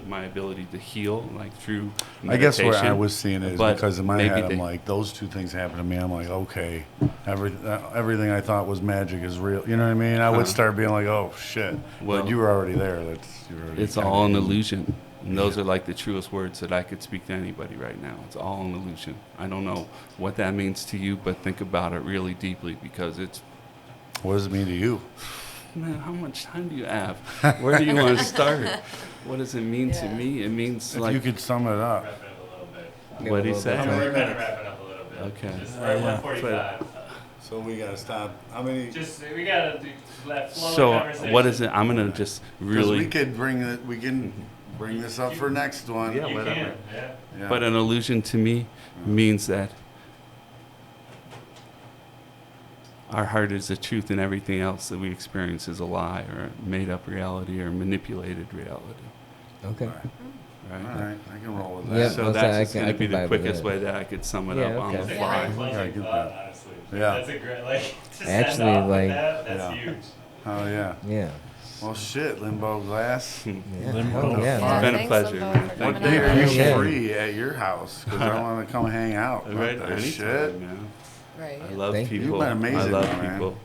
my ability to heal, like through I guess meditation. where I was seeing it is but because in my maybe head, they- I'm like, those two things happen to me. I'm like, okay, everything I thought was magic is real. You know what I mean? I would start being like, oh shit. Well, but you were already there. You're already It's kinda all an in. illusion. And those are like the truest words that I could speak to anybody right now. It's all an illusion. I don't know what that means to you, but think about it really deeply because it's, What does it mean to you? man, how much time do you have? Where do you want to start? What does it mean to Yeah. me? It means If like, you could sum it up. Wrap it up a little bit. Yeah, what'd he a little say? bit. We're kind of wrapping up a little bit. Okay. Just, we're at Yeah. 1:45. So we gotta stop. How many? Just, we gotta do that flow so conversation. what is it? I'm going to just Because really, we could bring it. We can bring this up for next one. Yeah, You whatever. can, yeah. Yeah. but an illusion to me means that our heart is the truth and everything else that we experience is a lie or made up reality or manipulated reality. Okay. Right? All right, I can roll with Yeah, that. So I'll say that's I just can- going I to be can the vibe with quickest that. way that I could sum it Yeah, up on okay. the It's a fly. great closing Yeah, good thought, point. honestly. Yeah. That's a great, like, to Actually, send off like- with that, that's Yeah. huge. Oh yeah. Yeah. Well, shit, Limbo Glass. Yeah. Limbo Oh, Glass. yeah. It's Yeah, been a thanks, pleasure. Limbo, man. for Thank coming you. on. You're Yeah. free at your house because I want to come hang out. What Right, the anytime, shit? man. Right. I love Thank you. people. You've been amazing, I love man. people.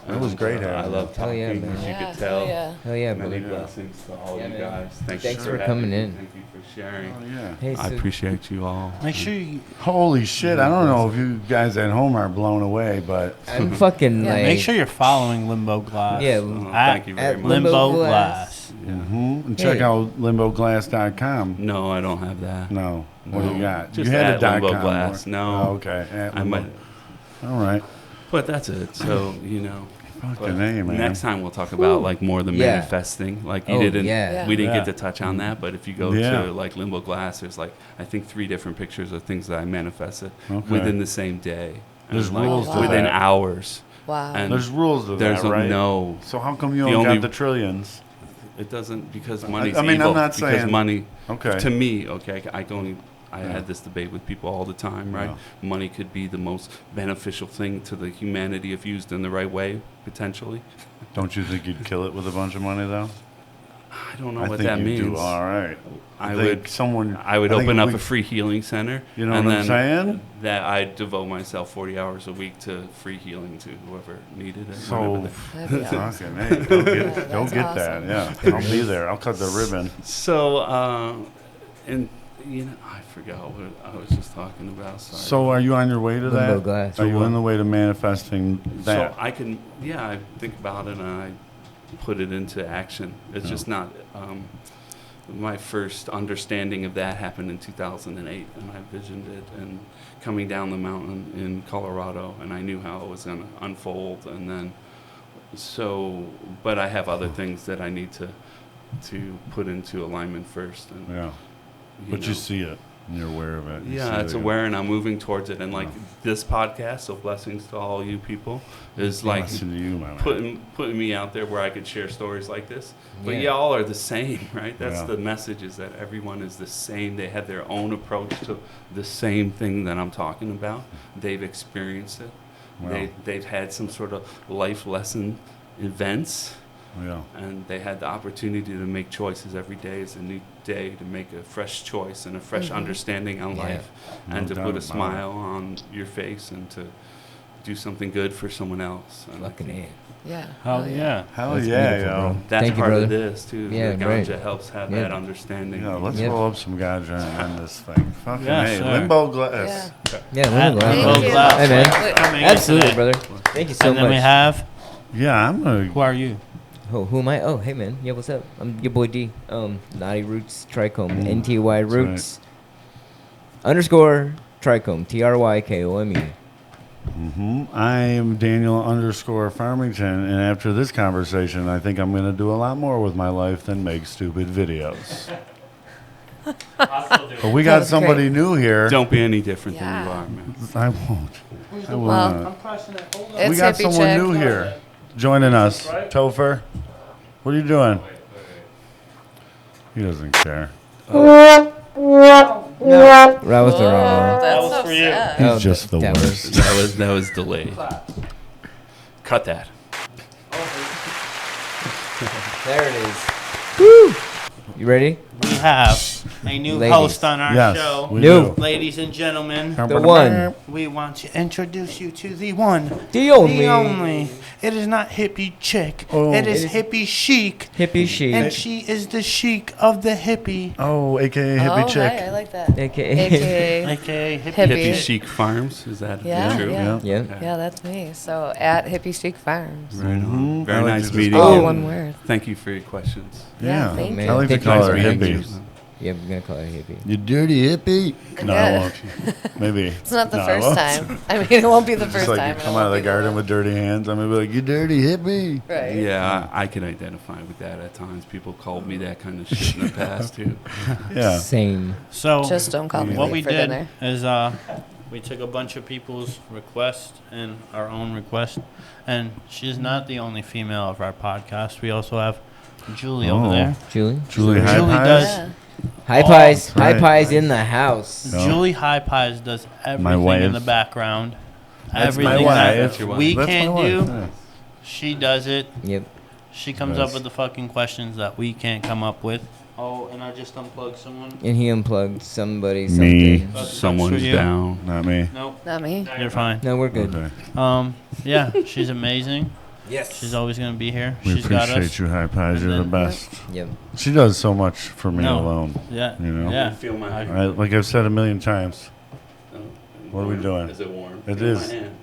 That was great I having love you. talking, Hell yeah, as man. you Yeah, could tell. yeah. Hell yeah, Many buddy. blessings to all Yeah, you man. guys. Thanks for having coming me. in. Thank you for sharing. Oh yeah. Hey, I so appreciate you all. Make sure you Holy shit! I don't know if you guys at home are blown away, but I'm fucking Yeah. like. make sure you're following Limbo Glass. Yeah. Oh, At thank you very at much. Limbo Limbo Glass. Glass. and check Hey. out limboglass.com. No, I don't have that. No, what do No. you got? Just you had at a dot Limbo com. Glass. No. Oh, okay. At I Limbo. might, All right. but that's it. So you know. Fucking name, man. Next time we'll talk about like more the Yeah. manifesting. Like you Oh, didn't, yeah. we didn't Yeah. get to touch on that. But if you go Yeah. to like Limbo Glass, there's like I think 3 different pictures of things that I manifested Okay. within the same day. And, There's like, rules to within that. hours. Wow. And There's rules to there's that, right? no. So how come you The don't only- got the trillions? It doesn't because money's I mean, I'm evil. not because saying- money. Okay. To me, okay, I can only. I Yeah. had this debate with people all the time, right? Yeah. Money could be the most beneficial thing to the humanity if used in the right way, potentially. Don't you think you'd kill it with a bunch of money, though? I don't know I what think that you means. do all right. I think would. someone. I would think open if up we- a free healing center. You know and what I'm then saying? That I'd devote myself 40 hours a week to free healing to whoever needed it. So whenever That'd be awesome. fucking hey, go get, Yeah, go that's get that. awesome. Yeah, I'll be there. I'll cut the ribbon. So, and you know, I forgot what I was just talking about. Sorry. So are you on your way to Limbo that? Glass. Are you what? on the way to manifesting that? So I can, yeah, I think about it and I put it into action. It's Yeah. just not. my first understanding of that happened in 2008, and I visioned it and coming down the mountain in Colorado, and I knew how it was going to unfold. And then, but I have other things that I need to put into alignment first. And, Yeah. But know. you see it. And you're aware of it. You Yeah, see it's the- aware, and I'm moving towards it. And like this podcast, so blessings to all you people, is like Blessing to you, my man. putting me out there where I could share stories like this. But Yeah. y'all are the same, right? That's Yeah. the message, is that everyone is the same. They have their own approach to the same thing that I'm talking about. They've experienced it. Wow. They've had some sort of life lesson events, Yeah. and they had the opportunity to make choices. Every day is a new day to make a fresh choice and a fresh understanding on Yeah. life, No and to doubt put a about it. smile on your face, and to do something good for someone else. And I Fucking think A. Yeah. Hell yeah. Hell That's yeah, beautiful, yo. bro. that's Thank you, part of brother. this too. Yeah, the great. ganja helps have Yeah. that understanding. Yeah, let's Yep. roll up some ganja and end this thing. Fucking Yeah, hey, sure. Limbo Glass. Yeah. Yeah, At Limbo Thank Glass. you. Glass. Hey, man. Wait, Coming in Absolutely, today. brother. Thank you so And then much. we have, Yeah, I'm gonna. who are you? Who am I? Oh, hey, man. Yeah, what's up? I'm your boy D. Naughty Roots Trichome. NTY That's Roots underscore Trichome. TRYKOME. I am Daniel _Farmington, and after this conversation, I think I'm gonna do a lot more with my life than make stupid videos. I'll still do it. But we got That's somebody new here. Don't be any different than Yeah. you are, man. I won't. I will Well, not. pressing it. Hold It's We got hippie someone chick. new here joining us. Topher, what are you doing? He doesn't care. That was the wrong Whoa, one. that's was so for you. sad. He's Oh, just the that worst. That was delayed. Cut that. There it is. Woo! You ready? We have a new Ladies. host on our Yes, show. we New. do. Ladies and gentlemen, The one. we want to introduce you to the one, The only. the only. It is not hippie chick. Oh. It is It is- hippie chic. Hippie chic. And she is the chic of the hippie. Oh, aka hippie Oh, chick. hi, I like that. AKA. AKA. AKA hippie. Hippie. Hippie Chic Farms, is that Yeah, true? yeah. Yeah. Yeah, that's me. So at Hippie Chic Farms. Right on. I Very like nice to meeting just All call you. one word. Thank you for your questions. Yeah, thank man. you. I like to Thank call you. her Nice meeting hippie. you. Yeah, we're gonna call it hippie. You dirty hippie. No, I Yeah. won't. Maybe. It's not the No, I first won't. time. I mean, it won't be the Just first like time. you come out of the garden with dirty hands, I'm gonna be like, you dirty hippie. Right. Yeah, I can identify with that at times. People called me that kind of shit in the past too. Yeah. Same. So Just don't call me what late we for did dinner. is we took a bunch of people's requests and our own request, and she's not the only female of our podcast. We also have Julie over Oh. there. Julie. Julie Julie High does- Yeah. High Oh, pies. High right. pies in the house. No. Julie High Pies does everything wife. in the background. That's my Everything wife. that That's your wife. we That's my can't wife, do, yeah. she does it. Yep. She comes Nice. up with the fucking questions that we can't come up with. Oh, and I just unplugged someone. And he unplugged somebody. Me. Something. That's Someone's for you. down. Not me. Nope, Not me. you're fine. No, we're good. Okay. Yeah, she's amazing. Yes. She's always gonna be here. We She's got appreciate us. you, High Pies. You're the And then- best. Yep. She does so much for me No. alone. Yeah. You know? Yeah. Feel my hand. I, like I've said a million times. What are we doing? Is it warm? It Feel is. my hand.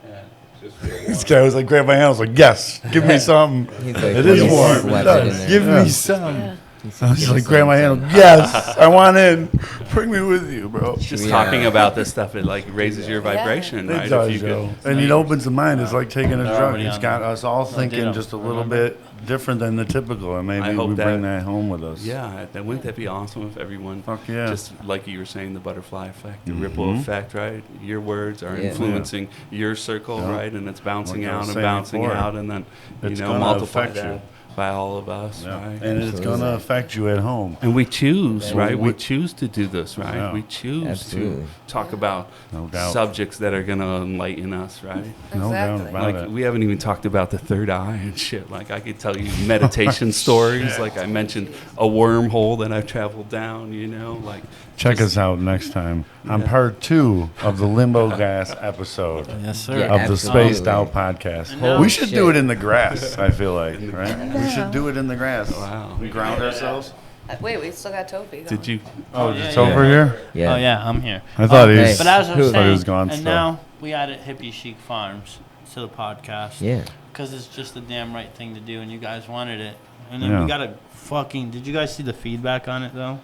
Yeah, just feel warm. This guy was like, grab my hand. I was like, yes, give me some. He's like, It is "Yes, warm. slap It it in does. there." Give Yeah. me some. Yeah. He's I was just give like, us grab my some. hand. Yes, I want in. Bring me with you, bro. Just Yeah. talking about this stuff, it like raises your Yeah. vibration, It right? does, if you yo. could, And it opens the mind. It's like taking a They're drug. already It's on got there. us all No, thinking ditto. just a little Remember? bit different than the typical, and I maybe hope we bring that- that home with us. yeah, wouldn't that be awesome if everyone, Fuck yeah. just like you were saying, the butterfly effect, the ripple Mhm. effect, right? Your words are Yeah. influencing your circle, Yeah. right? And it's bouncing Like I was out and saying bouncing before, out, and then it's you know gonna multiply affect that you. by all of us, Yeah. right? And it's Absolutely. going to affect you at home. And we choose, Yeah. right? We We- choose to do this, right? Yeah. We choose Absolutely. to talk about No doubt. subjects that are going to enlighten us, right? No doubt Exactly. about Like it. we haven't even talked about the third eye and shit. Like I could tell you meditation stories. Like I mentioned a wormhole that I've traveled down. You know, like Check just- us out next time on Yeah. part 2 of the Limbo Glass episode Yes, sir. Yeah. of the Absolutely. Spaced Out podcast. And now- We should do Shit. it in the grass, I feel like, right? We should do it in the grass. Wow. We ground ourselves. Wait, we still got Toby. Did you? Oh, yeah, it's yeah. over here? Yeah. Oh yeah, I'm here. I thought he Okay. was. But as I was Who? thought he saying, was gone and still. now we added Hippie Chic Farms to the podcast. Yeah. because it's just the damn right thing to do, and you guys wanted it. And then Yeah. we got a fucking. Did you guys see the feedback on it though?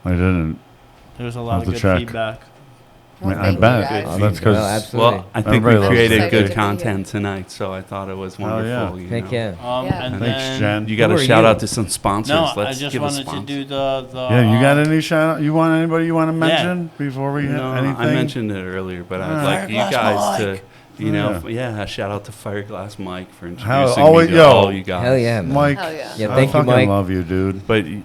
I didn't. There was a lot Have of to good check. feedback. I mean, I thank you, bet. guys. Oh, that's 'cause- Well, absolutely. Well, I think we Everybody loves created it. good Excited to be content tonight, so I thought it was Oh, yeah. wonderful. You Heck know. yeah. Yeah. And Thanks, then, Jen. You got Who to are shout you? out to some sponsors. No, Let's I just give a wanted to sponsor. do the. Yeah, you got any shout? You want anybody you want to mention before we hit No, anything? I mentioned it earlier, but I'd Ah. like you Fireglass guys to, Mike. you know, Yeah. shout out to Fireglass Mike for How- introducing always- me to yo. all you guys. Hell yeah, man. Mike. Hell yeah. Yeah, I thank you, fucking Mike. love you, dude. But you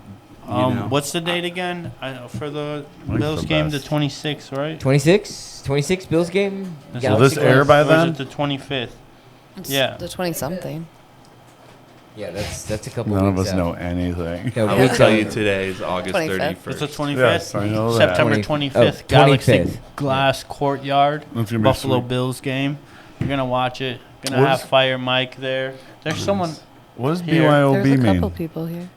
know, What's the date again? For the Mike's Bills the game, the best. 26th, right? 26 Bills game. Will Will this Galaxy air Quest. by Or is then? it the 25th? It's Yeah. The 20 something. Yeah, that's a couple None of weeks us out. know anything. No, I we will tell don't. you today is August 25th. 31st. It's the 25th. Yes, I know that. September 20 25th. oh, Galaxy 25th. Glass Courtyard. That's gonna be Buffalo sweet. Bills game. You're gonna watch it. Gonna What have is- Fire Mike there. There's someone. What does Here. BYOB There's a couple mean? people here.